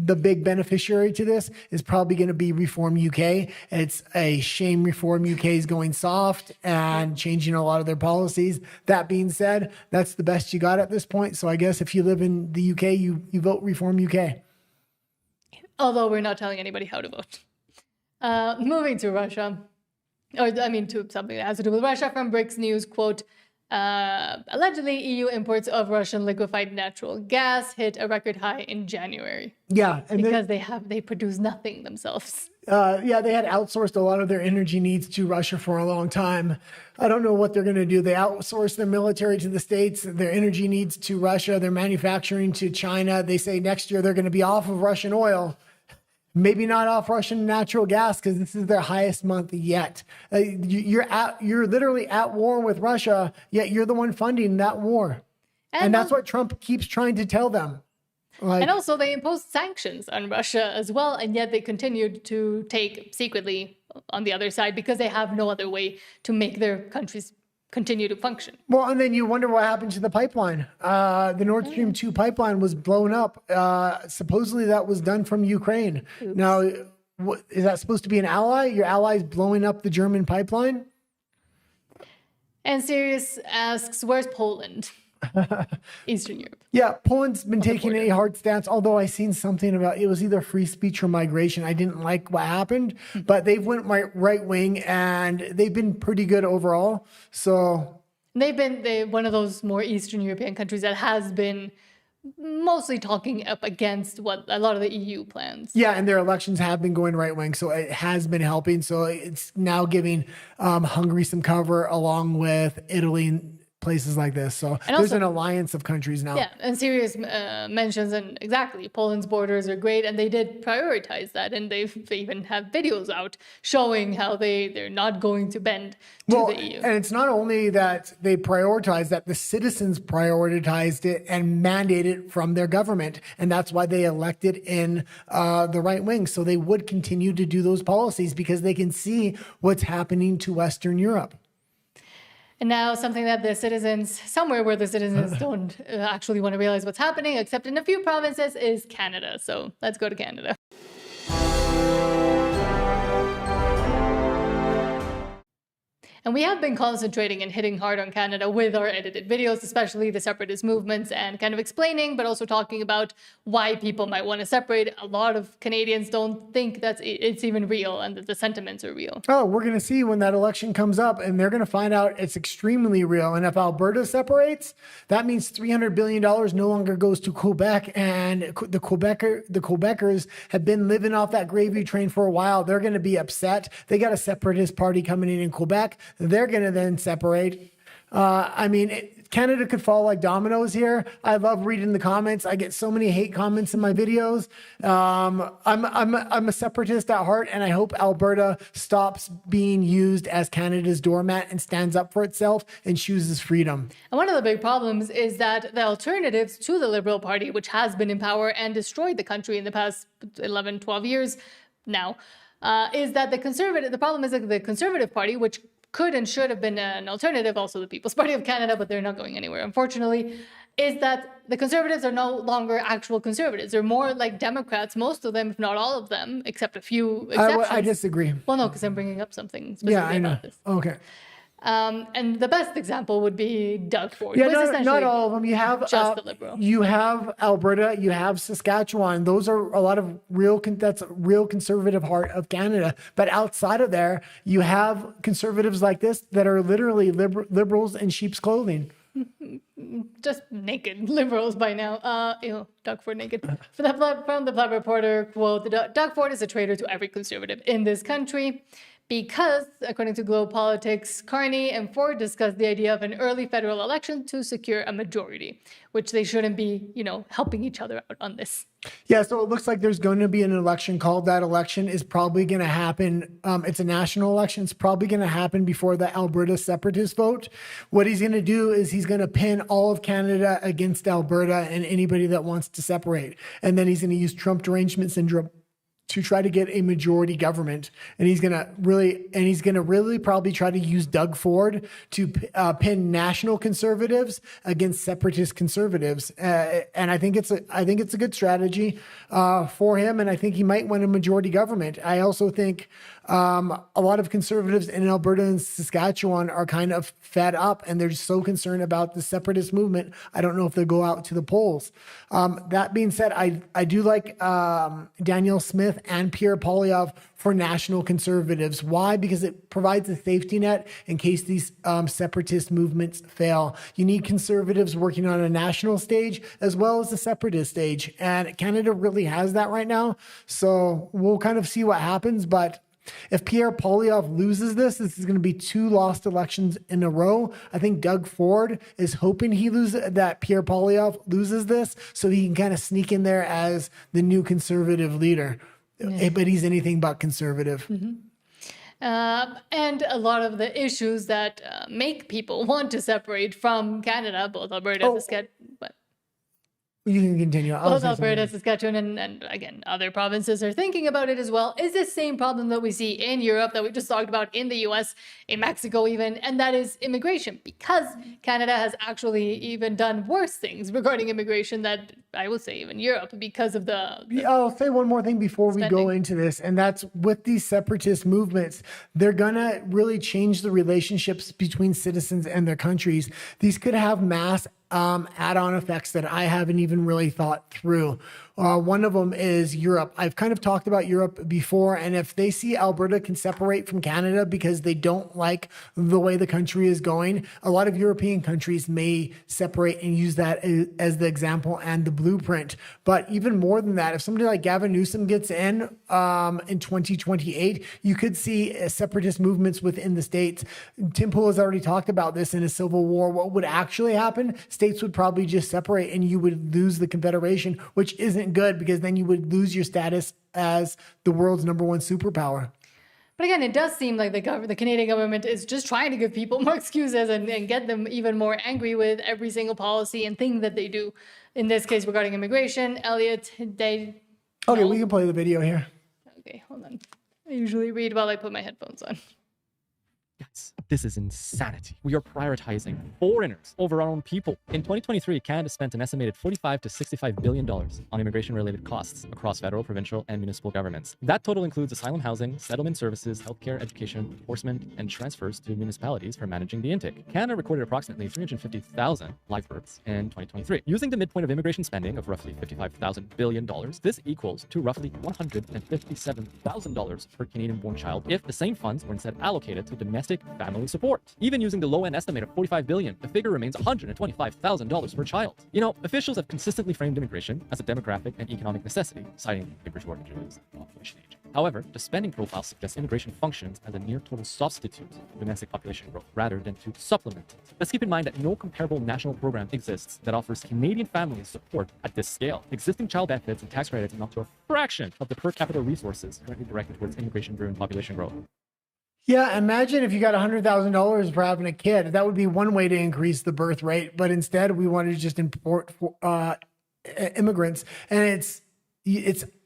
the big beneficiary to this is probably going to be Reform UK. It's a shame Reform UK is going soft and changing a lot of their policies. That being said, that's the best you got at this point. So I guess if you live in the UK, you vote Reform UK. Although we're not telling anybody how to vote. Moving to Russia, to something that has to do with Russia from BRICS News, quote, allegedly EU imports of Russian liquefied natural gas hit a record high in January. Yeah. And because they produce nothing themselves. They had outsourced a lot of their energy needs to Russia for a long time. I don't know what they're going to do. They outsource their military to the States, their energy needs to Russia, their manufacturing to China. They say next year they're going to be off of Russian oil. Maybe not off Russian natural gas because this is their highest month yet. You're literally at war with Russia, yet you're the one funding that war. And that's what Trump keeps trying to tell them. And also they imposed sanctions on Russia as well, and yet they continued to take secretly on the other side because they have no other way to make their countries continue to function. Well, and then you wonder what happened to the pipeline. The Nord Stream 2 pipeline was blown up. Supposedly that was done from Ukraine. Oops. Now, is that supposed to be an ally? Your ally's blowing up the German pipeline? And Sirius asks, where's Poland? Eastern Europe. Yeah, Poland's been taking a hard stance, although I seen something about it was either free speech or migration. I didn't like what happened, but they've went right wing and they've been pretty good overall. So they're one of those more Eastern European countries that has been mostly talking up against what a lot of the EU plans. Yeah, and their elections have been going right wing, so it has been helping. So it's now giving Hungary some cover along with Italy and places like this. So there's an alliance of countries now. Yeah, and Sirius mentions, and exactly, Poland's borders are great, and they did prioritize that, and they even have videos out showing how they're not going to bend to the EU. And it's not only that they prioritized that, the citizens prioritized it and mandated it from their government, and that's why they elected in the right wing. So they would continue to do those policies because they can see what's happening to Western Europe. And now something that the citizens, somewhere where the citizens don't actually want to realize what's happening, except in a few provinces, is Canada. So let's go to Canada. And we have been concentrating and hitting hard on Canada with our edited videos, especially the separatist movements, and kind of explaining, but also talking about why people might want to separate. A lot of Canadians don't think that it's even real and that the sentiments are real. Oh, we're going to see when that election comes up, and they're going to find out it's extremely real. And if Alberta separates, that means $300 billion no longer goes to Quebec, and the Quebecers have been living off that gravy train for a while. They're going to be upset. They got a separatist party coming in Quebec. They're going to then separate. Canada could fall like dominoes here. I love reading the comments. I get so many hate comments in my videos. I'm a separatist at heart, and I hope Alberta stops being used as Canada's doormat and stands up for itself and chooses freedom. And one of the big problems is that the alternatives to the Liberal Party, which has been in power and destroyed the country in the past 11, 12 years now, is that the problem is that the Conservative Party, which could and should have been an alternative, also the People's Party of Canada, but they're not going anywhere, unfortunately, is that the Conservatives are no longer actual Conservatives. They're more like Democrats, most of them, if not all of them, except a few exceptions. I disagree. Well, no, because I'm bringing up something specifically Yeah, I know. about this. Okay. And the best example would be Doug Ford. Yeah, who is not essentially all of them. You have just the Liberal. You have Alberta, you have Saskatchewan. Those are a lot of that's a real conservative heart of Canada. But outside of there, you have conservatives like this that are literally liberals in sheep's clothing. Just naked liberals by now. Doug Ford naked. From the Blood Reporter quote, Doug Ford is a traitor to every conservative in this country. Because, according to Globe Politics, Carney and Ford discussed the idea of an early federal election to secure a majority, which they shouldn't be, helping each other out on this. Yeah, so it looks like there's going to be an election called. That election is probably going to happen. It's a national election. It's probably going to happen before the Alberta separatist vote. What he's going to do is he's going to pin all of Canada against Alberta and anybody that wants to separate. And then he's going to use Trump derangement syndrome to try to get a majority government. And he's going to really probably try to use Doug Ford to pin national conservatives against separatist conservatives. And I think it's a good strategy for him. And I think he might win a majority government. I also think a lot of conservatives in Alberta and Saskatchewan are kind of fed up and they're just so concerned about the separatist movement. I don't know if they'll go out to the polls. That being said, I do like Danielle Smith and Pierre Poilievre for national conservatives. Why? Because it provides a safety net in case these separatist movements fail. You need conservatives working on a national stage as well as a separatist stage. And Canada really has that right now. So we'll kind of see what happens. But if Pierre Poilievre loses this is going to be 2 lost elections in a row. I think Doug Ford is hoping that Pierre Poilievre loses this so he can kind of sneak in there as the new conservative leader. Yeah. But he's anything but conservative. Mm-hmm. And a lot of the issues that make people want to separate from Canada, both Alberta and Saskatchewan. You can continue. Both Alberta, Saskatchewan, and again, other provinces are thinking about it as well. Is the same problem that we see in Europe, that we just talked about in the US, in Mexico even, and that is immigration. Because Canada has actually even done worse things regarding immigration that I would say even Europe because of the I'll say one more thing before we go into this, and that's with these separatist movements, they're gonna really change the relationships between citizens and their countries. These could have mass add-on effects that I haven't even really thought through. One of them is Europe. I've kind of talked about Europe before, and if they see Alberta can separate from Canada because they don't like the way the country is going, a lot of European countries may separate and use that as the example and the blueprint. But even more than that, if somebody like Gavin Newsom gets in 2028, you could see separatist movements within the states. Tim Pool has already talked about this in a civil war. What would actually happen? States would probably just separate and you would lose the Confederation, which isn't good because then you would lose your status as the world's #1 superpower. But again, it does seem like the Canadian government is just trying to give people more excuses and get them even more angry with every single policy and thing that they do. In this case, regarding immigration, Elliot, Okay, we can play the video here. Okay, hold on. I usually read while I put my headphones on. Yes, this is insanity. We are prioritizing foreigners over our own people. In 2023, Canada spent an estimated $45 to $65 billion on immigration-related costs across federal, provincial, and municipal governments. That total includes asylum housing, settlement services, healthcare, education, enforcement, and transfers to municipalities for managing the intake. Canada recorded approximately 350,000 live births in 2023. Using the midpoint of immigration spending of roughly $55,000 billion, this equals to roughly $157,000 per Canadian-born child if the same funds were instead allocated to domestic domestic family support. Even using the low-end estimate of $45 billion, the figure remains $125,000 per child. You know, officials have consistently framed immigration as a demographic and economic necessity, citing labor shortages and population aging. However, the spending profile suggests immigration functions as a near-total substitute for domestic population growth, rather than to supplement it. Let's keep in mind that no comparable national program exists that offers Canadian families support at this scale. Existing child benefits and tax credits amount to a fraction of the per capita resources currently directed towards immigration-driven population growth. Yeah, imagine if you got $100,000 for having a kid. That would be one way to increase the birth rate. But instead, we wanted to just import immigrants, and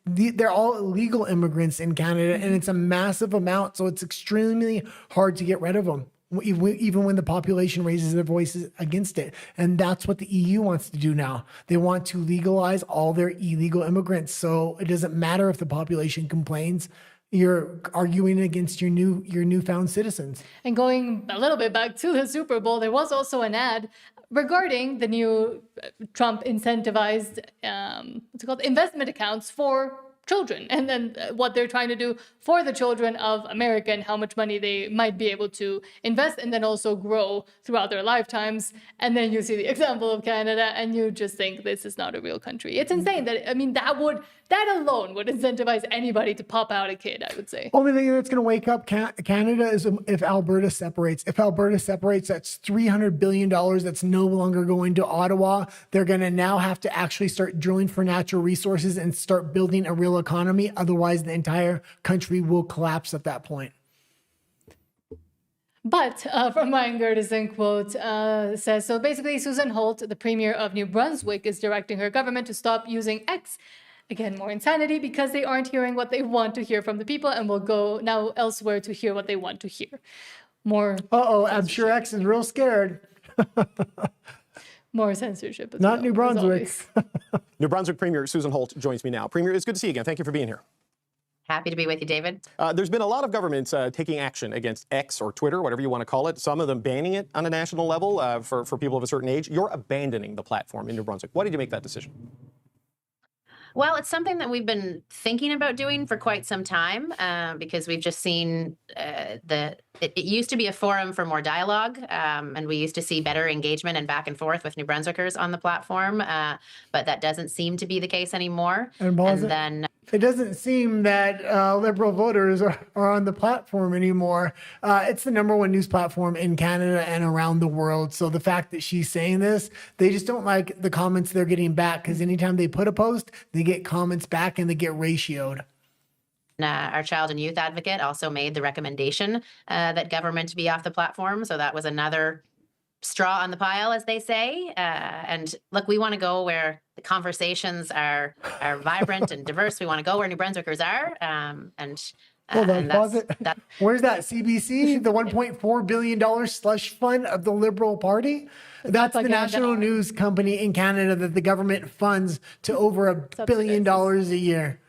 they're all illegal immigrants in Canada, and it's a massive amount. So it's extremely hard to get rid of them, even when the population raises their voices against it. And that's what the EU wants to do now. They want to legalize all their illegal immigrants. So it doesn't matter if the population complains. You're arguing against your newfound citizens. And going a little bit back to the Super Bowl, there was also an ad regarding the new Trump incentivized, what's it called, investment accounts for children, and then what they're trying to do for the children of America and how much money they might be able to invest and then also grow throughout their lifetimes. And then you see the example of Canada and you just think this is not a real country. It's insane that, I mean, that alone would incentivize anybody to pop out a kid, I would say. Only thing that's going to wake up Canada is if Alberta separates. If Alberta separates, that's $300 billion that's no longer going to Ottawa. They're going to now have to actually start drilling for natural resources and start building a real economy. Otherwise, the entire country will collapse at that point. But from Ryan Gertison quote says, so basically Susan Holt, the premier of New Brunswick, is directing her government to stop using X. Again, more insanity because they aren't hearing what they want to hear from the people and will go now elsewhere to hear what they want to hear. More. I'm sure X is real scared. More censorship. Not New Brunswick. New Brunswick Premier Susan Holt joins me now. Premier, it's good to see you again. Thank you for being here. Happy to be with you, David. There's been a lot of governments taking action against X or Twitter, whatever you want to call it. Some of them banning it on a national level for people of a certain age. You're abandoning the platform in New Brunswick. Why did you make that decision? Well, it's something that we've been thinking about doing for quite some time because we've just seen it used to be a forum for more dialogue, and we used to see better engagement and back and forth with New Brunswickers on the platform, but that doesn't seem to be the case anymore. It doesn't seem that Liberal voters are on the platform anymore. It's the #1 news platform in Canada and around the world. So the fact that she's saying this, they just don't like the comments they're getting back, because anytime they put a post, they get comments back and they get ratioed. Our child and youth advocate also made the recommendation that government be off the platform. So that was another straw on the pile, as they say. And look, we want to go where the conversations are vibrant and diverse. We want to go where New Brunswickers are. Hold on, pause it. Where's that? CBC, the $1.4 billion slush fund of the Liberal Party? That's the national news company in Canada that the government funds to over $1 billion a year.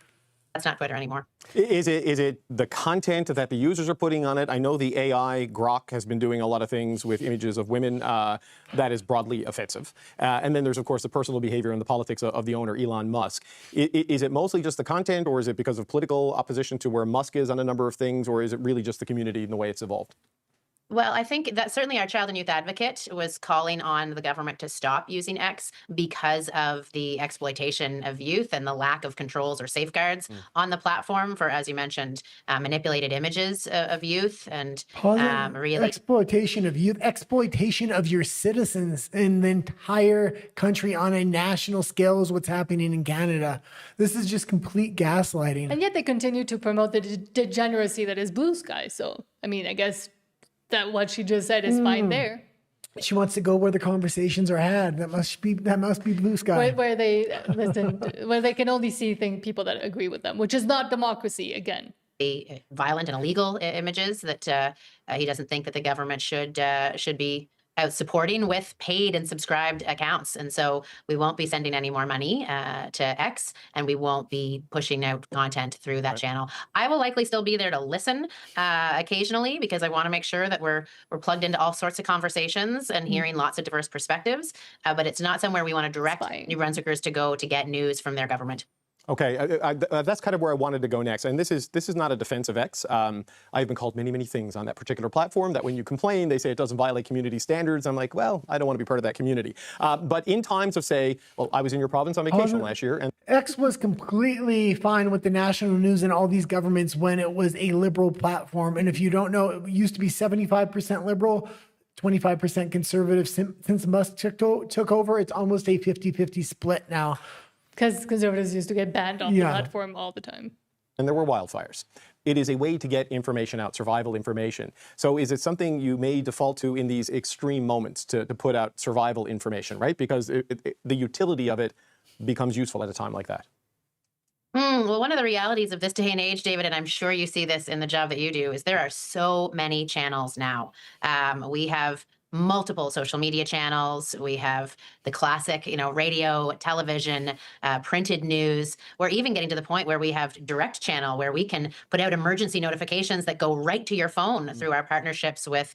That's not Twitter anymore. Is it the content that the users are putting on it? I know the AI Grok has been doing a lot of things with images of women that is broadly offensive. And then there's, of course, the personal behavior and the politics of the owner, Elon Musk. Is it mostly just the content, or is it because of political opposition to where Musk is on a number of things, or is it really just the community and the way it's evolved? Well, I think that certainly our child and youth advocate was calling on the government to stop using X because of the exploitation of youth and the lack of controls or safeguards on the platform for, as you mentioned, manipulated images of youth and really exploitation of youth, exploitation of your citizens in the entire country on a national scale is what's happening in Canada. This is just complete gaslighting. And yet they continue to promote the degeneracy that is Blue Sky. So, I mean, I guess that what she just said is fine there. She wants to go where the conversations are had. That must be Blue Sky. Where they listen, where they can only see people that agree with them, which is not democracy again. Violent and illegal images that he doesn't think that the government should be out supporting with paid and subscribed accounts. And so we won't be sending any more money to X, and we won't be pushing out content through that channel. I will likely still be there to listen occasionally because I want to make sure that we're plugged into all sorts of conversations and hearing lots of diverse perspectives. But it's not somewhere we want to direct New Brunswickers to go to get news from their government. Okay, that's kind of where I wanted to go next. And this is not a defense of X. I've been called many, many things on that particular platform that when you complain, they say it doesn't violate community standards. I'm like, well, I don't want to be part of that community. But in times of, say, well, I was in your province on vacation last year. And X was completely fine with the national news and all these governments when it was a liberal platform. And if you don't know, it used to be 75% liberal, 25% conservative. Since Musk took over, it's almost a 50-50 split now. Because conservatives used to get banned off the platform all the time. And there were wildfires. It is a way to get information out, survival information. So is it something you may default to in these extreme moments to put out survival information, right? Because the utility of it becomes useful at a time like that. Well, one of the realities of this day and age, David, and I'm sure you see this in the job that you do, is there are so many channels now. We have multiple social media channels. We have the classic, radio, television, printed news. We're even getting to the point where we have direct channel where we can put out emergency notifications that go right to your phone through our partnerships with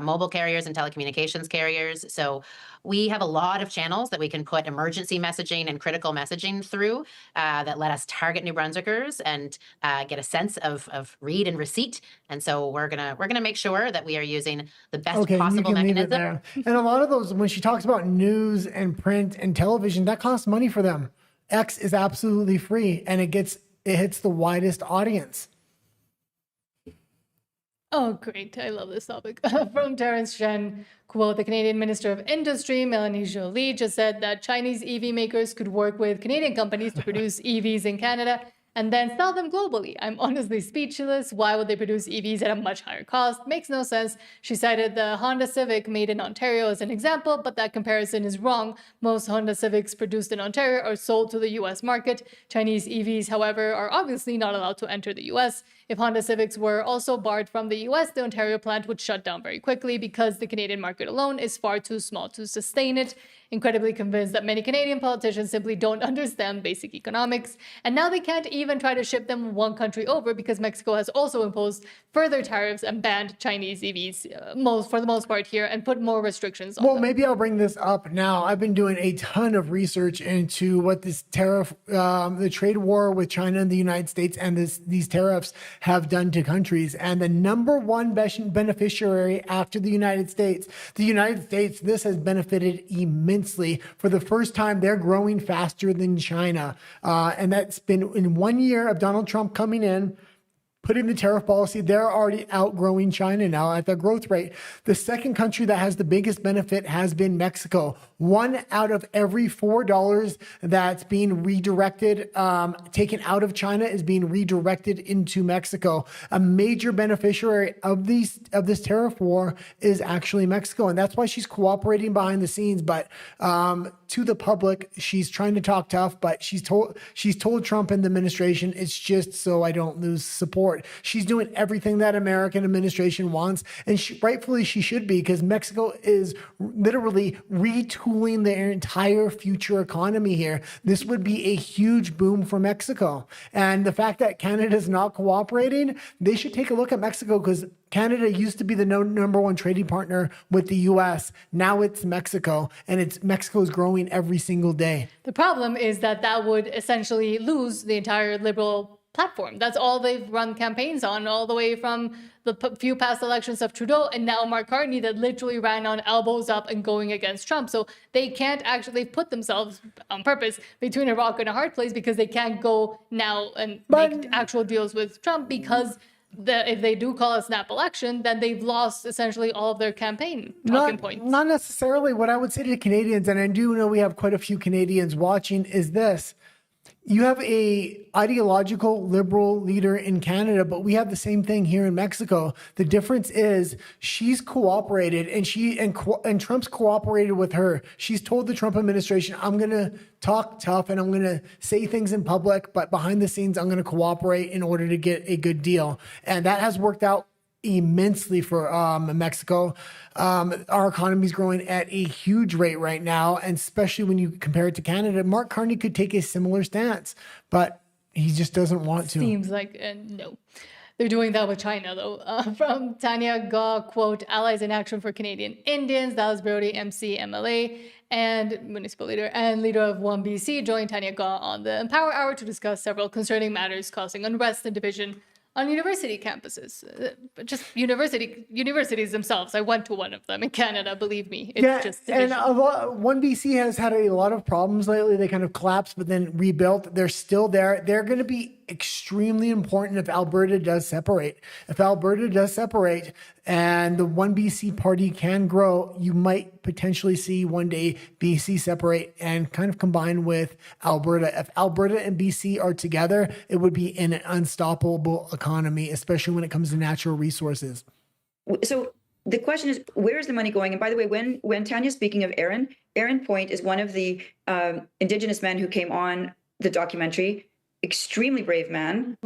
mobile carriers and telecommunications carriers. So we have a lot of channels that we can put emergency messaging and critical messaging through that let us target New Brunswickers and get a sense of read and receipt. And so we're gonna make sure that we are using the best possible mechanism. And a lot of those, when she talks about news and print and television, that costs money for them. X is absolutely free, and it hits the widest audience. Oh, great. I love this topic. From Terrence Chen, quote, the Canadian Minister of Industry, Melanie Joly, just said that Chinese EV makers could work with Canadian companies to produce EVs in Canada and then sell them globally. I'm honestly speechless. Why would they produce EVs at a much higher cost? Makes no sense. She cited the Honda Civic made in Ontario as an example, but that comparison is wrong. Most Honda Civics produced in Ontario are sold to the US market. Chinese EVs, however, are obviously not allowed to enter the US. If Honda Civics were also barred from the US, the Ontario plant would shut down very quickly because the Canadian market alone is far too small to sustain it. Incredibly convinced that many Canadian politicians simply don't understand basic economics. And now they can't even try to ship them one country over because Mexico has also imposed further tariffs and banned Chinese EVs for the most part here and put more restrictions on them. Maybe I'll bring this up now. I've been doing a ton of research into what this tariff, the trade war with China and the United States and these tariffs have done to countries. And the number one beneficiary after the United States, this has benefited immensely. For the first time, they're growing faster than China. And that's been in 1 year of Donald Trump coming in, putting the tariff policy, they're already outgrowing China now at their growth rate. The second country that has the biggest benefit has been Mexico. 1 out of every $4 that's being redirected, taken out of China, is being redirected into Mexico. A major beneficiary of this tariff war is actually Mexico, and that's why she's cooperating behind the scenes. But to the public, she's trying to talk tough, but she's told Trump and the administration, it's just so I don't lose support. She's doing everything that American administration wants, and rightfully she should be, because Mexico is literally retooling their entire future economy here. This would be a huge boom for Mexico. And the fact that Canada is not cooperating, they should take a look at Mexico, because Canada used to be the number one trading partner with the U.S. Now it's Mexico, and Mexico is growing every single day. The problem is that would essentially lose the entire liberal platform. That's all they've run campaigns on, all the way from the few past elections of Trudeau and now Mark Carney, that literally ran on elbows up and going against Trump. So they can't actually put themselves on purpose between a rock and a hard place, because they can't go now and make actual deals with Trump, because if they do call a snap election, then they've lost essentially all of their campaign talking points. Not necessarily. What I would say to the Canadians, and I do know we have quite a few Canadians watching, is this. You have a ideological liberal leader in Canada, but we have the same thing here in Mexico. The difference is she's cooperated, and Trump's cooperated with her. She's told the Trump administration, I'm going to talk tough and I'm going to say things in public, but behind the scenes, I'm going to cooperate in order to get a good deal. And that has worked out immensely for Mexico. Our economy is growing at a huge rate right now, and especially when you compare it to Canada. Mark Carney could take a similar stance, but he just doesn't want to. Seems like no. They're doing that with China, though. From Tanya Gaw, quote, Allies in Action for Canadian Indians, Dallas Brody, MC, MLA. and municipal leader and leader of 1BC joined Tanya Gaw on the Empower Hour to discuss several concerning matters causing unrest and division on university campuses. Just universities themselves. I went to one of them in Canada, believe me. It's just division. And 1BC has had a lot of problems lately. They kind of collapsed, but then rebuilt. They're still there. They're going to be extremely important if Alberta does separate. If Alberta does separate and the 1BC party can grow, you might potentially see one day BC separate and kind of combine with Alberta. If Alberta and BC are together, it would be an unstoppable economy, especially when it comes to natural resources. So the question is, where is the money going? And by the way, when Tanya's speaking of Aaron Point is one of the Indigenous men who came on the documentary. Extremely brave man.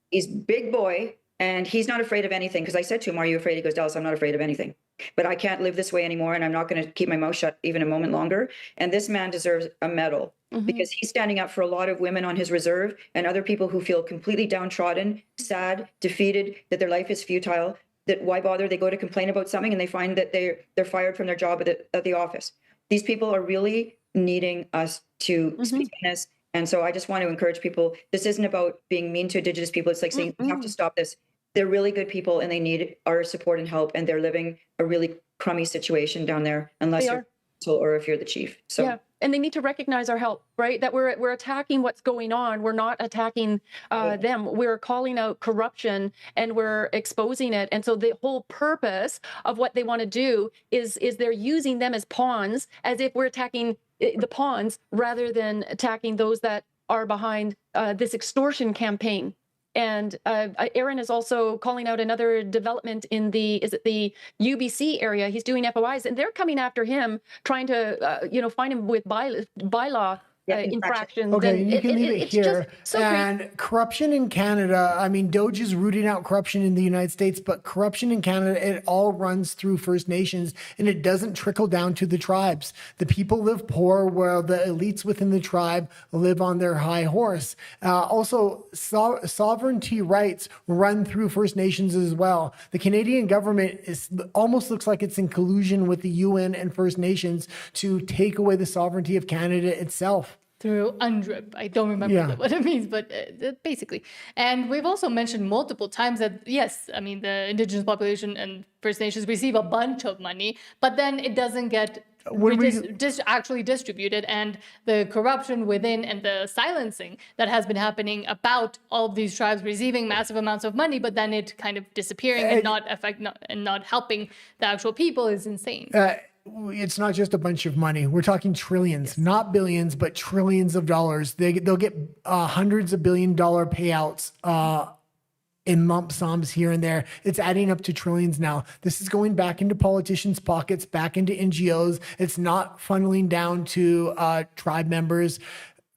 He's big boy, and he's not afraid of anything. Because I said to him, "Are you afraid?" He goes, "Dallas, I'm not afraid of anything. But I can't live this way anymore, and I'm not going to keep my mouth shut even a moment longer." And this man deserves a medal because he's standing up for a lot of women on his reserve and other people who feel completely downtrodden, sad, defeated, that their life is futile. That why bother? They go to complain about something, and they find that they're fired from their job at the office. These people are really needing us to speak on this. And so I just want to encourage people, this isn't about being mean to Indigenous people. It's like saying, we have to stop this. They're really good people and they need our support and help. And they're living a really crummy situation down there, unless you're or if you're the chief. So yeah, and they need to recognize our help, right? That we're attacking what's going on. We're not attacking them. We're calling out corruption and we're exposing it. And so the whole purpose of what they want to do is they're using them as pawns, as if we're attacking the pawns rather than attacking those that are behind this extortion campaign. And Aaron is also calling out another development in the UBC area. He's doing FOIs, and they're coming after him, trying to find him with bylaw infractions. Okay, and you can leave it here. So and corruption in Canada, I mean, Doge is rooting out corruption in the United States, but corruption in Canada, it all runs through First Nations and it doesn't trickle down to the tribes. The people live poor while the elites within the tribe live on their high horse. Also, sovereignty rights run through First Nations as well. The Canadian government almost looks like it's in collusion with the UN and First Nations to take away the sovereignty of Canada itself. Through UNDRIP. I don't remember what it means, but basically. And we've also mentioned multiple times that, yes, I mean, the Indigenous population and First Nations receive a bunch of money, but then it doesn't get actually distributed. And the corruption within and the silencing that has been happening about all of these tribes receiving massive amounts of money, but then it kind of disappearing and not helping the actual people is insane. It's not just a bunch of money. We're talking trillions, not billions, but trillions of dollars. They'll get hundreds of $1 billion payouts in lump sums here and there. It's adding up to trillions now. This is going back into politicians' pockets, back into NGOs. It's not funneling down to tribe members.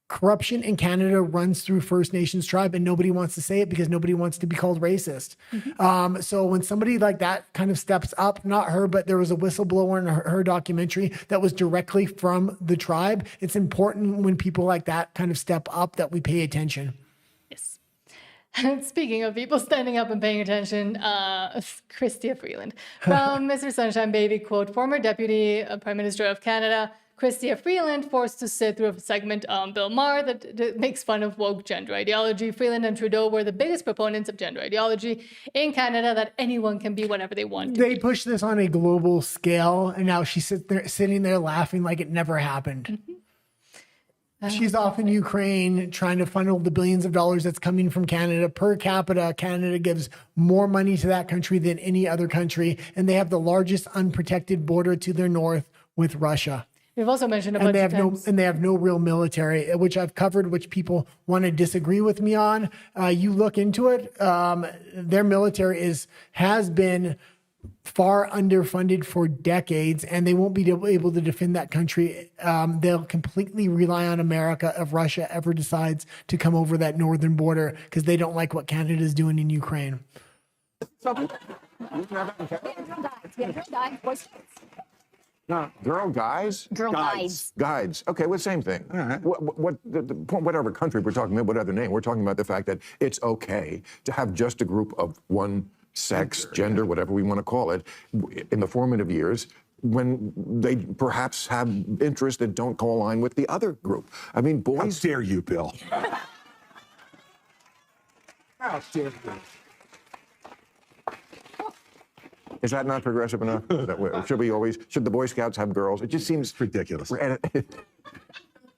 Corruption in Canada runs through First Nations tribe, and nobody wants to say it because nobody wants to be called racist. So when somebody like that kind of steps up, not her, but there was a whistleblower in her documentary that was directly from the tribe. It's important when people like that kind of step up that we pay attention. Yes. Speaking of people standing up and paying attention, Chrystia Freeland from Mr. Sunshine Baby, quote, former Deputy Prime Minister of Canada, Chrystia Freeland forced to sit through a segment on Bill Maher that makes fun of woke gender ideology. Freeland and Trudeau were the biggest proponents of gender ideology in Canada, that anyone can be whatever they want to They push this on a global scale, and now she's sitting there laughing like it never happened. She's off in Ukraine trying to funnel the billions of dollars that's coming from Canada. Per capita, Canada gives more money to that country than any other country, and they have the largest unprotected border to their north with Russia. We've also mentioned a bunch of times. And they have no real military, which I've covered, which people want to disagree with me on. You look into it, their military has been far underfunded for decades, and they won't be able to defend that country. They'll completely rely on America if Russia ever decides to come over that northern border, because they don't like what Canada is doing in Ukraine. No, girl guides? Girl guides. Guides. Okay, well, same thing. All right. Whatever country we're talking about, whatever name, we're talking about the fact that it's okay to have just a group of one sex, gender, whatever we want to call it, in the formative years, when they perhaps have interests that don't co-align with the other group. I mean, boys... How dare you, Bill? How dare you? Is that not progressive enough? Should the Boy Scouts have girls? It just seems ridiculous.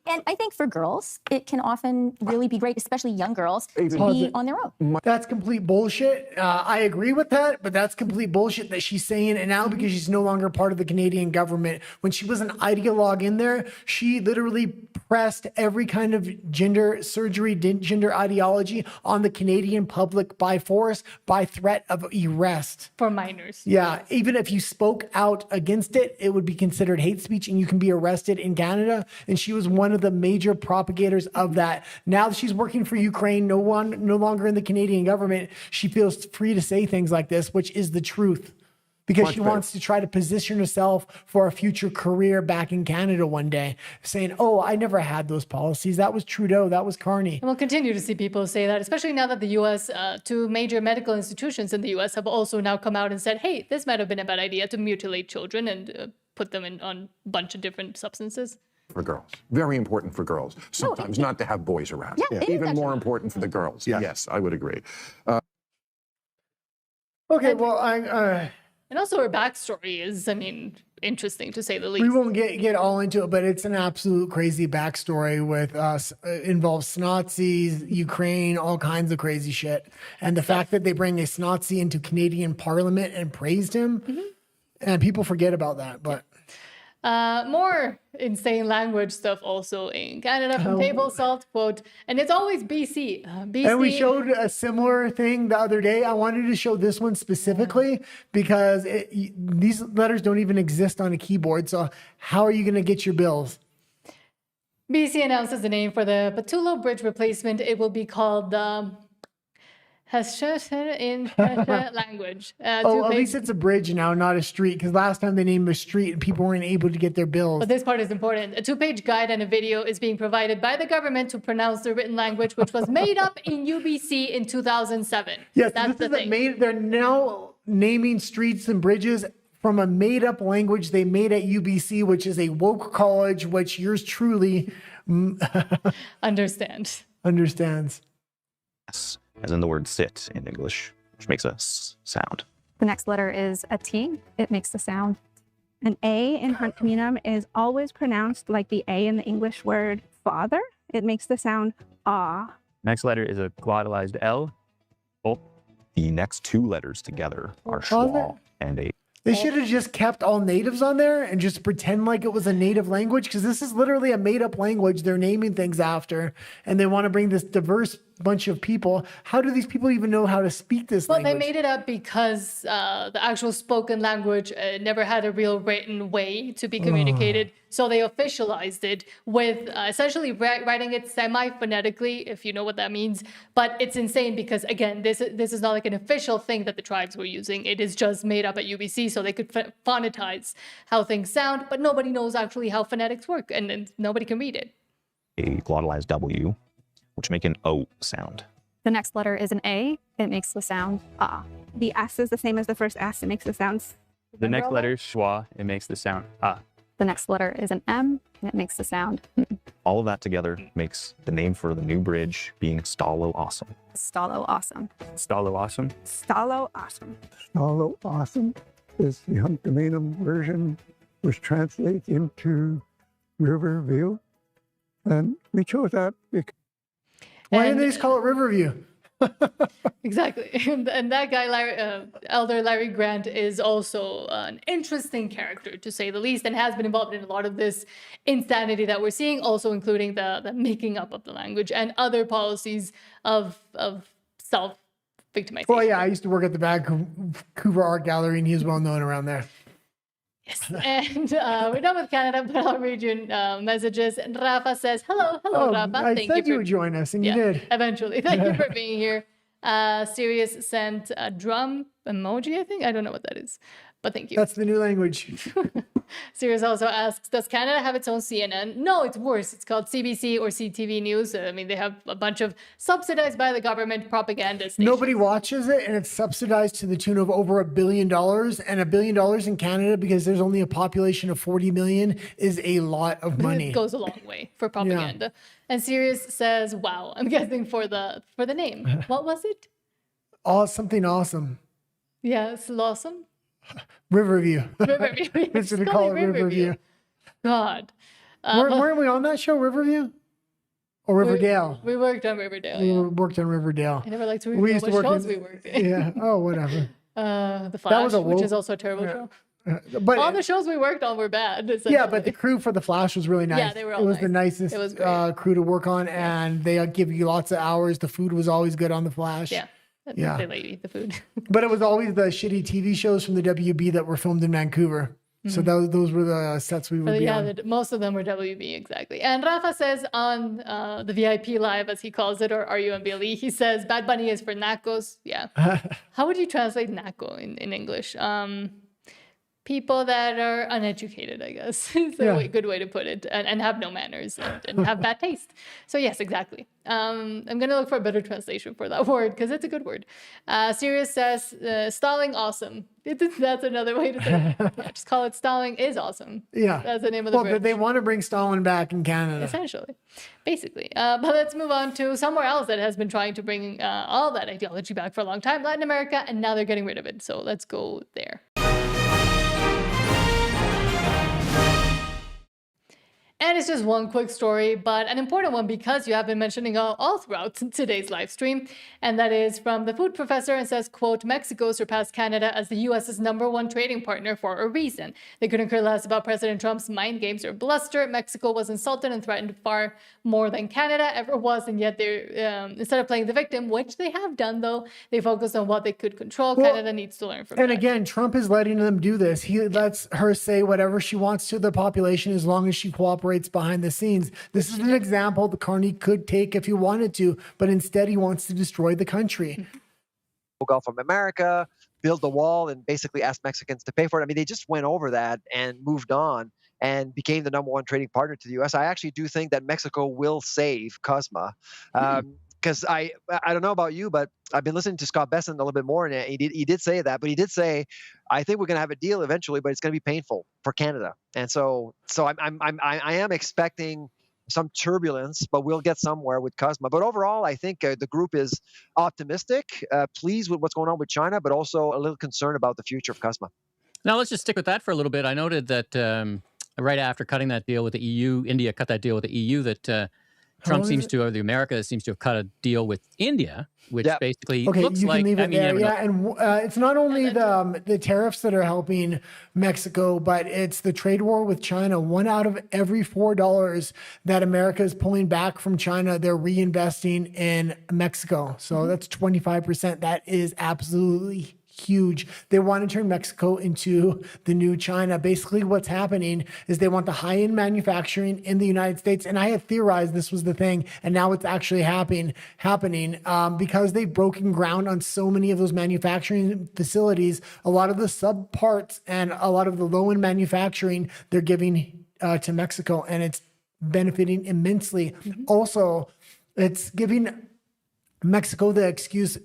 And I think for girls, it can often really be great, especially young girls, to be on their own. That's complete bullshit. I agree with that, but that's complete bullshit that she's saying it now because she's no longer part of the Canadian government. When she was an ideologue in there, she literally pressed every kind of gender surgery, gender ideology on the Canadian public by force, by threat of arrest. For minors. Yeah, even if you spoke out against it, it would be considered hate speech and you can be arrested in Canada. And she was one of the major propagators of that. Now that she's working for Ukraine, no longer in the Canadian government, she feels free to say things like this, which is the truth. Because she wants to try to position herself for a future career back in Canada one day, saying, oh, I never had those policies. That was Trudeau. That was Carney. And we'll continue to see people say that, especially now that the U.S., two major medical institutions in the U.S. have also now come out and said, hey, this might have been a bad idea to mutilate children and put them on a bunch of different substances. For girls. Very important for girls. Sometimes not to have boys around. Yeah. Even more important for the girls. Yes, I would agree. Okay, well, and also her backstory is, I mean, interesting to say the least. We won't get all into it, but it's an absolute crazy backstory with involves Nazis, Ukraine, all kinds of crazy shit. And the fact that they bring a Nazi into Canadian Parliament and praised him, and people forget about that, but... More insane language stuff also in Canada from Table Salt, quote, and it's always BC. BC. And we showed a similar thing the other day. I wanted to show this one specifically because these letters don't even exist on a keyboard. So how are you going to get your bills? BC announces the name for the Pattullo Bridge replacement. It will be called in language. At least it's a bridge now, not a street, because last time they named a street and people weren't able to get their bills. But this part is important. A 2-page guide and a video is being provided by the government to pronounce the written language, which was made up in UBC in 2007. Yes, that's the thing. They're now naming streets and bridges from a made-up language they made at UBC, which is a woke college, which yours truly understands. As in the word sit in English, which makes a s sound. The next letter is a T. It makes the sound. An A in Hunt Communum is always pronounced like the A in the English word father. It makes the sound ah. Next letter is a glottalized L. Oh. The next two letters together are schwa and a. They should have just kept all natives on there and just pretend like it was a native language, because this is literally a made-up language they're naming things after, and they want to bring this diverse bunch of people. How do these people even know how to speak this language? Well, they made it up because the actual spoken language never had a real written way to be communicated. So they officialized it with essentially writing it semi-phonetically, if you know what that means. But it's insane because, again, this is not like an official thing that the tribes were using. It is just made up at UBC so they could phonetize how things sound, but nobody knows actually how phonetics work, and nobody can read it. A glottalized W, which make an O sound. The next letter is an A. It makes the sound ah. The S is the same as the first S. It makes the sound. The next letter is schwa. It makes the sound ah. The next letter is an M, and it makes the sound. All of that together makes the name for the new bridge being Stallo Awesome. Stallo Awesome. Stallo Awesome. Stallo Awesome. Stallo Awesome is the Hunkaminam version, which translates into Riverview. And we chose that because... Why didn't they just call it Riverview? Exactly. And that guy, Elder Larry Grant, is also an interesting character, to say the least, and has been involved in a lot of this insanity that we're seeing, also including the making up of the language and other policies of self-victimization. Well, yeah, I used to work at the Vancouver Art Gallery, and he was well known around there. Yes. And we're done with Canada, but I'll read you messages. And Rafa says, hello, Rafa. I said you would join us, and you did. Eventually. Thank you for being here. Sirius sent a drum emoji, I think. I don't know what that is. but thank you. That's the new language. Sirius also asks, does Canada have its own CNN? No, it's worse. It's called CBC or CTV News. I mean, they have a bunch of subsidized by the government propaganda stations. Nobody watches it, and it's subsidized to the tune of over $1 billion. And $1 billion in Canada, because there's only a population of 40 million, is a lot of money. It goes a long way for propaganda. Yeah. And Sirius says, wow, I'm guessing for the name. What was it? Oh, something awesome. Yeah, it's awesome. Riverview. Riverview. It's going to call it Riverview. God. Weren't we on that show, Riverview? Or Riverdale? We worked on Riverdale. We worked on Riverdale. I never liked to reveal what shows we worked in. Yeah. Oh, whatever. The Flash, which is also a terrible show. But all the shows we worked on were bad. Yeah, but the crew for The Flash was really nice. Yeah, they were all It was the nicest crew to work on, and they give you lots of hours. The food was always good on The Flash. Yeah. Yeah. They let you eat the food. But it was always the shitty TV shows from the WB that were filmed in Vancouver. So those were the sets we would be on. Most of them were WB, exactly. And Rafa says on the VIP Live, as he calls it, or RUMBLE, he says, Bad Bunny is for nacos. Yeah. How would you translate naco in English? People that are uneducated, I guess, is a good way to put it, and have no manners and have bad taste. So yes, exactly. I'm going to look for a better translation for that word because it's a good word. Sirius says, stalling awesome. That's another way to say it. Yeah, just call it stalling is awesome. Yeah. That's the name of the bridge. Well, they want to bring Stalin back in Canada. Essentially. Basically. But let's move on to somewhere else that has been trying to bring all that ideology back for a long time, Latin America, and now they're getting rid of it. So let's go there. And it's just one quick story, but an important one because you have been mentioning all throughout today's live stream. And that is from the food professor and says, quote, Mexico surpassed Canada as the U.S.'s #1 trading partner for a reason. They couldn't care less about President Trump's mind games or bluster. Mexico was insulted and threatened far more than Canada ever was. And yet they're, instead of playing the victim, which they have done, though, they focused on what they could control. Well, Canada needs to learn from that. And again, Trump is letting them do this. He lets her say whatever she wants to the population as long as she cooperates behind the scenes. This is an example the Carney could take if he wanted to, but instead he wants to destroy the country. Gulf of America, build the wall, and basically ask Mexicans to pay for it. I mean, they just went over that and moved on and became the #1 trading partner to the U.S. I actually do think that Mexico will save CUSMA. Because I don't know about you, but I've been listening to Scott Besson a little bit more, and he did say that. But he did say, I think we're going to have a deal eventually, but it's going to be painful for Canada. And so I am expecting some turbulence, but we'll get somewhere with CUSMA. But overall, I think the group is optimistic, pleased with what's going on with China, but also a little concerned about the future of CUSMA. Now let's just stick with that for a little bit. I noted that right after cutting that deal with the EU, India cut that deal with the EU, that Trump seems to, or the America seems to have cut a deal with India, which basically looks like, leave it there. And it's not only the tariffs that are helping Mexico, but it's the trade war with China. 1 out of every $4 that America is pulling back from China, they're reinvesting in Mexico. So that's 25%. That is absolutely huge. They want to turn Mexico into the new China. Basically, what's happening is they want the high-end manufacturing in the United States. And I had theorized this was the thing, and now it's actually happening because they've broken ground on so many of those manufacturing facilities. A lot of the sub parts and a lot of the low-end manufacturing they're giving to Mexico, and it's benefiting immensely. Also, it's giving Mexico the excuse.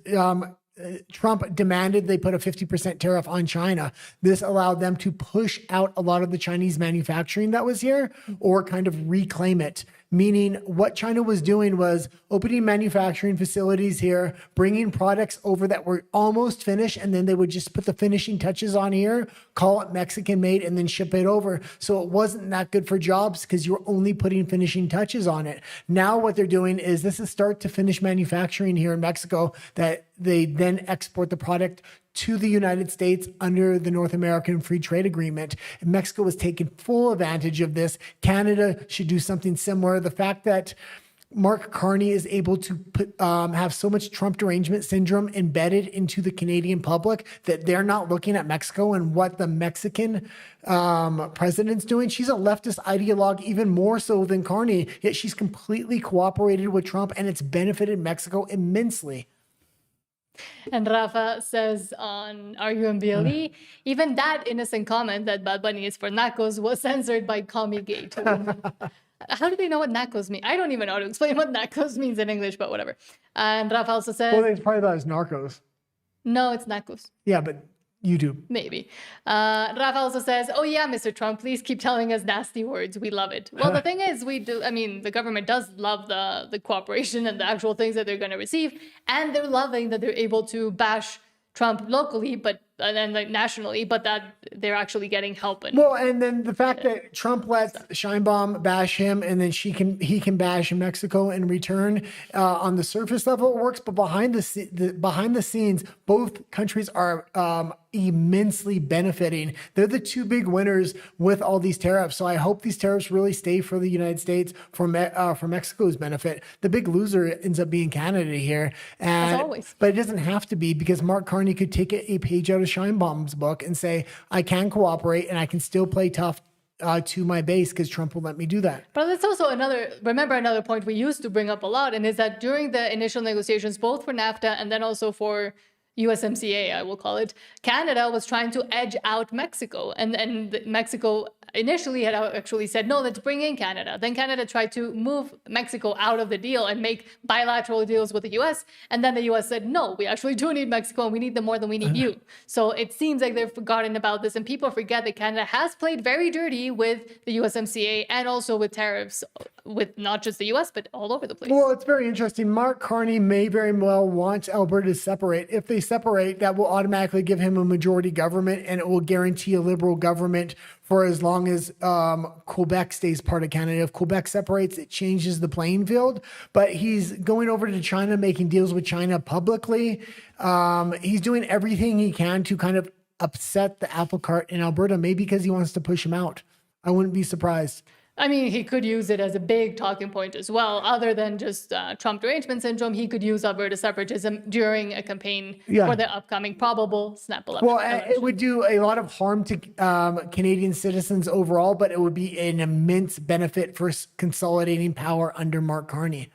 Trump demanded they put a 50% tariff on China. This allowed them to push out a lot of the Chinese manufacturing that was here or kind of reclaim it. Meaning what China was doing was opening manufacturing facilities here, bringing products over that were almost finished, and then they would just put the finishing touches on here, call it Mexican made, and then ship it over. So it wasn't that good for jobs because you were only putting finishing touches on it. Now what they're doing is this is start to finish manufacturing here in Mexico that they then export the product to the United States under the North American Free Trade Agreement. And Mexico was taking full advantage of this. Canada should do something similar. The fact that Mark Carney is able to have so much Trump derangement syndrome embedded into the Canadian public that they're not looking at Mexico and what the Mexican president's doing. She's a leftist ideologue even more so than Carney, yet she's completely cooperated with Trump and it's benefited Mexico immensely. And Rafa says on RUMBLE, even that innocent comment that Bad Bunny is for Nacos was censored by Commie Gate. How do they know what Nacos mean? I don't even know how to explain what Nacos means in English, but whatever. And Rafa also says, Well, they probably thought it was Narcos. no, it's Nacos. Yeah, but YouTube. Maybe. Rafa also says, oh yeah, Mr. Trump, please keep telling us nasty words. We love it. Well, the thing is, we do, I mean, the government does love the cooperation and the actual things that they're going to receive. And they're loving that they're able to bash Trump locally, but and then like nationally, but that they're actually getting help. Well, and then the fact that Trump lets Sheinbaum bash him, and then he can bash Mexico in return. On the surface level, it works, but behind the scenes, both countries are immensely benefiting. They're the two big winners with all these tariffs. So I hope these tariffs really stay for the United States for Mexico's benefit. The big loser ends up being Canada here, as always. But it doesn't have to be, because Mark Carney could take a page out of Scheinbaum's book and say, I can cooperate and I can still play tough to my base because Trump will let me do that. But that's also another point we used to bring up a lot, and is that during the initial negotiations, both for NAFTA and then also for USMCA, I will call it, Canada was trying to edge out Mexico. And Mexico initially had actually said, no, let's bring in Canada. Then Canada tried to move Mexico out of the deal and make bilateral deals with the US. And then the US said, no, we actually do need Mexico and we need them more than we need you. So it seems like they've forgotten about this, and people forget that Canada has played very dirty with the USMCA and also with tariffs with not just the US, but all over the place. Well, it's very interesting. Mark Carney may very well want Alberta to separate. If they separate, that will automatically give him a majority government, and it will guarantee a liberal government for as long as Quebec stays part of Canada. If Quebec separates, it changes the playing field. But he's going over to China, making deals with China publicly. He's doing everything he can to kind of upset the apple cart in Alberta, maybe because he wants to push him out. I wouldn't be surprised. I mean, he could use it as a big talking point as well. Other than just Trump derangement syndrome, he could use Alberta separatism during a campaign for the upcoming probable snap election. Well, it would do a lot of harm to Canadian citizens overall, but it would be an immense benefit for consolidating power under Mark Carney.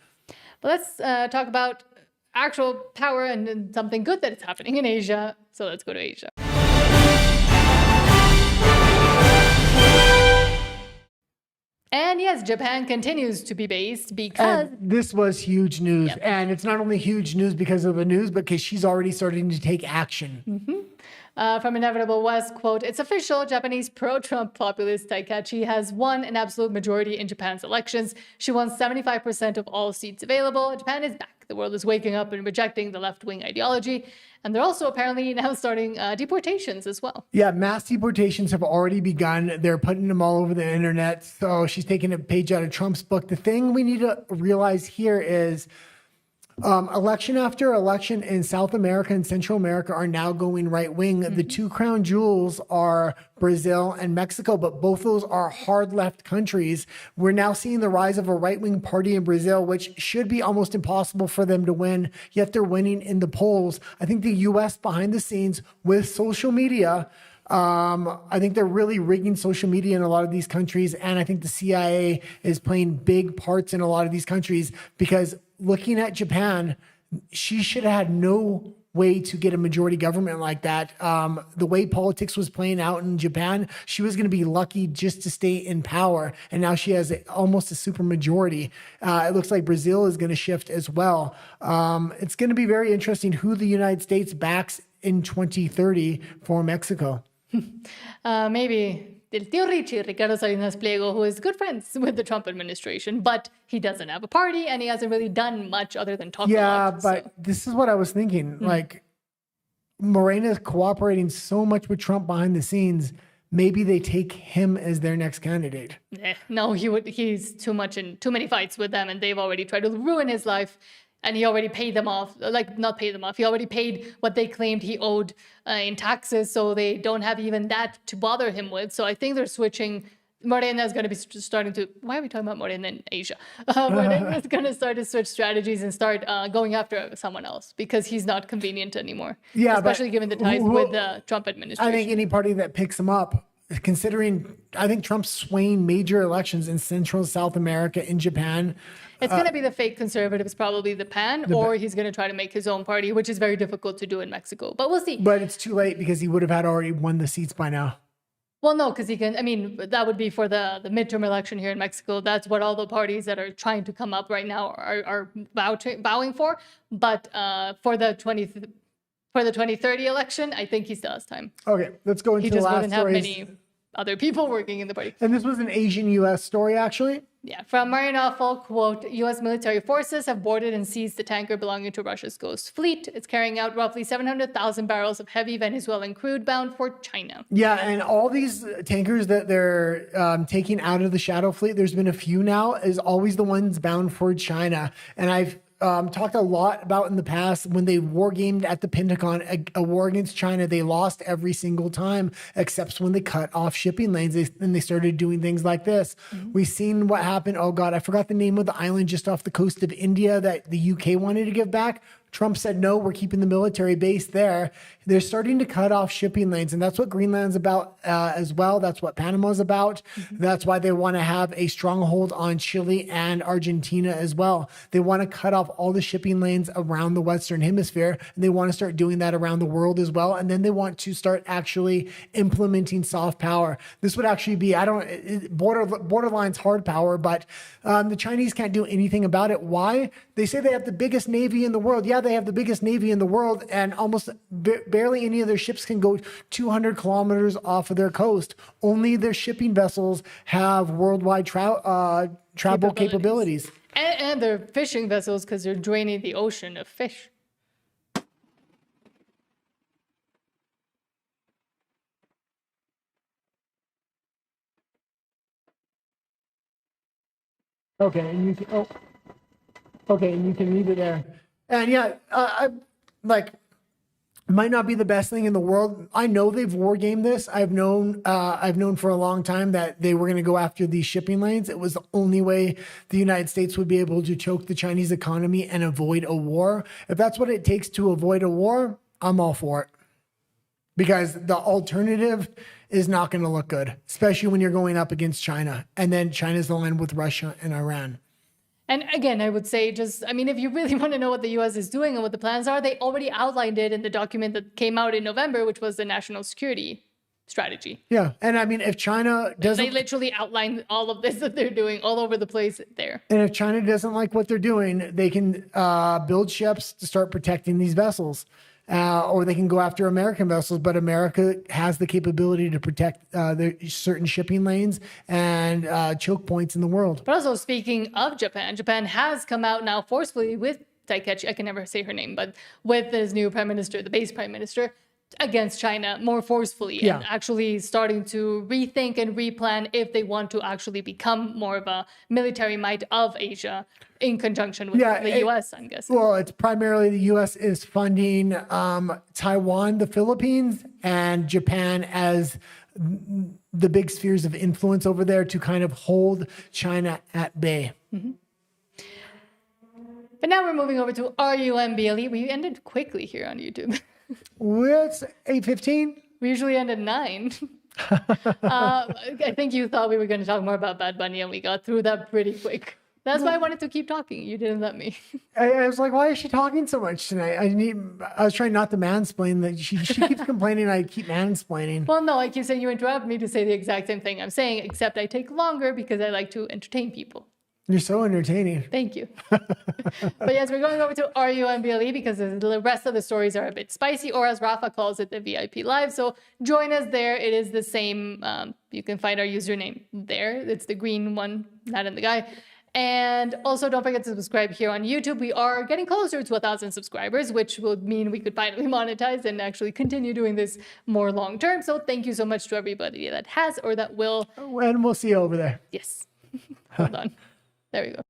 But let's talk about actual power and something good that is happening in Asia. So let's go to Asia. And yes, Japan continues to be based because... And this was huge news. Yep. And it's not only huge news because of the news, but because she's already starting to take action. From Inevitable West, quote, it's official, Japanese pro-Trump populist Taikachi has won an absolute majority in Japan's elections. She won 75% of all seats available. Japan is back. The world is waking up and rejecting the left-wing ideology. And they're also apparently now starting deportations as well. Yeah, mass deportations have already begun. They're putting them all over the internet. So she's taking a page out of Trump's book. The thing we need to realize here is election after election in South America and Central America are now going right wing. The two crown jewels are Brazil and Mexico, but both those are hard left countries. We're now seeing the rise of a right wing party in Brazil, which should be almost impossible for them to win, yet they're winning in the polls. I think the US behind the scenes with social media, I think they're really rigging social media in a lot of these countries. And I think the CIA is playing big parts in a lot of these countries, because looking at Japan, she should have had no way to get a majority government like that. The way politics was playing out in Japan, she was going to be lucky just to stay in power. And now she has almost a super majority. It looks like Brazil is going to shift as well. It's going to be very interesting who the United States backs in 2030 for Mexico. Maybe El Tío Richie, Ricardo Salinas Pliego, who is good friends with the Trump administration, but he doesn't have a party and he hasn't really done much other than talk a lot. Yeah, but this is what I was thinking. Like, Morena is cooperating so much with Trump behind the scenes. Maybe they take him as their next candidate. No, he's too much in too many fights with them, and they've already tried to ruin his life. And he already paid them off, not paid them off. He already paid what they claimed he owed in taxes, so they don't have even that to bother him with. So I think they're switching. Morena is going to be starting to... Why are we talking about Morena in Asia? Morena is going to start to switch strategies and start going after someone else, because he's not convenient anymore. Yeah, especially given the ties with the Trump administration. I think any party that picks him up considering, I think Trump's swaying major elections in Central South America, in Japan. It's going to be the fake conservatives, probably the PAN, or he's going to try to make his own party, which is very difficult to do in Mexico. But we'll see. But it's too late because he would have had already won the seats by now. Well, no, because he can, I mean, that would be for the midterm election here in Mexico. That's what all the parties that are trying to come up right now are vowing for. But for the 2030 election, I think he still has time. Okay, let's go into He the just last wouldn't have stories. many other people working in the party. And this was an Asian U.S. story, actually. Yeah, from Marianoffel, quote, U.S. military forces have boarded and seized the tanker belonging to Russia's Ghost Fleet. It's carrying out roughly 700,000 barrels of heavy Venezuelan crude bound for China. Yeah, and all these tankers that they're taking out of the Shadow Fleet, there's been a few now, is always the ones bound for China. And I've talked a lot about in the past when they war gamed at the Pentagon, a war against China, they lost every single time, except when they cut off shipping lanes. Then they started doing things like this. We've seen what happened. Oh God, I forgot the name of the island just off the coast of India that the UK wanted to give back. Trump said, no, we're keeping the military base there. They're starting to cut off shipping lanes. And that's what Greenland's about as well. That's what Panama's about. That's why they want to have a stronghold on Chile and Argentina as well. They want to cut off all the shipping lanes around the Western Hemisphere. And they want to start doing that around the world as well. And then they want to start actually implementing soft power. This would actually be, borderline's hard power, but the Chinese can't do anything about it. Why? They say they have the biggest navy in the world. Yeah, they have the biggest navy in the world, and almost barely any of their ships can go 200 kilometers off of their coast. Only their shipping vessels have worldwide travel capabilities. And they're fishing vessels because they're draining the ocean of fish. Okay, and you can, and you can leave it there. And yeah, might not be the best thing in the world. I know they've war gamed this. I've known for a long time that they were going to go after these shipping lanes. It was the only way the United States would be able to choke the Chinese economy and avoid a war. If that's what it takes to avoid a war, I'm all for it. Because the alternative is not going to look good, especially when you're going up against China. And then China's aligned with Russia and Iran. And again, I would say if you really want to know what the U.S. is doing and what the plans are, they already outlined it in the document that came out in November, which was the national security strategy. Yeah. And I mean, if China doesn't... They literally outlined all of this that they're doing all over the place there. And if China doesn't like what they're doing, they can build ships to start protecting these vessels. Or they can go after American vessels, but America has the capability to protect the certain shipping lanes and choke points in the world. But also, speaking of Japan, Japan has come out now forcefully with Taikechi, I can never say her name, but with his new prime minister, the base prime minister, against China more forcefully and actually starting to rethink and replan if they want to actually become more of a military might of Asia in conjunction with the U.S., I'm guessing. Well, it's primarily the U.S. is funding Taiwan, the Philippines, and Japan as the big spheres of influence over there to kind of hold China at bay. But now we're moving over to RUMBLE. We ended quickly here on YouTube. It's 8:15. We usually end at 9. I think you thought we were going to talk more about Bad Bunny, and we got through that pretty quick. That's why I wanted to keep talking. You didn't let me. I was like, why is she talking so much tonight? I was trying not to mansplain. That she keeps complaining I keep mansplaining. Well, no, I keep saying you interrupt me to say the exact same thing I'm saying, except I take longer because I like to entertain people. You're so entertaining. Thank you. But yes, we're going over to RUMBLE because the rest of the stories are a bit spicy, or as Rafa calls it, the VIP Live. So join us there. It is the same. You can find our username there. It's the green one, not in the guy. And also don't forget to subscribe here on YouTube. We are getting closer to 1,000 subscribers, which will mean we could finally monetize and actually continue doing this more long term. So thank you so much to everybody that has or that will. And we'll see you over there. Yes. Hold on. There we go.